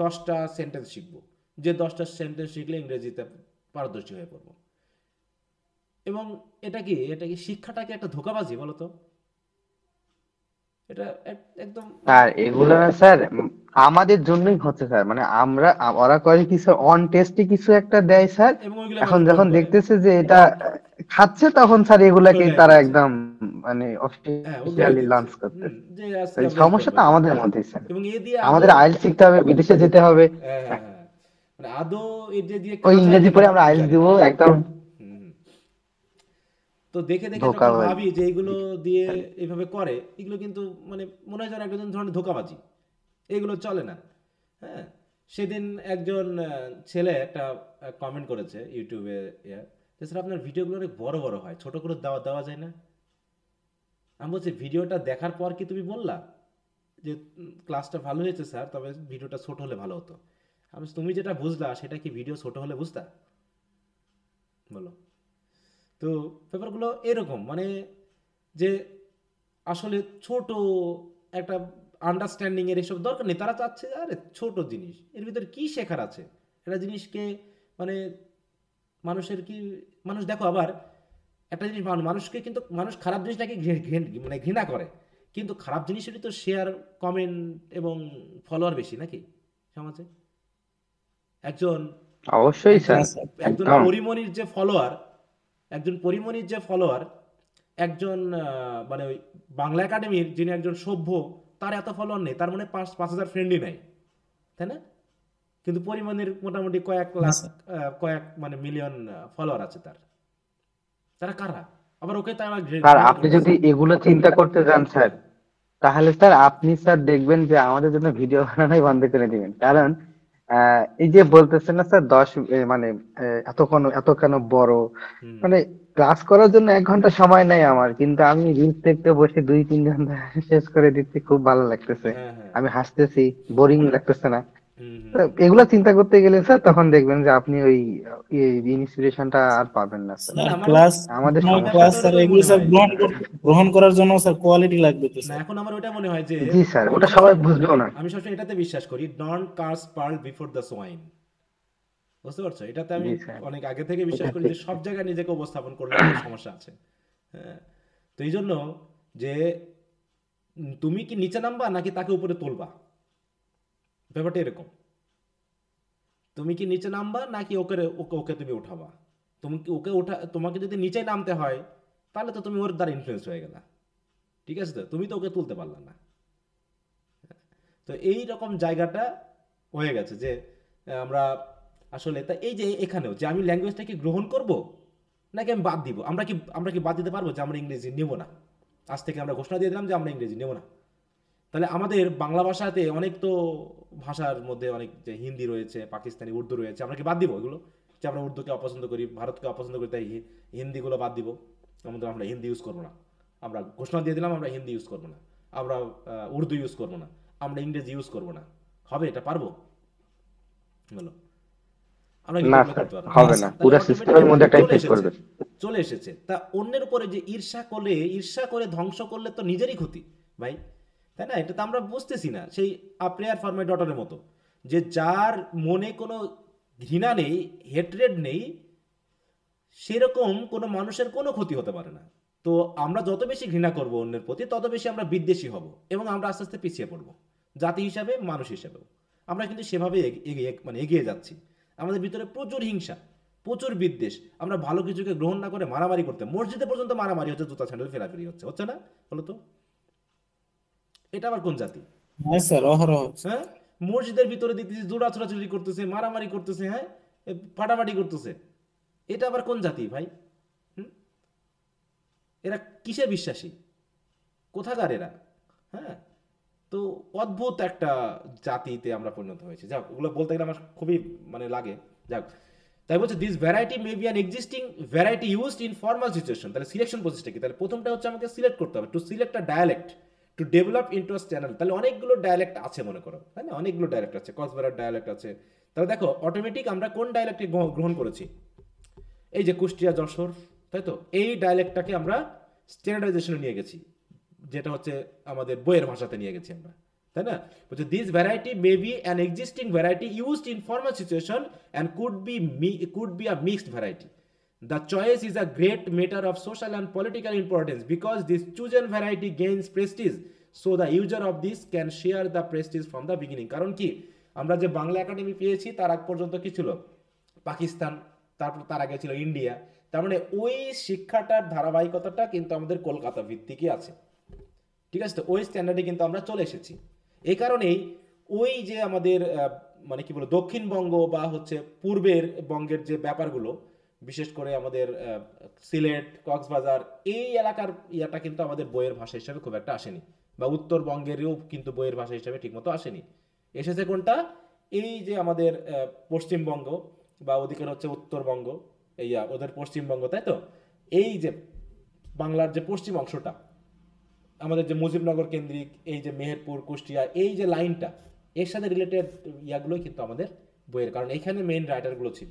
10টা সেন্টেন্স শিখবো, যে 10টা সেন্টেন্স শিখলে ইংরেজিতে পারদর্শী হয়ে পড়বো। এবং এটা কি শিক্ষাটাকে একটা ধোঁকাবাজি বলো তো? এটা একদম। আর এগুলো না স্যার আমাদের জন্যই হচ্ছে স্যার, মানে ওরা করে কি স্যার, অন টেস্টে কিছু একটা দেয় স্যার, এখন যখন দেখতেছে যে এটা খাচ্ছে তখন স্যার এগুলাকে তারা একদম মানে অফিশিয়ালি লঞ্চ করতে। সমস্যাটা আমাদের মধ্যেই স্যার, এবং এ দিয়ে আমাদের আইএলটিএস শিখতে হবে, বিদেশে যেতে হবে, মানে আদৌ এটা দিয়ে ওই ইংরেজি পড়ে আমরা আইএলটিএস দিব একদম। তো দেখে দেখে যখন ভাবি যে এইগুলো দিয়ে এইভাবে করে, এগুলো কিন্তু মানে মনে হয় যেন একজন ধরনের ধোঁকাবাজি, এগুলো চলে না। হ্যাঁ, সেদিন একজন ছেলে একটা কমেন্ট করেছে ইউটিউবে, যে স্যার আপনার ভিডিওগুলো অনেক বড় বড় হয়, ছোট করে দেওয়া যায় না? আমি বলছি ভিডিওটা দেখার পর কি তুমি বললা যে ক্লাসটা ভালো হয়েছে স্যার, তবে ভিডিওটা ছোট হলে ভালো হতো? আমি তুমি যেটা বুঝলা সেটা কি ভিডিও ছোট হলে বুঝতা বলো? তো ব্যাপারগুলো এরকম, মানে যে আসলে ছোট একটা আন্ডারস্ট্যান্ডিং এর এসব দরকার নেই। তারা চাচ্ছে আরে ছোট জিনিস, এর ভিতরে কি শেখার আছে? একটা জিনিসকে মানে মানুষের কি, মানুষ দেখো আবার একটা জিনিস, মানুষকে কিন্তু মানুষ খারাপ জিনিসটাকে মানে ঘৃণা করে, কিন্তু খারাপ জিনিসেরই তো শেয়ার, কমেন্ট এবং ফলোয়ার বেশি নাকি সমাজে? অবশ্যই স্যার, একজন পরিমণির যে ফলোয়ার, একজন মানে ওই বাংলা একাডেমির যিনি একজন সভ্য, তার এত ফলোয়ার নেই, তার মানে 5,000 ফ্রেন্ডই নাই, তাই না? কিন্তু পরিমণির মোটামুটি কয়েক মানে মিলিয়ন ফলোয়ার আছে তার। তারা কারা? আবার ওকে তারা আপনি যদি এগুলো চিন্তা করতে যান স্যার, তাহলে স্যার আপনি স্যার দেখবেন যে আমাদের জন্য ভিডিও বানানোই বন্ধ করে দিবেন। কারণ এই যে বলতেছেন না স্যার 10 মানে এত কেন বড়, মানে ক্লাস করার জন্য 1 ঘন্টা সময় নেই আমার, কিন্তু আমি রিলস দেখতে বসে 2-3 ঘন্টা শেষ করে দিচ্ছি, খুব ভালো লাগতেছে, আমি হাসতেছি, বোরিং লাগতেছে না। এগুলা চিন্তা করতে গেলে স্যার তখন দেখবেন যে আপনি ওই ইন্সপিরেশনটা আর পাবেন না স্যার। আমাদের ক্লাস স্যার এগুলো স্যার গ্রহণ করার জন্য স্যার কোয়ালিটি লাগবে তো স্যার। এখন আমার ওটা মনে হয় যে জি স্যার, ওটা সবাই বুঝবেও না। আমি সবসময় এটাতে বিশ্বাস করি, ডন্ট কার্স পার্ল বিফোর দ্য সোয়াইন। বুঝতে পারছো? এটাতে আমি অনেক আগে থেকে বিশ্বাস করি যে সব জায়গায় নিজেকে উপস্থাপন করলে সমস্যা আছে। হ্যাঁ, তো এই জন্য যে তুমি কি নিচে নামবা নাকি তাকে উপরে তুলবা, ব্যাপারটা এরকম। তুমি কি নিচে নামবা নাকি ওকে তুমি উঠাবা? তুমি কি তোমাকে যদি নিচে নামতে হয় তাহলে তো তুমি ওর দ্বারা ইনফ্লুয়েন্স হয়ে গেলা, ঠিক আছে? তো তুমি তো ওকে তুলতে পারলা না। তো এই রকম জায়গাটা হয়ে গেছে যে আমরা আসলে তা এই যে এখানেও যে আমি ল্যাঙ্গুয়েজটাকে গ্রহণ করব নাকি আমি বাদ দিব? আমরা কি বাদ দিতে পারবো যে আমরা ইংরেজি নেব না? আজ থেকে আমরা ঘোষণা দিয়ে দিলাম যে আমরা ইংরেজি নেব না। তাহলে আমাদের বাংলা ভাষাতে অনেক তো ভাষার মধ্যে অনেক যে হিন্দি রয়েছে, পাকিস্তানি, উর্দু রয়েছে, আমরা কি বাদ দিব এগুলো? যে আমরা উর্দুকে অপছন্দ করি, ভারতকে অপছন্দ করি, তাই হিন্দিগুলো বাদ দিব, আমরা হিন্দি ইউজ করবো না, আমরা ঘোষণা দিয়ে দিলাম আমরা হিন্দি ইউজ করবো না, আমরা উর্দু ইউজ করবো না, আমরা ইংরেজি ইউজ করবো না, হবে এটা? পারবো? বলো। আমরা কি না বদলে স্যার, করতে পারবো? হবে না, তাহলে পুরো অটোমেটিক সিস্টেমের মধ্যে একটা চলে ইফেক্ট এসেছে, করবে। চলে এসেছে। তা অন্যের উপরে যে ঈর্ষা করে ধ্বংস করলে তো নিজেরই ক্ষতি ভাই, তাই না? এটা তো আমরা বুঝতেছি না। সেই প্রেয়ার ফর মাই ডটারের মতো, যে যার মনে কোনো ঘৃণা নেই, হেট্রেড নেই, সেরকম কোনো মানুষের কোনো ক্ষতি হতে পারে না। তো আমরা যত বেশি ঘৃণা করব অন্যের প্রতি, তত বেশি আমরা বিদ্বেষী হব এবং আমরা আস্তে আস্তে পিছিয়ে পড়ব, জাতি হিসাবে, মানুষ হিসাবেও। আমরা কিন্তু সেভাবে এগিয়ে যাচ্ছি। আমাদের ভিতরে প্রচুর হিংসা, প্রচুর বিদ্বেষ। আমরা ভালো কিছুকে গ্রহণ না করে মারামারি করতে, মসজিদে পর্যন্ত মারামারি হচ্ছে, জুতা স্যান্ডেল ফেরাফেরি হচ্ছে না? বলো তো, এটা আবার কোন জাতি? হ্যাঁ স্যার, অহরহ। হ্যাঁ, মসজিদের ভিতরে দেখতেছি জোড়া ছোড়াছুড়ি করতেছে, মারামারি করতেছে, হ্যাঁ, ফাটাফাটি করতেছে। এটা আবার কোন জাতি ভাই? এরা কিসে বিশ্বাসী? কোথাকার এরা? হ্যাঁ, তো অদ্ভুত একটা জাতিতে আমরা পরিণত হয়েছি। যাক, ওগুলো বলতে গেলে আমার খুবই লাগে। যাক, তাই বলছে this variety may be an existing variety used in formal situation. তাহলে সিলেকশন প্রসেসটা কি? তাহলে প্রথমটা হচ্ছে আমাকে সিলেক্ট করতে হবে, to select a dialect to develop into a channel. তাহলে অনেকগুলো ডায়ালেক্ট আছে মনে করো, তাই না? অনেকগুলো ডায়ালেক্ট আছে, কক্সবাজার ডায়ালেক্ট আছে। তাহলে দেখো অটোমেটিক আমরা কোন ডায়ালেক্টকে গ্রহণ করেছি? এই যে কুষ্টিয়া, যশোর, তাই তো, এই ডায়ালেক্টটাকে আমরা স্ট্যান্ডার্ডাইজেশনে নিয়ে গেছি, যেটা হচ্ছে আমাদের বইয়ের ভাষাতে নিয়ে গেছি আমরা, তাই না? বলছে this variety may be an existing variety used in formal situation and could be a mixed variety. The choice is a great matter of social and political importance because this chosen variety gains prestige, so the user of this can share the prestige from the beginning. কারণ কি, আমরা যে Bangla academy পেয়েছি তার আগ পর্যন্ত কি ছিল? পাকিস্তান, তারপর তার আগে ছিল ইন্ডিয়া। তার মানে ওই শিক্ষাটার ধারাবাহিকতাটা কিন্তু আমাদের কলকাতা ভিত্তিকই আছে, ঠিক আছে? তো ওই স্ট্যান্ডার্ডে কিন্তু আমরা চলে এসেছি। এই কারণেই ওই যে আমাদের কি বলবো, দক্ষিণবঙ্গ বা হচ্ছে পূর্বের বঙ্গের যে ব্যাপারগুলো, বিশেষ করে আমাদের সিলেট, কক্সবাজার, এই এলাকার ইয়াটা কিন্তু আমাদের বইয়ের ভাষা হিসাবে খুব একটা আসেনি, বা উত্তরবঙ্গেরও কিন্তু বইয়ের ভাষা হিসাবে ঠিকমতো আসেনি। এসেছে কোনটা? এই যে আমাদের পশ্চিমবঙ্গ, বা ওদিকের হচ্ছে উত্তরবঙ্গ, ওদের পশ্চিমবঙ্গ, তাই তো? এই যে বাংলার যে পশ্চিম অংশটা, আমাদের যে মুজিবনগর কেন্দ্রিক, এই যে মেহেরপুর, কুষ্টিয়া, এই যে লাইনটা, এর সাথে রিলেটেড ইয়াগুলোই কিন্তু আমাদের বইয়ের, কারণ এইখানে মেইন রাইটারগুলো ছিল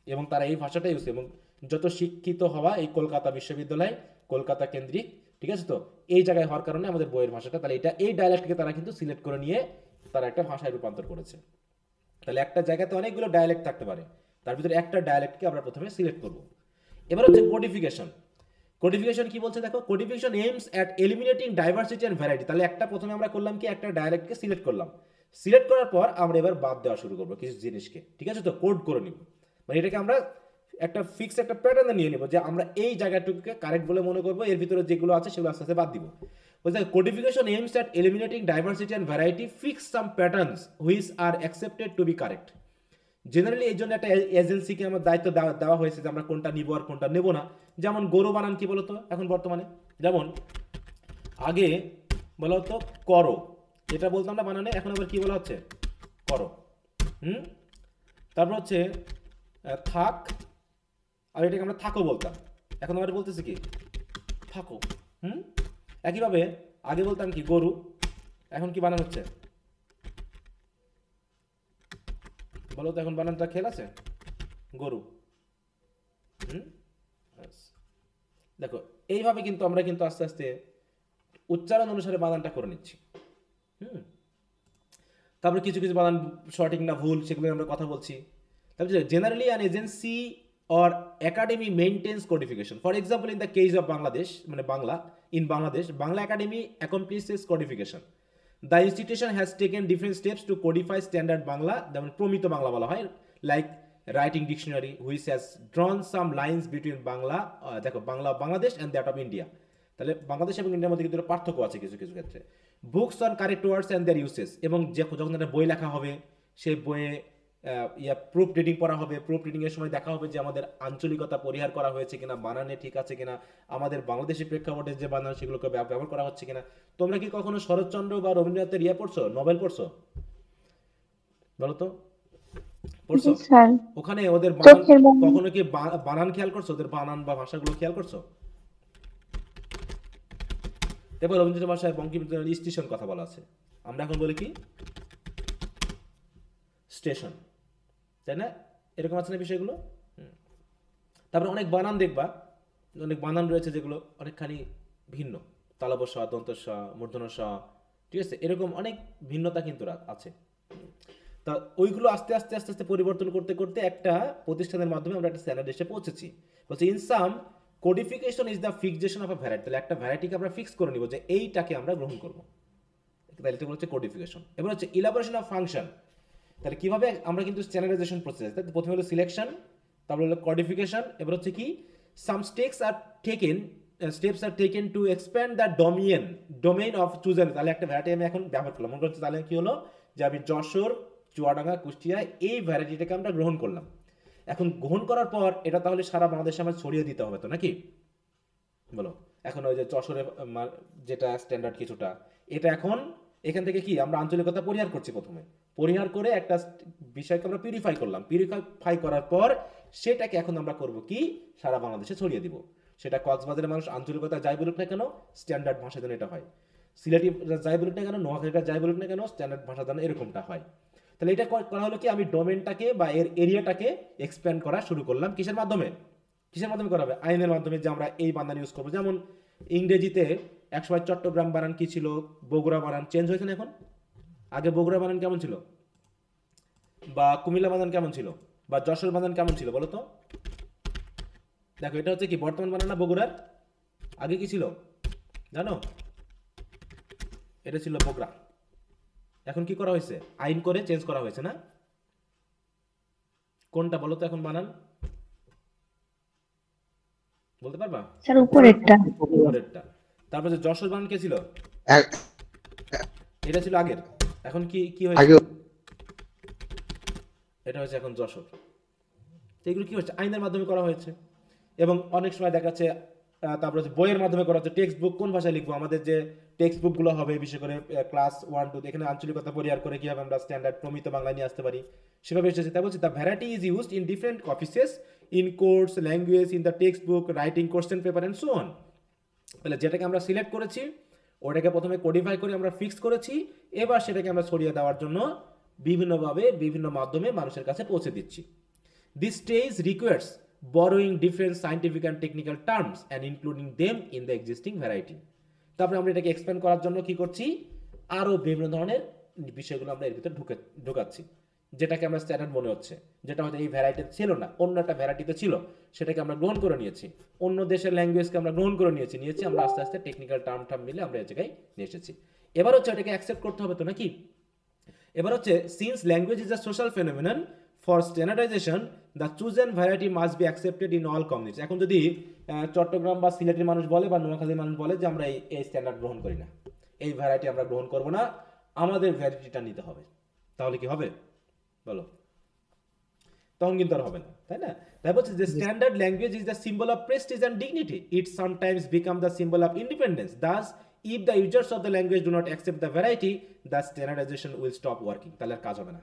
এবং তারা এই ভাষাটা ইউজ, এবং যত শিক্ষিত হওয়া এই কলকাতা বিশ্ববিদ্যালয়, কলকাতা কেন্দ্রিক, ঠিক আছে? তো এই জায়গায় হওয়ার কারণে আমাদের বইয়ের ভাষাটা, তাহলে এটা এই ডায়ালেক্টকে তারা কিন্তু সিলেক্ট করে নিয়ে তারা একটা ভাষায় রূপান্তর করেছে। তাহলে একটা জায়গাতে অনেকগুলো ডায়ালেক্ট থাকতে পারে, তার ভিতরে একটা ডায়ালেক্টকে আমরা প্রথমে সিলেক্ট করব। এবার হচ্ছে কোডিফিকেশন। কোডিফিকেশন কি বলছে দেখো, codification aims at eliminating diversity and variety. তাহলে একটা প্রথমে আমরা করলাম কি, একটা ডায়ালেক্টকে সিলেক্ট করলাম, সিলেক্ট করার পর আমরা এবার বাদ দেওয়া শুরু করবো কিছু জিনিসকে, ঠিক আছে? তো কোড করে নিব, এটাকে আমরা একটা ফিক্স একটা প্যাটার্নে নিয়ে নিব, যে আমরা এই জায়গাটুকুকে কারেক্ট বলে মনে করবো, এর ভিতরে যেগুলো আছে সেগুলো আস্তে আস্তে বাদ দিব। বলছে codification aims at eliminating diversity and variety, fix some patterns which are accepted to be correct. Generally এই জন্য একটা এজেন্সিকে আমার দায়িত্ব দেওয়া হয়েছে যে আমরা কোনটা নিব আর কোনটা নেব না। যেমন গরু বানান কি বলতো এখন বর্তমানে, যেমন আগে বলা হতো করো, এটা বলতাম না বানানে, এখন আবার কি বলা হচ্ছে? করো। তারপর হচ্ছে থাক, আর এটাকে আমরা থাকো বলতাম, এখন আবার বলতেছি কি? থাকো। একইভাবে আগে বলতাম কি গরু, এখন কি বানান হচ্ছে? বলো তো, এখন বানানটা খেয়াল আছে? গরু। দেখো এইভাবে কিন্তু আমরা কিন্তু আস্তে আস্তে উচ্চারণ অনুসারে বানানটা করে নিচ্ছি। তারপরে কিছু কিছু বানান সঠিক না ভুল সেগুলো আমরা কথা বলছি। তারপরে generally an agency or academy maintains codification. For example in the case of Bangladesh, Bangla, in Bangladesh, Bangla Academy accomplishes codification. The institution has taken different steps to codify standard Bangla, যেমন প্রমিত বাংলা বলা হয়, like writing dictionary which has drawn some lines between Bangla, দেখো Bangla Bangladesh and that of India. তাহলে বাংলাদেশ এবং ইন্ডিয়ার মধ্যে কিন্তু পার্থক্য আছে কিছু কিছু ক্ষেত্রে। Books on correct words and their uses, এবং যখন একটা বই লেখা হবে সেই বইয়ে প্রুফ রিডিং পড়া হবে। প্রুফ রিডিং এর সময় দেখা হবে যে আমাদের আঞ্চলিকতা পরিহার করা হয়েছে কিনা, বানানে ঠিক আছে কিনা, আমাদের বাংলাদেশি প্রেক্ষাপটে যে বানান সেগুলোকে ব্যবহার করা হচ্ছে কিনা। তোমরা কি কখনো শরৎচন্দ্র বা রবীন্দ্রনাথের পড়ছো, নোবেল পড়ছো? বলো তো, পড়ছো? ওখানে ওদের কখনো কি বানান খেয়াল করছো? ওদের বানান বা ভাষাগুলো খেয়াল করছো? দেখো রবীন্দ্রনাথ ভাষায় বঙ্কিমচন্দ্র স্টেশন কথা বলা আছে, আমরা এখন বলি কি স্টেশন, তাই না? এরকম আছে না বিষয়গুলো? তারপরে অনেক বানান দেখবা, অনেক বানান রয়েছে যেগুলো অনেকখানি ভিন্ন, তালব্য শ, দন্ত শ, মূর্ধন্য শ, ঠিক আছে? এরকম অনেক ভিন্নতা কিন্তু আছে। তা ওইগুলো আস্তে আস্তে আস্তে আস্তে পরিবর্তন করতে করতে একটা প্রতিষ্ঠানের মাধ্যমে আমরা একটা স্ট্যান্ডার্ড এসে পৌঁছেছি। বলছে in some codification is the fixation of a variety. তাহলে একটা ভ্যারাইটিকে আমরা ফিক্স করে নিব যে এইটাকে আমরা গ্রহণ করব, তাহলে এটা হচ্ছে কোডিফিকেশন। এবার হচ্ছে ইলাবোরেশন অফ ফাংশন। তাহলে কিভাবে আমরা কিন্তু স্ট্যান্ডার্ডাইজেশন প্রসেস, প্রথমে হলো সিলেকশন, তারপর হলো কোডিফিকেশন, এবার হচ্ছে কি some steps are taken to expand the domain of chosen. তাহলে একটা ভ্যারাইটি আমি এখন ব্যবহার করলাম, মনে হচ্ছে তাহলে কি হলো যে আমি যশোর, চুয়াডাঙ্গা, কুষ্টিয়া এই ভ্যারাইটিটাকে আমরা গ্রহণ করলাম। এখন গ্রহণ করার পর এটা তাহলে সারা বাংলাদেশে আমার ছড়িয়ে দিতে হবে তো নাকি? বলো, এখন ওই যে যশোরে যেটা স্ট্যান্ডার্ড কিছুটা, এটা এখন এখান থেকে কি আমরা আঞ্চলিকতা পরিহার করছি, প্রথমে পরিহার করে একটা বিষয়কে আমরা পিউরিফাই করলাম। পিউরিফাই করার পর সেটাকে এখন আমরা করব কি সারা বাংলাদেশে ছড়িয়ে দিব। সেটা কক্সবাজারের মানুষ আঞ্চলিকতা যাই বলুক না কেন, স্ট্যান্ডার্ড ভাষা যেন এটা হয়। সিলেটি যাই বলুক না কেন, নোয়াখালীটা যাই বলুক না কেন, স্ট্যান্ডার্ড ভাষা যেন এরকমটা হয়। তাহলে এটা করা হলো কি আমি ডোমেনটাকে বা এর এরিয়াটাকে এক্সপ্যান্ড করা শুরু করলাম। কিসের মাধ্যমে করা হবে? আইনের মাধ্যমে, যে আমরা এই বানান ইউজ করবো। যেমন ইংরেজিতে একসময় চট্টগ্রাম বানান কি ছিল, বগুড়া বানান চেঞ্জ হয়েছে না এখন? আগে বগুড়া বানান কেমন ছিল, বা কুমিল্লা বানান কেমন ছিল, বা যশোর বানান কেমন ছিল বলো তো? দেখো এটা হচ্ছে কি বর্তমান বানান না বগুড়ার? আগে কি ছিল জানো? এটা ছিল বগুড়া। এখন কি করা হয়েছে? আইন করে চেঞ্জ করা হয়েছে না? কোনটা বলো তো এখন বানান? বলতে পারবা? স্যার উপরেরটা। তারপর যে যশোর বানান কে ছিল? এটা ছিল আগের। এখন কি হয়েছে? এটা হচ্ছে এখন যশোর। এগুলো কি হচ্ছে? আইনের মাধ্যমে করা হয়েছে। এবং অনেক সময় দেখা যাচ্ছে তারপরে বইয়ের মাধ্যমে করা হচ্ছে। টেক্সট বুক কোন ভাষায় লিখবো? আমাদের যে টেক্সট বুকগুলো হবে বিশেষ করে ক্লাস 1, 2 এখানে আঞ্চলিকতা পরিহার করে কিভাবে আমরা স্ট্যান্ডার্ড প্রমিত বাংলা নিয়ে আসতে পারি সেভাবে এসেছে। তাই বলছি the variety is used in different offices, in course, language, in the text book, writing, question paper and so on. তাহলে যেটাকে আমরা সিলেক্ট করেছি ওটাকে প্রথমে কোডিফাই করে আমরা ফিক্স করেছি, এবার সেটাকে আমরা ছড়িয়ে দেওয়ার জন্য বিভিন্নভাবে বিভিন্ন মাধ্যমে মানুষের কাছে পৌঁছে দিচ্ছি। This stage requires borrowing different scientific and technical terms and including them in the existing variety। তারপরে আমরা এটাকে এক্সপ্যান্ড করার জন্য কি করছি? আরো বিভিন্ন ধরনের বিষয়গুলো আমরা এর ভিতরে ঢুকাচ্ছি, যেটাকে আমরা স্ট্যান্ডার্ড মনে হচ্ছে, যেটা হয়তো এই ভ্যারাইটিতে ছিল না, অন্য একটা ভ্যারাইটিতে ছিল, সেটাকে আমরা গ্রহণ করে নিয়েছি। অন্য দেশের ল্যাঙ্গুয়েজকে আমরা গ্রহণ করে নিয়েছি আমরা আস্তে আস্তে টেকনিক্যাল টার্ম মিলে আমরা এই জায়গায় নিয়ে এসেছি। এবার হচ্ছে এটাকে অ্যাকসেপ্ট করতে হবে তো নাকি? এবার হচ্ছে since language is a social phenomenon, for standardisation the chosen variety must be accepted in all communities. এখন যদি চট্টগ্রাম বা সিলেটের মানুষ বলে বা নোয়াখালীর মানুষ বলে যে আমরা এই স্ট্যান্ডার্ড গ্রহণ করি না, এই ভ্যারাইটি আমরা গ্রহণ করব না, আমাদের ভ্যারাইটিটা নিতে হবে, তাহলে কি হবে বলো? তখন কিন্তু আর হবে না, তাই না? তাই বলছে যে standard language is the symbol of Prestige and dignity, it sometimes become the symbol of independence. Das if the users of the language do not accept the variety, the standardization will stop working। তাহলে আর কাজ হবে না।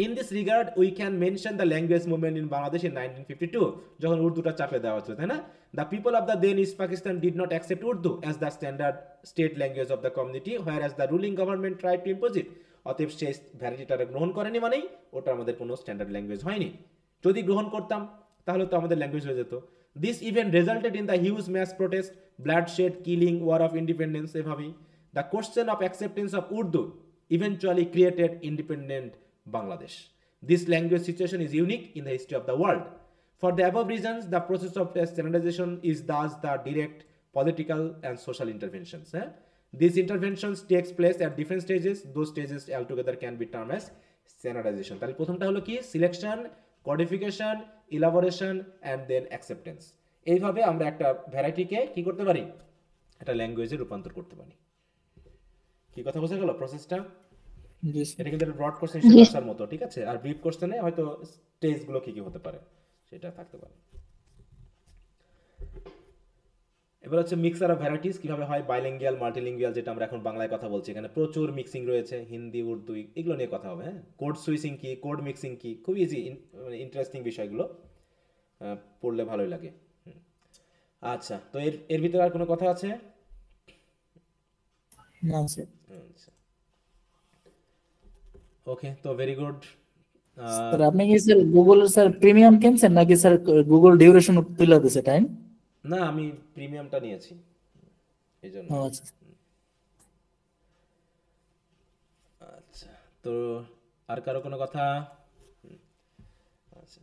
In this regard, we can mention the language movement in Bangladesh in 1952, যখন উর্দুটা চাপে দেওয়া হচ্ছিল, তাই না? The people of the then East Pakistan did not accept Urdu as the standard state language of the community, whereas the ruling government tried to impose it। অতএব সেই ভ্যারাইটিটা গ্রহণ করেনি মানেই ওটা আমাদের কোনো স্ট্যান্ডার্ড ল্যাঙ্গুয়েজ হয়নি। যদি গ্রহণ করতাম তাহলে তো আমাদের ল্যাঙ্গুয়েজ হয়ে যেত। This event resulted in the huge mass protest, bloodshed, killing, war of independence এভাবেই। The question of acceptance of Urdu eventually created independent Bangladesh. This language situation is unique in the history of the world. For the above reasons, the process of standardization is thus the direct political and social interventions. These interventions takes place at different stages. Those stages altogether can be termed as standardization। তাহলে প্রথমটা হলো কি? Selection, codification, elaboration and then acceptance. এইভাবে আমরা একটা ভ্যারাইটিকে কি করতে পারি? একটা ল্যাঙ্গুয়েজে রূপান্তর করতে পারি। কি কথা বোঝা গেল প্রসেসটা? জি স্যার। এটা কিন্তু ব্রড কোশ্চেন হিসেবে আসার মতো, ঠিক আছে? আর ব্রিফ কোশ্চেনে হয়তো স্টেজগুলো কি কি হতে পারে সেটা থাকতে পারে। এবার হচ্ছে মিক্সার অফ ভ্যারাইটিস কিভাবে হয়, বাইলিঙ্গুয়াল মাল্টিলিঙ্গুয়াল, যেটা আমরা এখন বাংলায় কথা বলছি, এখানে প্রচুর মিক্সিং রয়েছে, হিন্দি উর্দু এগুলো নিয়ে কথা হবে। হ্যাঁ, কোড সুইচিং কি, কোড মিক্সিং কি, খুব ইজি, ইন্টারেস্টিং বিষয়গুলো, পড়লে ভালোই লাগে। আচ্ছা, তো এর এর ভিতরে আর কোনো কথা আছে? না স্যার। আচ্ছা, ওকে, তো ভেরি গুড। স্যার আপনি কি স্যার গুগলের স্যার প্রিমিয়াম কিনছেন নাকি স্যার গুগল ডিউরেশন তুলে দিছে টাইম? না, আমি প্রিমিয়ামটা নিয়েছি এই জন্য। আচ্ছা। আচ্ছা, তো আর কারো কোনো কথা? আচ্ছা,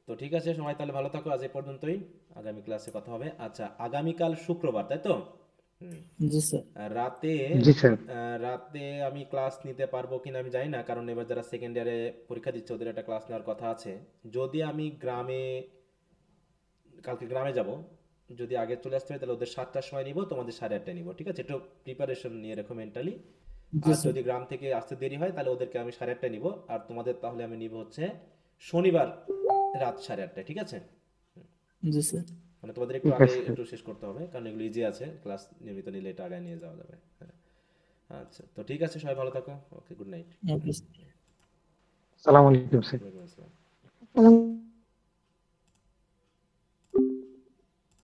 তো ঠিক আছে, সবাই তাহলে ভালো থাকো, আজ এই পর্যন্তই, আগামী ক্লাসে কথা হবে। আচ্ছা, আগামীকাল শুক্রবার, তাই তো? জি স্যার। রাতে জি স্যার। রাতে আমি ক্লাস নিতে পারবো কিনা আমি জানি না, কারণ এবার যারা সেকেন্ড ইয়ারে পরীক্ষা দিচ্ছে ওদের একটা ক্লাস নেওয়ার কথা আছে। যদি আমি কালকে গ্রামে যাব, যদি আগে চলে আসতে হয় তাহলে ওদের 7টার সময় নিব, তোমাদের 8:30টায় নিব, ঠিক আছে? একটু প্রিপারেশন নিয়ে রেখো মেন্টালি। আর যদি গ্রাম থেকে আসতে দেরি হয় তাহলে ওদেরকে আমি 8:30টায় নিব, আর তোমাদের তাহলে আমি নিব হচ্ছে শনিবার রাত 8:30টায়, ঠিক আছে? জি স্যার। মানে তোমাদের একটু আগে একটু শেষ করতে হবে, কারণ এগুলো ইজি আছে, ক্লাস নিয়মিত নিলে এটা আগে নিয়ে যাওয়া যাবে। হ্যাঁ, আচ্ছা, তো ঠিক আছে, সবাই ভালো থাকো, ওকে, গুড নাইট। আসসালামু আলাইকুম স্যার। ওয়ালাইকুম আসসালাম।